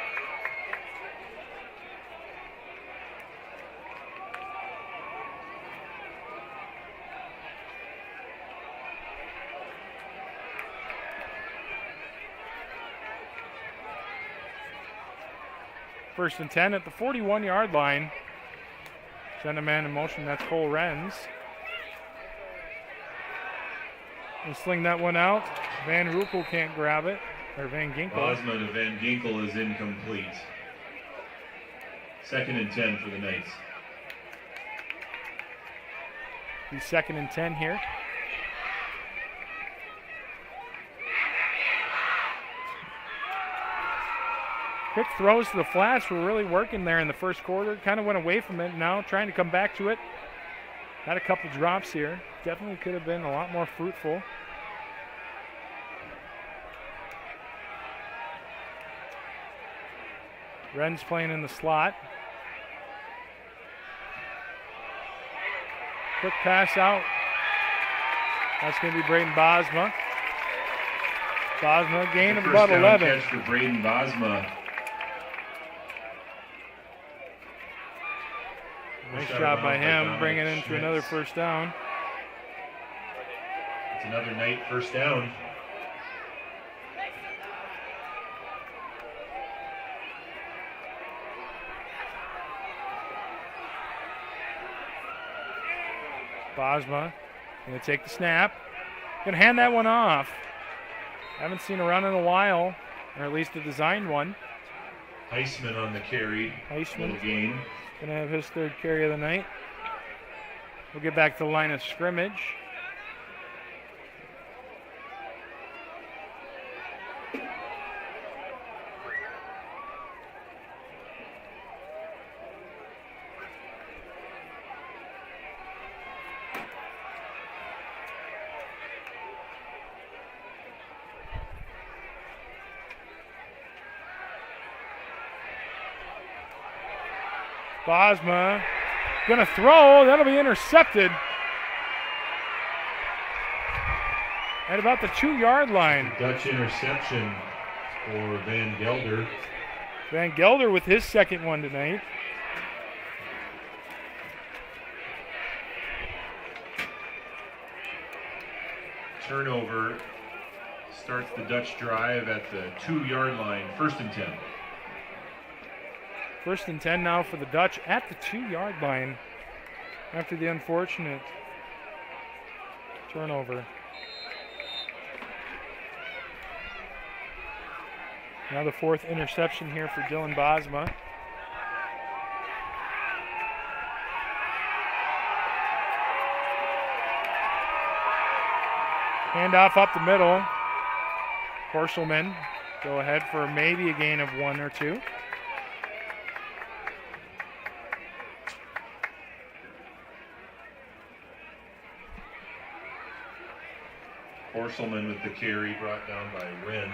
First and 10 at the 41-yard line. Send a man in motion. That's Cole Renz. We'll sling that one out. Van Rukel can't grab it. Or Van Ginkel. Bosma to Van Ginkel is incomplete. Second and 10 for the Knights. He's second and 10 here. Quick throws to the flats were really working there in the first quarter. Kind of went away from it now, trying to come back to it. Had a couple drops here. Definitely could have been a lot more fruitful. Ren's playing in the slot. Quick pass out. That's going to be Braden Bosma. Bosma, gain of about 11. Catch for Braden Bosma. Nice job by him, bringing it into another first down. It's another Knight first down. Bosma going to take the snap. Going to hand that one off. Haven't seen a run in a while, or at least a designed one. Heisman on the carry. Heisman gain. Going to have his third carry of the night. We'll get back to the line of scrimmage. Bosma gonna throw, that'll be intercepted at about the 2-yard line. Dutch interception for Van Gelder. Van Gelder with his second one tonight. Turnover starts the Dutch drive at the 2-yard line, first and 10. First and 10 now for the Dutch at the 2-yard line after the unfortunate turnover. Now the fourth interception here for Dylan Bosma. Handoff up the middle. Horselman go ahead for maybe a gain of 1 or 2. Horselman with the carry brought down by Renz.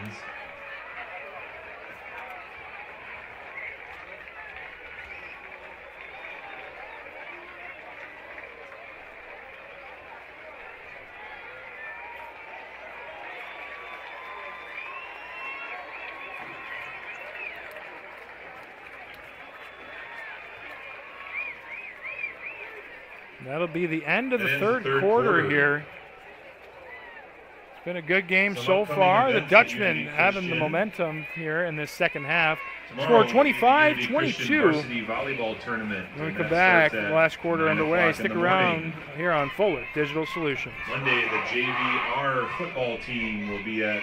That'll be the end of the third quarter here. It's been a good game so far. The Dutchman having the momentum here in this second half. Score 25-22. Varsity volleyball tournament. When we come back, the last quarter underway. Stick around here on Fuller Digital Solutions. Monday, the JVR football team will be at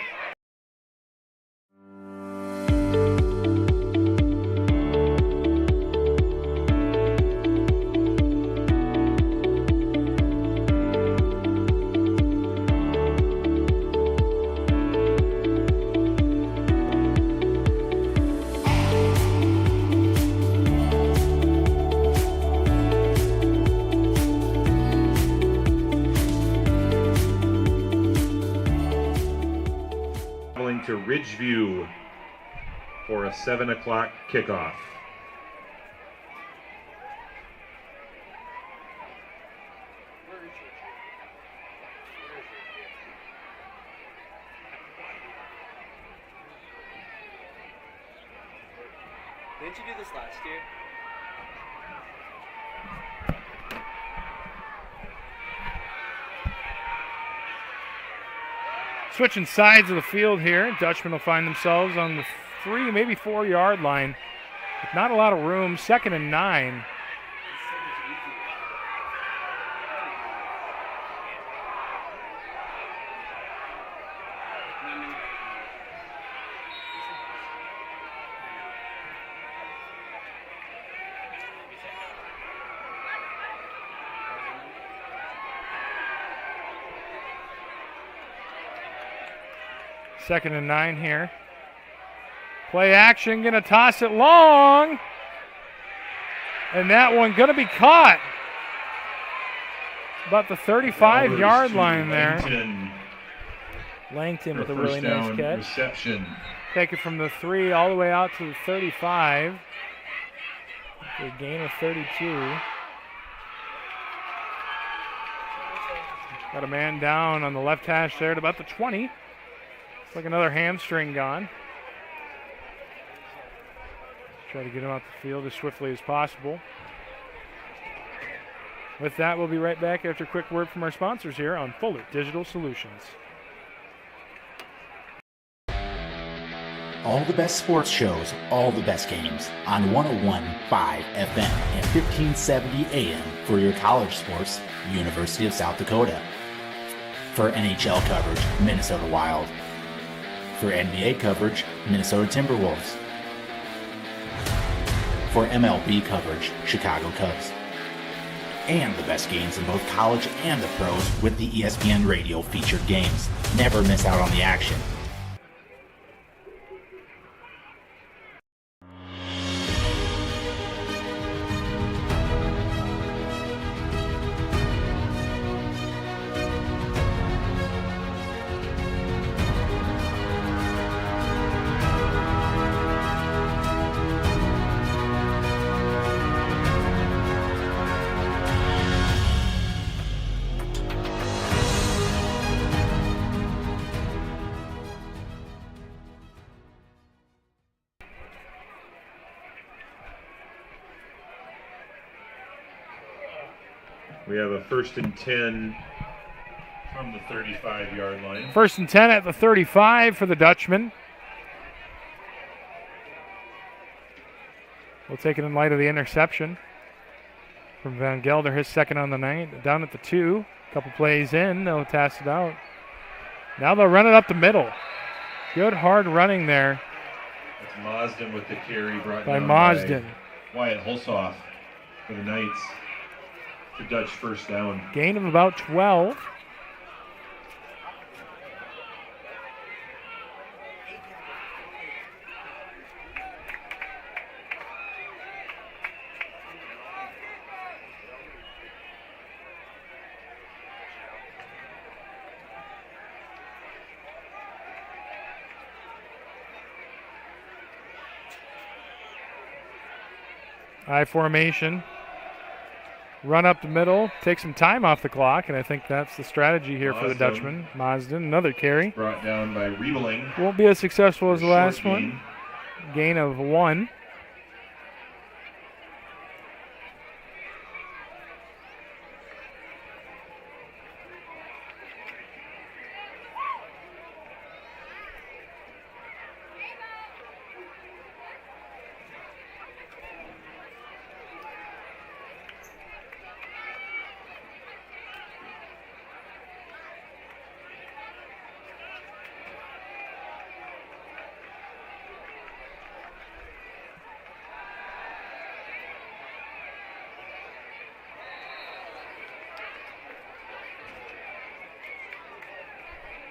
to Ridgeview for a 7 o'clock kickoff. Didn't you do this last year? Switching sides of the field here. Dutchman will find themselves on the 3, maybe 4-yard line. With not a lot of room, 2nd and 9. Second and 9 here. Play action, gonna toss it long. And that one gonna be caught. About the 35-yard line there. Langton with a really nice catch. Reception. Take it from the 3 all the way out to the 35. A gain of 32. Got a man down on the left hash there at about the 20. It's like another hamstring gone. Try to get him out the field as swiftly as possible. With that, we'll be right back after a quick word from our sponsors here on Fuller Digital Solutions. All the best sports shows, all the best games on 101.5 FM and 1570 AM for your college sports, University of South Dakota. For NHL coverage, Minnesota Wild. For NBA coverage, Minnesota Timberwolves. For MLB coverage, Chicago Cubs. And the best games in both college and the pros with the ESPN Radio featured games. Never miss out on the action. We have a 1st and 10 from the 35-yard line. 1st and 10 at the 35 for the Dutchman. We'll take it in light of the interception from Van Gelder, his 2nd on the night. Down at the 2, a couple plays in, they'll toss it out. Now they'll run it up the middle. Good hard running there. That's Mosden with the carry brought by down Mosden. By Wyatt Hulsoff for the Knights. The Dutch 1st down. Gain of about 12. I formation. Run up the middle, take some time off the clock, and I think that's the strategy here for the Dutchman. Mosden, another carry. Brought down by Riebling. Won't be as successful as the last one. Gain of 1.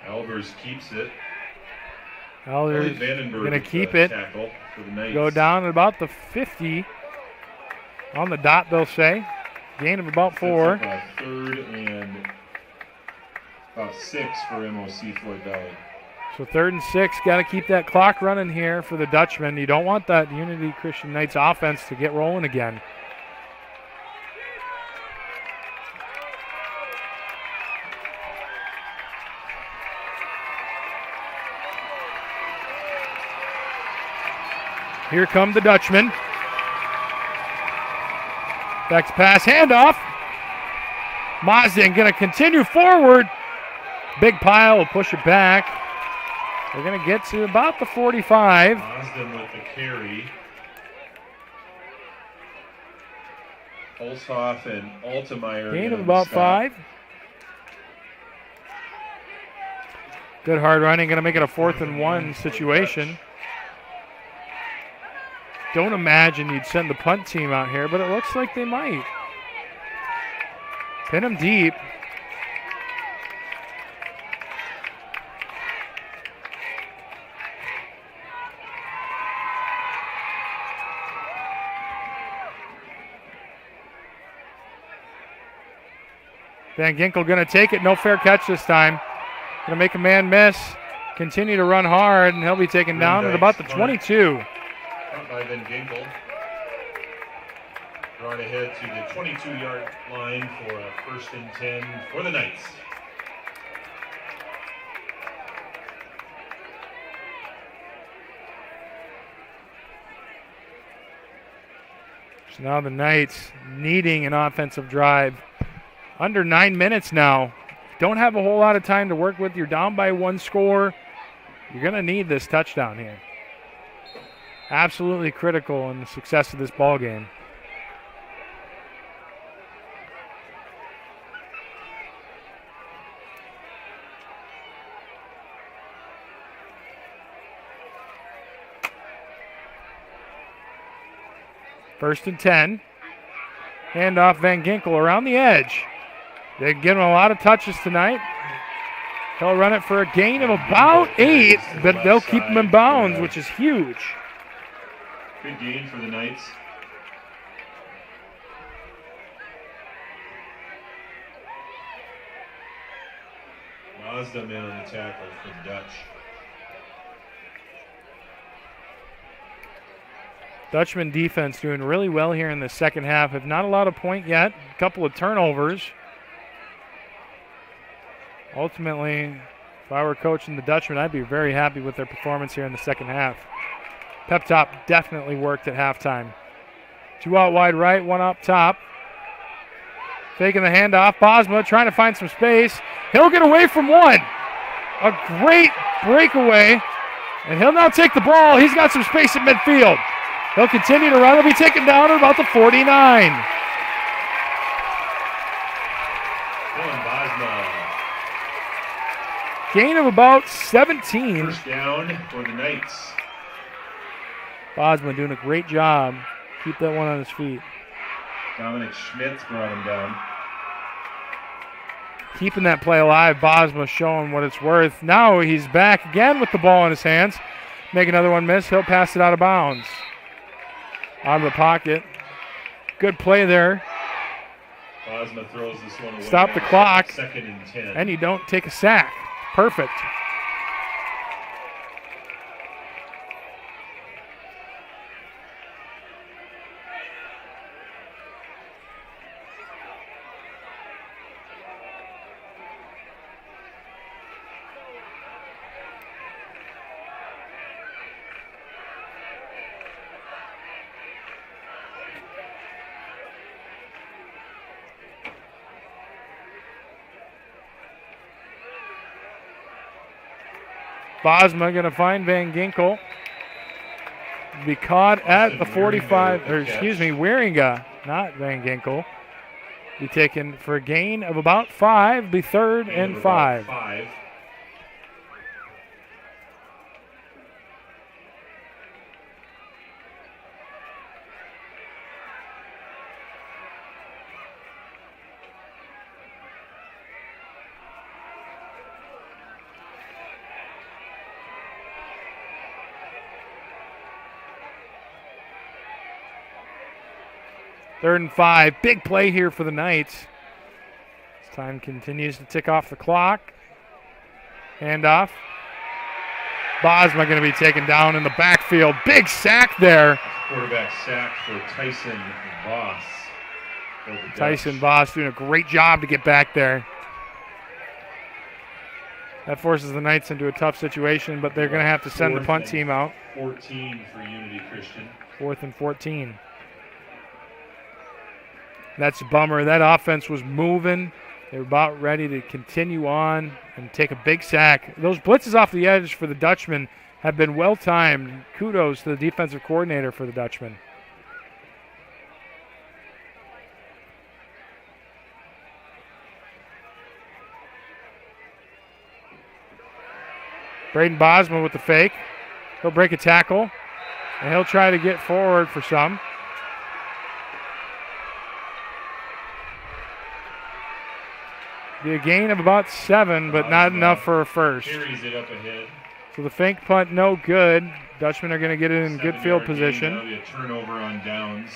Albers keeps it. Albers going to keep it. Go down at about the 50. On the dot, they'll say. Gain of about 4. 3rd and about 6 for MOC Floyd Valley. So 3rd and 6. Got to keep that clock running here for the Dutchman. You don't want that Unity Christian Knights offense to get rolling again. Here come the Dutchman. Back to pass, handoff. Mosden going to continue forward. Big pile will push it back. They're going to get to about the 45. Mosden with the carry. Olshoff and Altemeyer. Gain of about 5. Good hard running, going to make it a 4th and 1 situation. Don't imagine you'd send the punt team out here, but it looks like they might. Pin them deep. Van Ginkel going to take it. No fair catch this time. Going to make a man miss. Continue to run hard, and he'll be taken down at about the 22. Punt by Van Ginkel. Brought ahead to the 22-yard line for a 1st and 10 for the Knights. So now the Knights needing an offensive drive. Under 9 minutes now. Don't have a whole lot of time to work with. You're down by 1 score. You're going to need this touchdown here. Absolutely critical in the success of this ball game. First and 10. Handoff Van Ginkel around the edge. They're giving him a lot of touches tonight. He'll run it for a gain of about 8, but they'll keep him in bounds, which is huge. Good gain for the Knights. Mazda in on the tackle for the Dutch. Dutchman defense doing really well here in the second half. Have not allowed a point yet. A couple of turnovers. Ultimately, if I were coaching the Dutchman, I'd be very happy with their performance here in the second half. Pep Top definitely worked at halftime. 2 out wide right, 1 up top. Taking the handoff. Bosma trying to find some space. He'll get away from 1. A great breakaway. And he'll now take the ball. He's got some space at midfield. He'll continue to run. He'll be taken down at about the 49. Gain of about 17. First down for the Knights. Bosma doing a great job. Keep that one on his feet. Dominic Schmitz brought him down. Keeping that play alive. Bosma showing what it's worth. Now he's back again with the ball in his hands. Make another one miss. He'll pass it out of bounds. Out of the pocket. Good play there. Bosma throws this one away. Stop the clock. 2nd and 10. And you don't take a sack. Perfect. Bosma going to find Van Ginkel. Be caught at the 45, or excuse me, Wieringa, not Van Ginkel. Be taken for a gain of about 5, be 3rd and 5. Third and 5. Big play here for the Knights. As time continues to tick off the clock. Handoff. Bosma going to be taken down in the backfield. Big sack there. Quarterback sack for Tyson Voss. Tyson Voss doing a great job to get back there. That forces the Knights into a tough situation, but they're going to have to send the punt team out. 14 for Unity Christian. 4th and 14. That's a bummer. That offense was moving. They were about ready to continue on and take a big sack. Those blitzes off the edge for the Dutchman have been well timed. Kudos to the defensive coordinator for the Dutchman. Braden Bosma with the fake. He'll break a tackle, and he'll try to get forward for some. Be a gain of about 7, but not enough for a first. Carries it up ahead. So the fake punt, no good. Dutchmen are going to get it in good field position. That'll be a turnover on downs.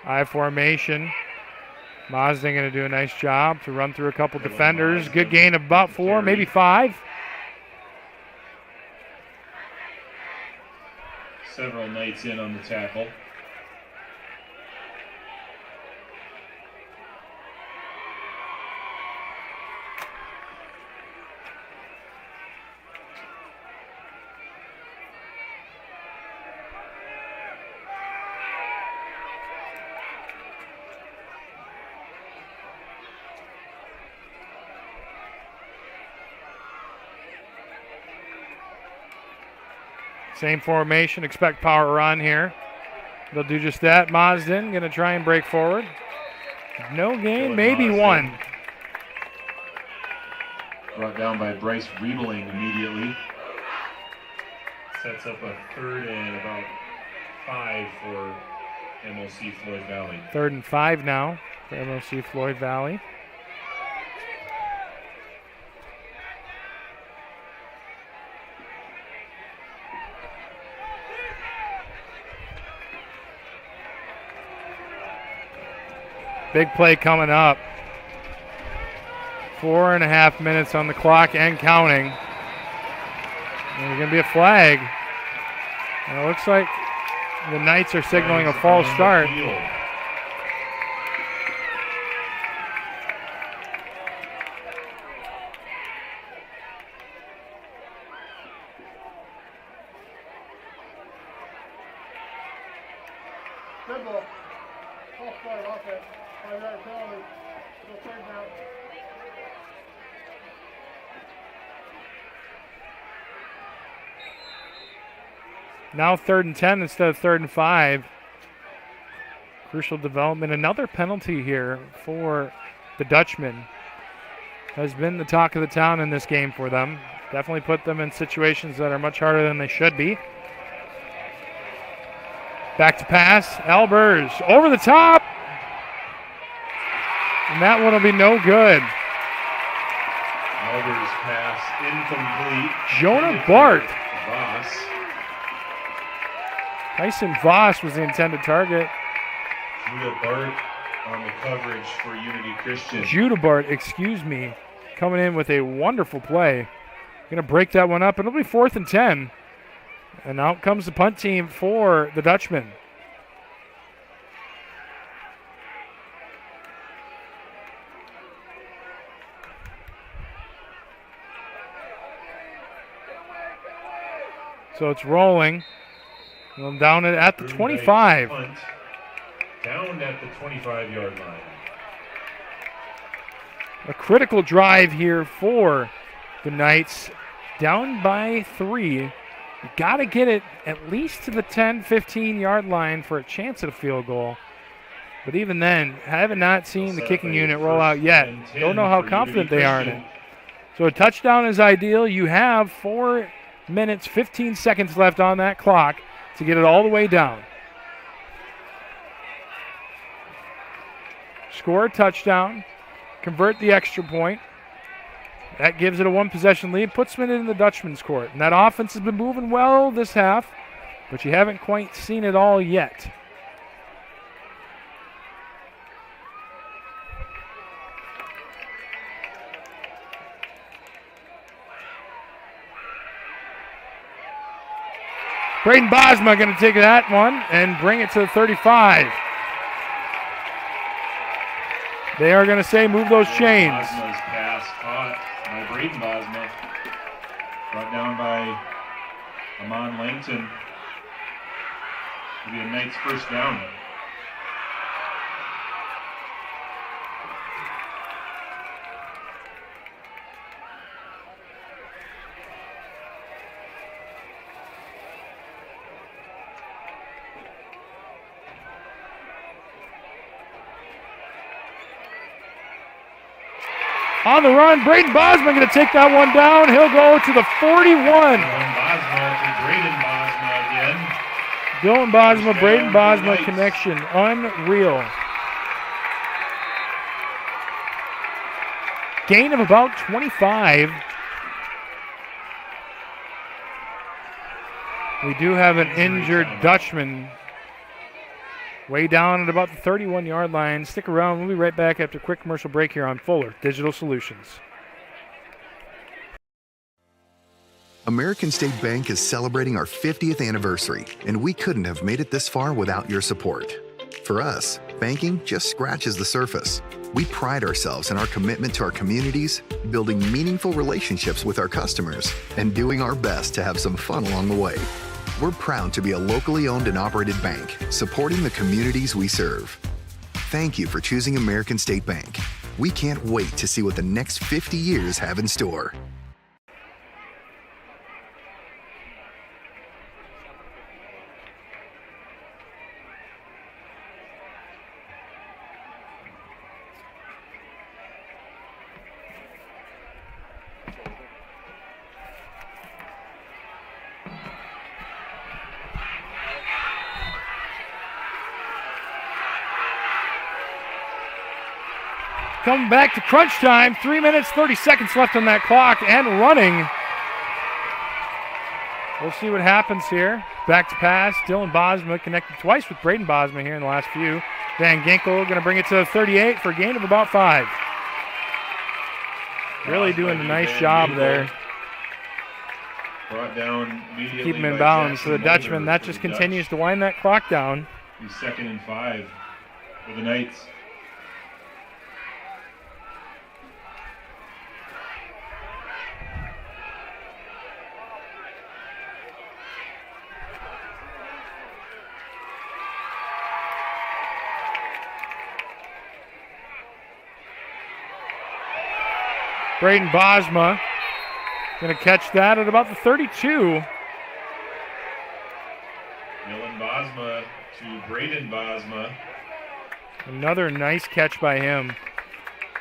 I formation. Mazda going to do a nice job to run through a couple defenders. Good gain of about 4, maybe 5. Several Knights in on the tackle. Same formation, expect power run here. They'll do just that. Mazden going to try and break forward. No gain, maybe 1. Brought down by Bryce Riebling immediately. Sets up a 3rd and about 5 for MOC Floyd Valley. 3rd and 5 now for MOC Floyd Valley. Big play coming up. 4.5 minutes on the clock and counting. And there's going to be a flag. And it looks like the Knights are signaling a false start. Now 3rd and 10 instead of 3rd and 5. Crucial development. Another penalty here for the Dutchman. Has been the talk of the town in this game for them. Definitely put them in situations that are much harder than they should be. Back to pass. Albers over the top. And that one will be no good. Albers pass incomplete. Jonah Bart. Voss. Tyson Voss was the intended target. Judah Bart on the coverage for Unity Christian. Judah Bart, excuse me, coming in with a wonderful play. Going to break that one up, and it'll be 4th and 10. And out comes the punt team for the Dutchman. So it's rolling. And down at the 25. Down at the 25-yard line. A critical drive here for the Knights. Down by 3. You got to get it at least to the 10, 15-yard line for a chance at a field goal. But even then, I have not seen the kicking unit roll out yet. Don't know how confident they are in it. So a touchdown is ideal. You have 4 minutes, 15 seconds left on that clock to get it all the way down. Score a touchdown, convert the extra point. That gives it a 1-possession lead, puts them in the Dutchman's court. And that offense has been moving well this half, but you haven't quite seen it all yet. Braden Bosma going to take that one and bring it to the 35. They are going to say move those chains. Bosma's pass caught by Braden Bosma. Brought down by Amon Langton. It'll be a Knights first down. On the run, Braden Bosma going to take that one down. He'll go to the 41. Dylan Bosma to Braden Bosma again. Dylan Bosma, Braden Bosma connection. Unreal. Gain of about 25. We do have an injured Dutchman way down at about the 31-yard line. Stick around. We'll be right back after a quick commercial break here on Fuller Digital Solutions. American State Bank is celebrating our 50th anniversary, and we couldn't have made it this far without your support. For us, banking just scratches the surface. We pride ourselves in our commitment to our communities, building meaningful relationships with our customers, and doing our best to have some fun along the way. We're proud to be a locally owned and operated bank, supporting the communities we serve. Thank you for choosing American State Bank. We can't wait to see what the next 50 years have in store. Coming back to crunch time, 3 minutes, 30 seconds left on that clock and running. We'll see what happens here. Back to pass. Dylan Bosma connected twice with Braden Bosma here in the last few. Van Ginkel going to bring it to 38 for a gain of about 5. Really doing a nice job there. Brought down immediately. Keep him in bounds. So the Dutchman, that just continues to wind that clock down. He's 2nd and 5 for the Knights. Braden Bosma going to catch that at about the 32. Dylan Bosma to Braden Bosma. Another nice catch by him.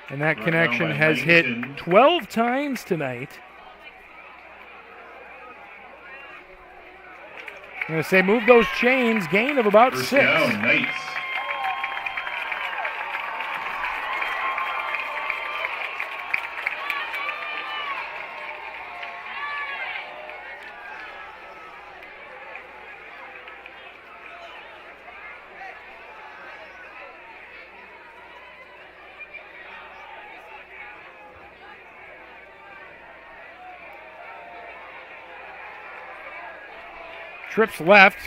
And that connection has hit 12 times tonight. I'm going to say move those chains, gain of about 6. Down, Knights. Trips left.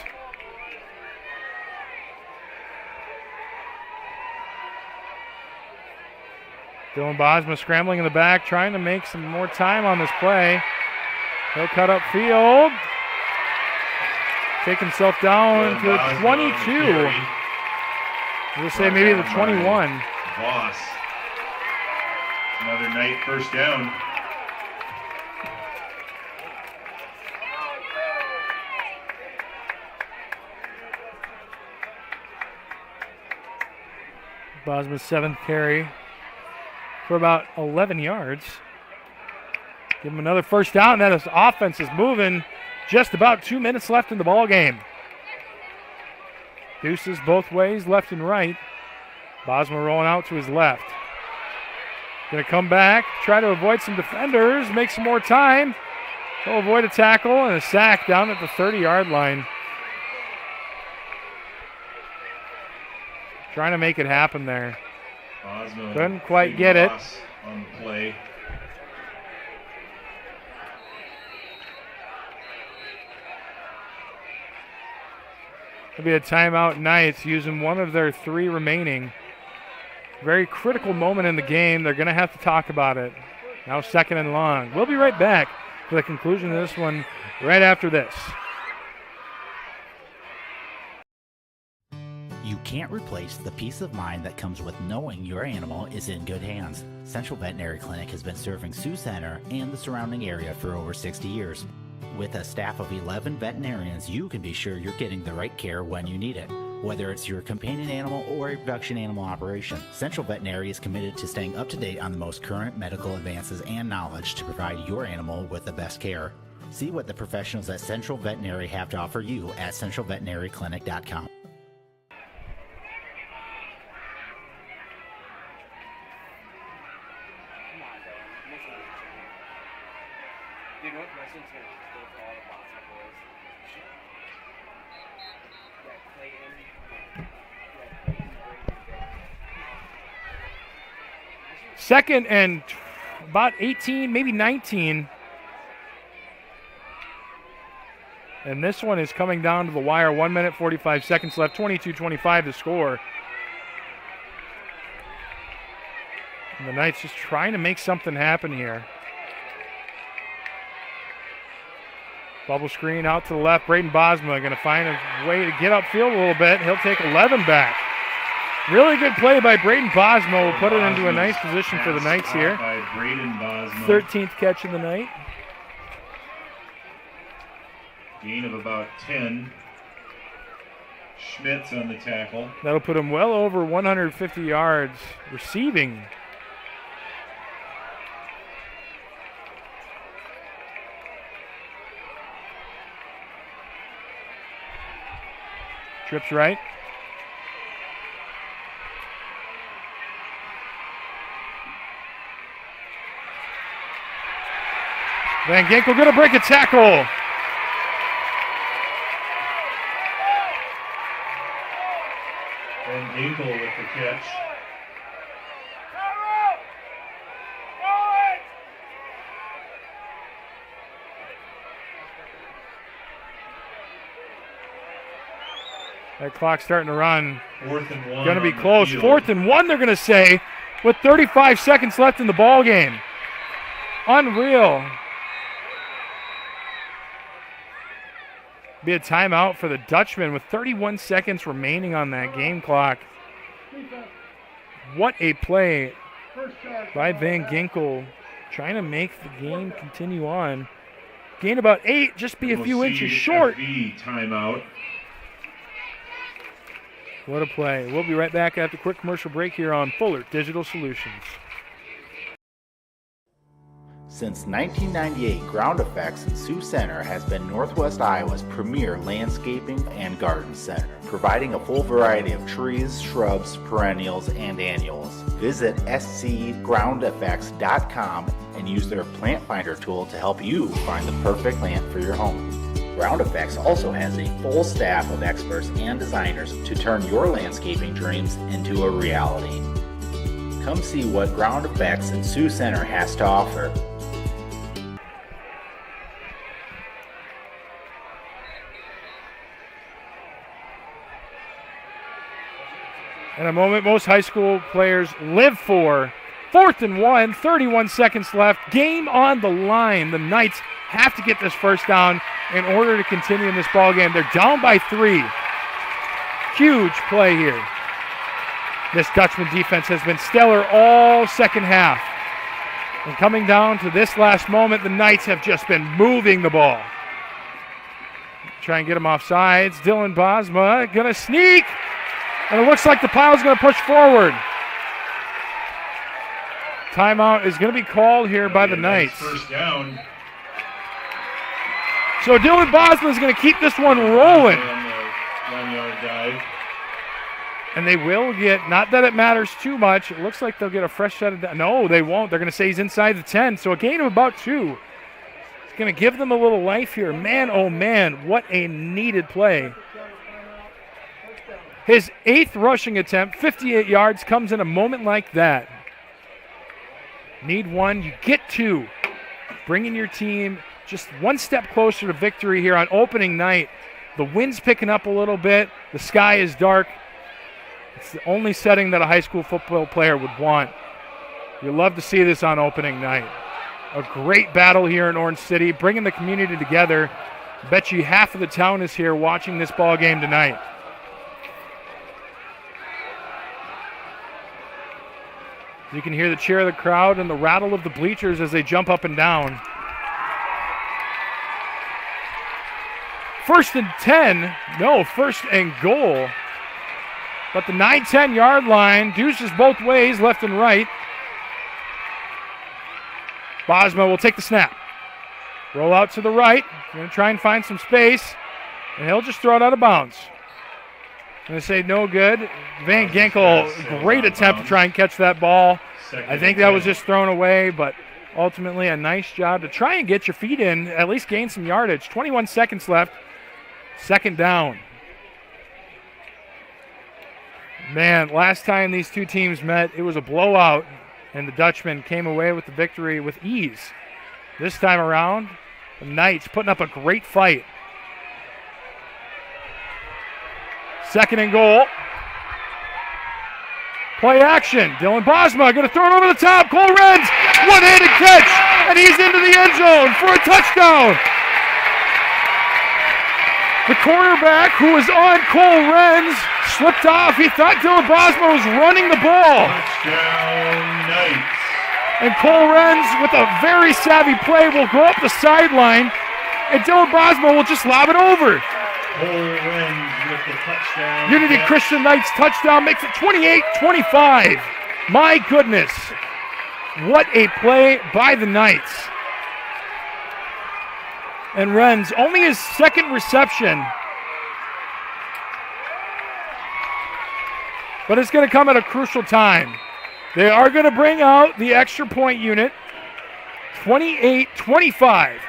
Dylan Bosma scrambling in the back, trying to make some more time on this play. He'll cut up field. Take himself down to the 22. We'll say maybe the 21. Voss. Another Knight first down. Bosma's 7th carry for about 11 yards. Give him another first down. That his offense is moving. Just about 2 minutes left in the ball game. Deuces both ways, left and right. Bosma rolling out to his left. Going to come back, try to avoid some defenders, make some more time. He'll avoid a tackle and a sack down at the 30-yard line. Trying to make it happen there. Bosma couldn't quite get it. On the play. It'll be a timeout Knights using one of their 3 remaining. Very critical moment in the game. They're going to have to talk about it. Now 2nd and long. We'll be right back for the conclusion of this one right after this. You can't replace the peace of mind that comes with knowing your animal is in good hands. Central Veterinary Clinic has been serving Sioux Center and the surrounding area for over 60 years. With a staff of 11 veterinarians, you can be sure you're getting the right care when you need it. Whether it's your companion animal or a production animal operation, Central Veterinary is committed to staying up to date on the most current medical advances and knowledge to provide your animal with the best care. See what the professionals at Central Veterinary have to offer you at centralveterinaryclinic.com. Dude, what questions here? Go for all the Boston boys. Yeah, Clayton. 2nd and about 18, maybe 19. And this one is coming down to the wire. 1 minute, 45 seconds left. 22-25 to score. And the Knights just trying to make something happen here. Bubble screen out to the left. Braden Bosma going to find a way to get upfield a little bit. He'll take 11 back. Really good play by Braden Bosma. Will put it into a nice position for the Knights here. By Braden Bosma. 13th catch of the night. Gain of about 10. Schmitz on the tackle. That'll put him well over 150 yards receiving. Trips right. Van Ginkel going to break a tackle. Van Ginkel with the catch. That clock's starting to run. 4th and 1. Going to be close. 4th and 1, they're going to say, with 35 seconds left in the ball game. Unreal. Be a timeout for the Dutchman with 31 seconds remaining on that game clock. What a play by Van Ginkel, trying to make the game continue on. Gain about 8, just be a few inches short. Timeout. What a play. We'll be right back after a quick commercial break here on Fuller Digital Solutions. Since 1998, Ground Effects in Sioux Center has been Northwest Iowa's premier landscaping and garden center, providing a full variety of trees, shrubs, perennials, and annuals. Visit scgroundeffects.com and use their Plant Finder tool to help you find the perfect plant for your home. Ground Effects also has a full staff of experts and designers to turn your landscaping dreams into a reality. Come see what Ground Effects in Sioux Center has to offer. In a moment most high school players live for. 4th and 1, 31 seconds left. Game on the line. The Knights have to get this first down in order to continue in this ball game. They're down by 3. Huge play here. This Dutchman defense has been stellar all second half. And coming down to this last moment, the Knights have just been moving the ball. Try and get him off sides. Dylan Bosma going to sneak. And it looks like the pile's going to push forward. Timeout is going to be called here by the Knights. First down. So Dylan Bosma is going to keep this one rolling. On the 1-yard dive. And they will get, not that it matters too much, it looks like they'll get a fresh set of, no, they won't. They're going to say he's inside the 10. So a gain of about 2. It's going to give them a little life here. Man, oh man, what a needed play. His 8th rushing attempt, 58 yards, comes in a moment like that. Need 1, you get 2. Bringing your team just one step closer to victory here on opening night. The wind's picking up a little bit. The sky is dark. It's the only setting that a high school football player would want. You'll love to see this on opening night. A great battle here in Orange City, bringing the community together. Bet you half of the town is here watching this ball game tonight. You can hear the cheer of the crowd and the rattle of the bleachers as they jump up and down. 1st and 10. No, 1st and goal. But the 9-10 yard line deuces both ways, left and right. Bosma will take the snap. Roll out to the right. Going to try and find some space. And he'll just throw it out of bounds. Going to say no good. Van Ginkel, great attempt to try and catch that ball. I think that was just thrown away, but ultimately a nice job to try and get your feet in, at least gain some yardage. 21 seconds left. 2nd down. Man, last time these two teams met, it was a blowout, and the Dutchman came away with the victory with ease. This time around, the Knights putting up a great fight. 2nd and goal. Play action. Dylan Bosma going to throw it over the top. Cole Renz, one-handed catch, and he's into the end zone for a touchdown. The cornerback, who was on Cole Renz, slipped off. He thought Dylan Bosma was running the ball. Touchdown, Knights. And Cole Renz, with a very savvy play, will go up the sideline, and Dylan Bosma will just lob it over. Cole Renz with the touchdown. Unity Christian Knights touchdown makes it 28-25. My goodness. What a play by the Knights. And Renz, only his 2nd reception. But it's going to come at a crucial time. They are going to bring out the extra point unit. 28-25.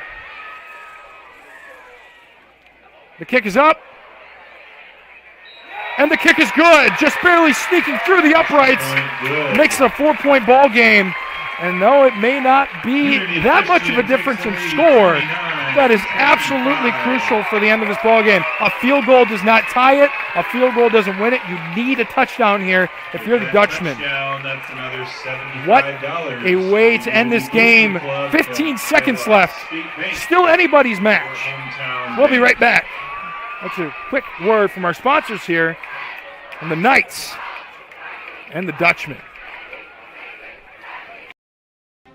The kick is up. And the kick is good. Just barely sneaking through the uprights. Makes it a 4-point ball game. And though it may not be that much of a difference in score, that is absolutely crucial for the end of this ball game. A field goal does not tie it. A field goal doesn't win it. You need a touchdown here if you're the Dutchman. That's another $75. What a way to end this game. 15 seconds left. Still anybody's match. We'll be right back. That's a quick word from our sponsors here on the Knights and the Dutchman.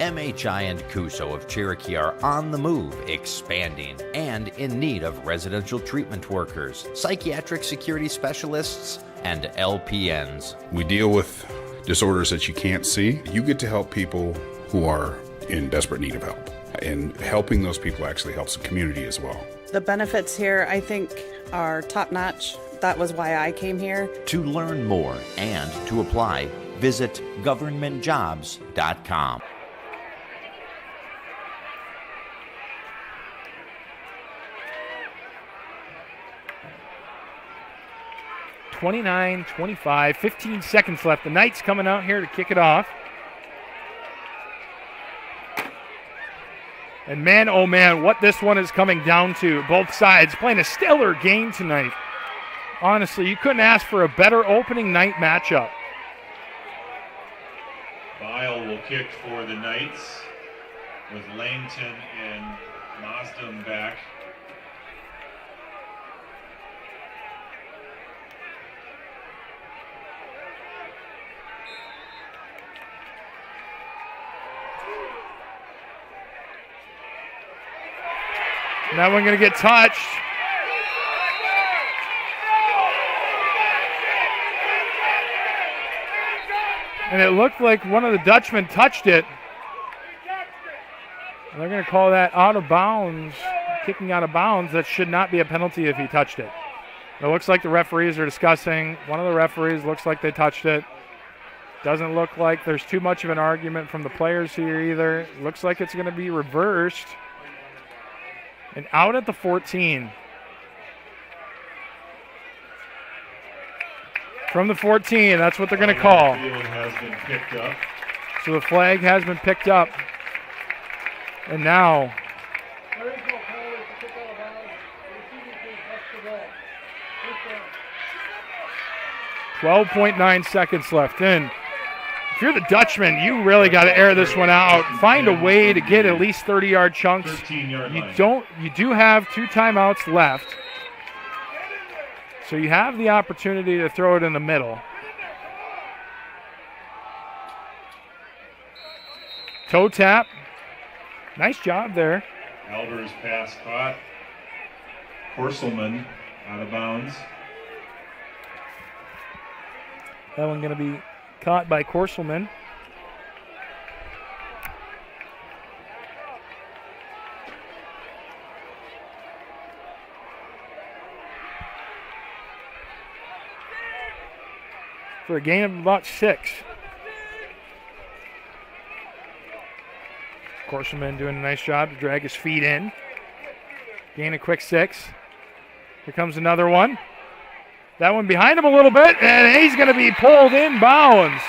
MHI and Cuso of Cherokee are on the move, expanding, and in need of residential treatment workers, psychiatric security specialists, and LPNs. We deal with disorders that you can't see. You get to help people who are in desperate need of help. And helping those people actually helps the community as well. The benefits here, I think, are top-notch. That was why I came here. To learn more and to apply, visit governmentjobs.com. (29-25), 15 seconds left. The Knights coming out here to kick it off. And man, oh man, what this one is coming down to. Both sides playing a stellar game tonight. Honestly, you couldn't ask for a better opening night matchup. Bile will kick for the Knights with Langton and Mazdam back. That one going to get touched. And it looked like one of the Dutchmen touched it. And they're going to call that out of bounds, kicking out of bounds. That should not be a penalty if he touched it. It looks like the referees are discussing. One of the referees looks like they touched it. Doesn't look like there's too much of an argument from the players here either. Looks like it's going to be reversed. And out at the 14. From the 14, that's what they're going to call. Has been picked up. So the flag has been picked up. And now 12.9 seconds left in. If you're the Dutchman, you really got to air this one out. Find a way to get at least 30-yard chunks. You do have 2 timeouts left. So you have the opportunity to throw it in the middle. Toe tap. Nice job there. Albers pass caught. Horselman out of bounds. That one going to be caught by Korselman. For a gain of about 6. Korselman doing a nice job to drag his feet in. Gain a quick 6. Here comes another one. That one behind him a little bit, and he's going to be pulled in bounds.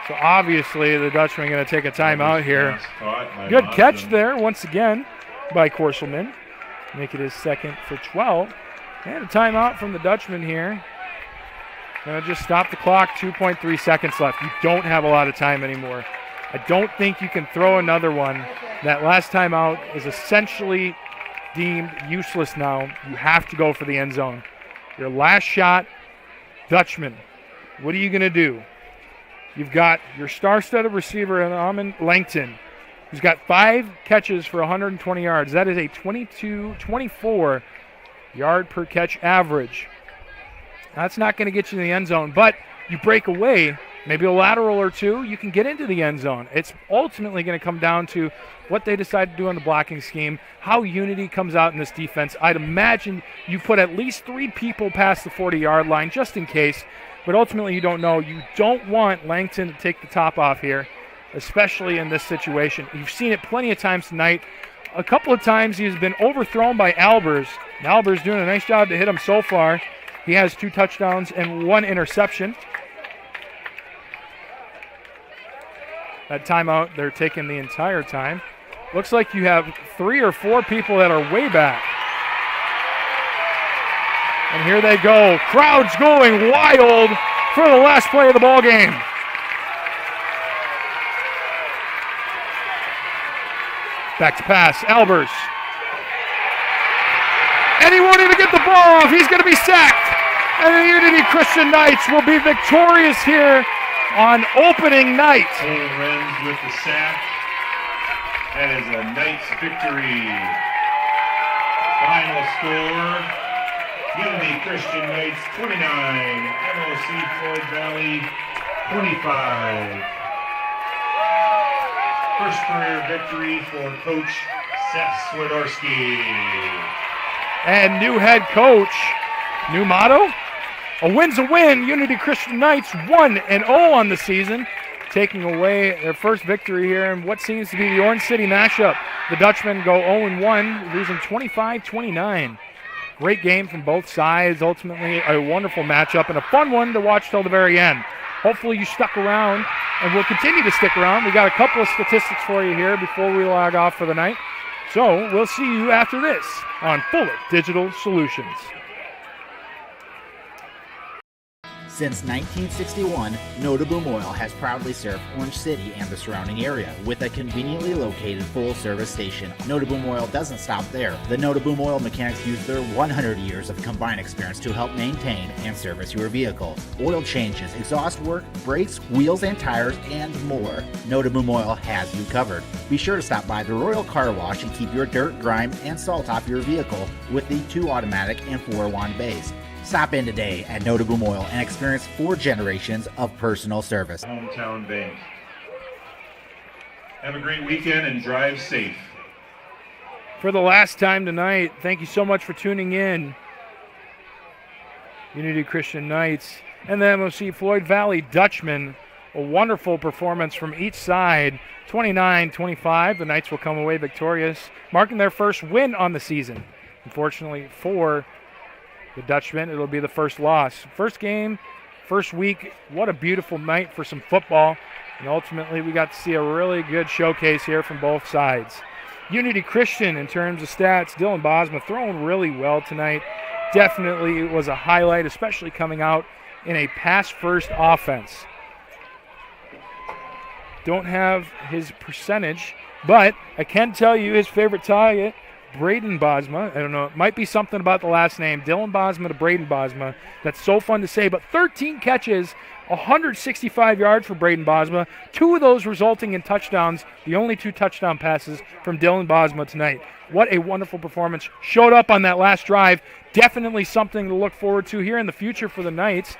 So obviously the Dutchman going to take a timeout here. Good catch there once again by Korselman. Make it his second for 12. And a timeout from the Dutchman here. Going to just stop the clock, 2.3 seconds left. You don't have a lot of time anymore. I don't think you can throw another one. That last timeout is essentially deemed useless now. You have to go for the end zone. Your last shot, Dutchman. What are you going to do? You've got your star-studded receiver, Amon Langton, who's got 5 catches for 120 yards. That is a 24 yard per catch average. That's not going to get you in the end zone, but you break away, maybe a lateral or 2, you can get into the end zone. It's ultimately going to come down to what they decide to do in the blocking scheme, how Unity comes out in this defense. I'd imagine you put at least 3 people past the 40-yard line just in case, but ultimately you don't know. You don't want Langton to take the top off here, especially in this situation. You've seen it plenty of times tonight. A couple of times he's been overthrown by Albers. And Albers doing a nice job to hit him so far. He has 2 touchdowns and 1 interception. That timeout, they're taking the entire time. Looks like you have 3 or 4 people that are way back. And here they go. Crowd's going wild for the last play of the ball game. Back to pass, Albers. And he won't even get the ball off. He's going to be sacked. And the Unity Christian Knights will be victorious here on opening night. Cole Renz with the sack. That is a Knights victory. Final score, Unity Christian Knights 29, MOC Floyd Valley 25. First career victory for Coach Seth Swiderski. And new head coach, new motto, a win's a win. Unity Christian Knights 1-0 on the season, taking away their first victory here in what seems to be the Orange City matchup. The Dutchmen go 0-1, losing 25-29. Great game from both sides. Ultimately, a wonderful matchup and a fun one to watch till the very end. Hopefully you stuck around and will continue to stick around. We got a couple of statistics for you here before we log off for the night. So we'll see you after this on Fuller Digital Solutions. Since 1961, Nota Boom Oil has proudly served Orange City and the surrounding area with a conveniently located full-service station. Nota Boom Oil doesn't stop there. The Nota Boom Oil mechanics use their 100 years of combined experience to help maintain and service your vehicle. Oil changes, exhaust work, brakes, wheels and tires, and more. Nota Boom Oil has you covered. Be sure to stop by the Royal Car Wash and keep your dirt, grime, and salt off your vehicle with the 2 automatic and 4 wand bays. Stop in today at Nota Boom Oil and experience 4 generations of personal service. Hometown Bank. Have a great weekend and drive safe. For the last time tonight, thank you so much for tuning in. Unity Christian Knights and the MOC Floyd Valley Dutchman. A wonderful performance from each side. 29-25. The Knights will come away victorious, marking their first win on the season. Unfortunately for the Dutchman, it'll be the first loss. First game, first week. What a beautiful night for some football. And ultimately, we got to see a really good showcase here from both sides. Unity Christian, in terms of stats, Dylan Bosma throwing really well tonight. Definitely was a highlight, especially coming out in a pass-first offense. Don't have his percentage, but I can tell you his favorite target, Braden Bosma. I don't know, it might be something about the last name, Dylan Bosma to Braden Bosma. That's so fun to say, but 13 catches, 165 yards for Braden Bosma, 2 of those resulting in touchdowns, the only 2 touchdown passes from Dylan Bosma tonight. What a wonderful performance. Showed up on that last drive. Definitely something to look forward to here in the future for the Knights.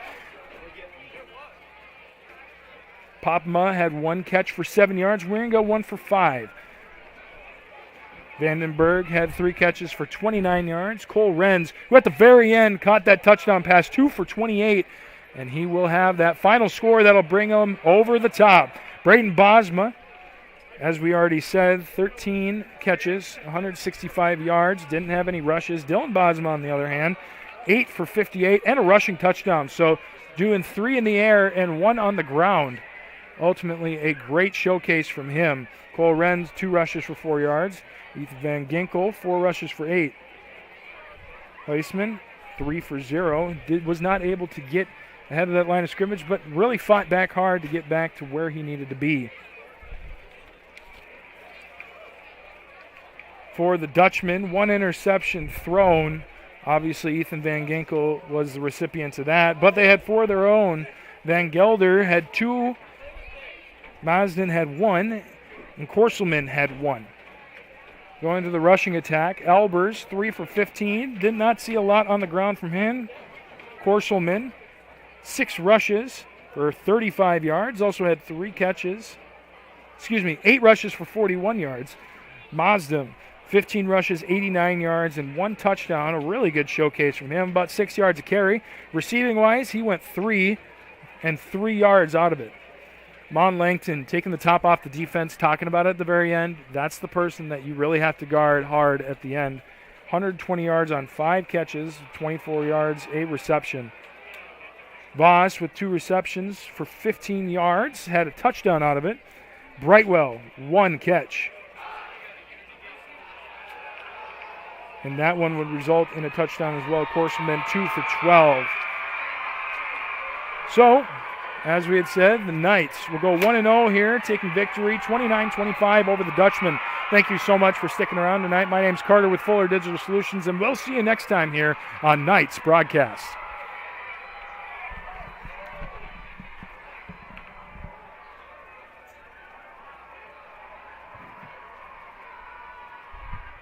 Popma had 1 catch for 7 yards. Wieringa 1 for 5. Vandenberg had 3 catches for 29 yards. Cole Renz, who at the very end caught that touchdown pass, 2 for 28. And he will have that final score that'll bring him over the top. Braden Bosma, as we already said, 13 catches, 165 yards, didn't have any rushes. Dylan Bosma, on the other hand, 8 for 58 and a rushing touchdown. So doing 3 in the air and 1 on the ground. Ultimately, a great showcase from him. Cole Renz, 2 rushes for 4 yards. Ethan Van Ginkel, 4 rushes for 8. Heisman, 3 for 0. Was not able to get ahead of that line of scrimmage, but really fought back hard to get back to where he needed to be. For the Dutchman, 1 interception thrown. Obviously, Ethan Van Ginkel was the recipient of that, but they had 4 of their own. Van Gelder had 2. Mazden had 1, and Korselman had 1. Going to the rushing attack, Albers, 3 for 15. Did not see a lot on the ground from him. Korselman, 6 rushes for 35 yards. Also had 8 rushes for 41 yards. Mazden, 15 rushes, 89 yards, and 1 touchdown. A really good showcase from him. About 6 yards a carry. Receiving-wise, he went 3 and 3 yards out of it. Mon Langton taking the top off the defense, talking about it at the very end. That's the person that you really have to guard hard at the end. 120 yards on 5 catches, 24 yards, a reception. Voss with 2 receptions for 15 yards, had a touchdown out of it. Brightwell, 1 catch. And that one would result in a touchdown as well. Korselman, 2 for 12. So, as we had said, the Knights will go 1-0 here, taking victory 29-25 over the Dutchman. Thank you so much for sticking around tonight. My name's Carter with Fuller Digital Solutions, and we'll see you next time here on Knights Broadcast.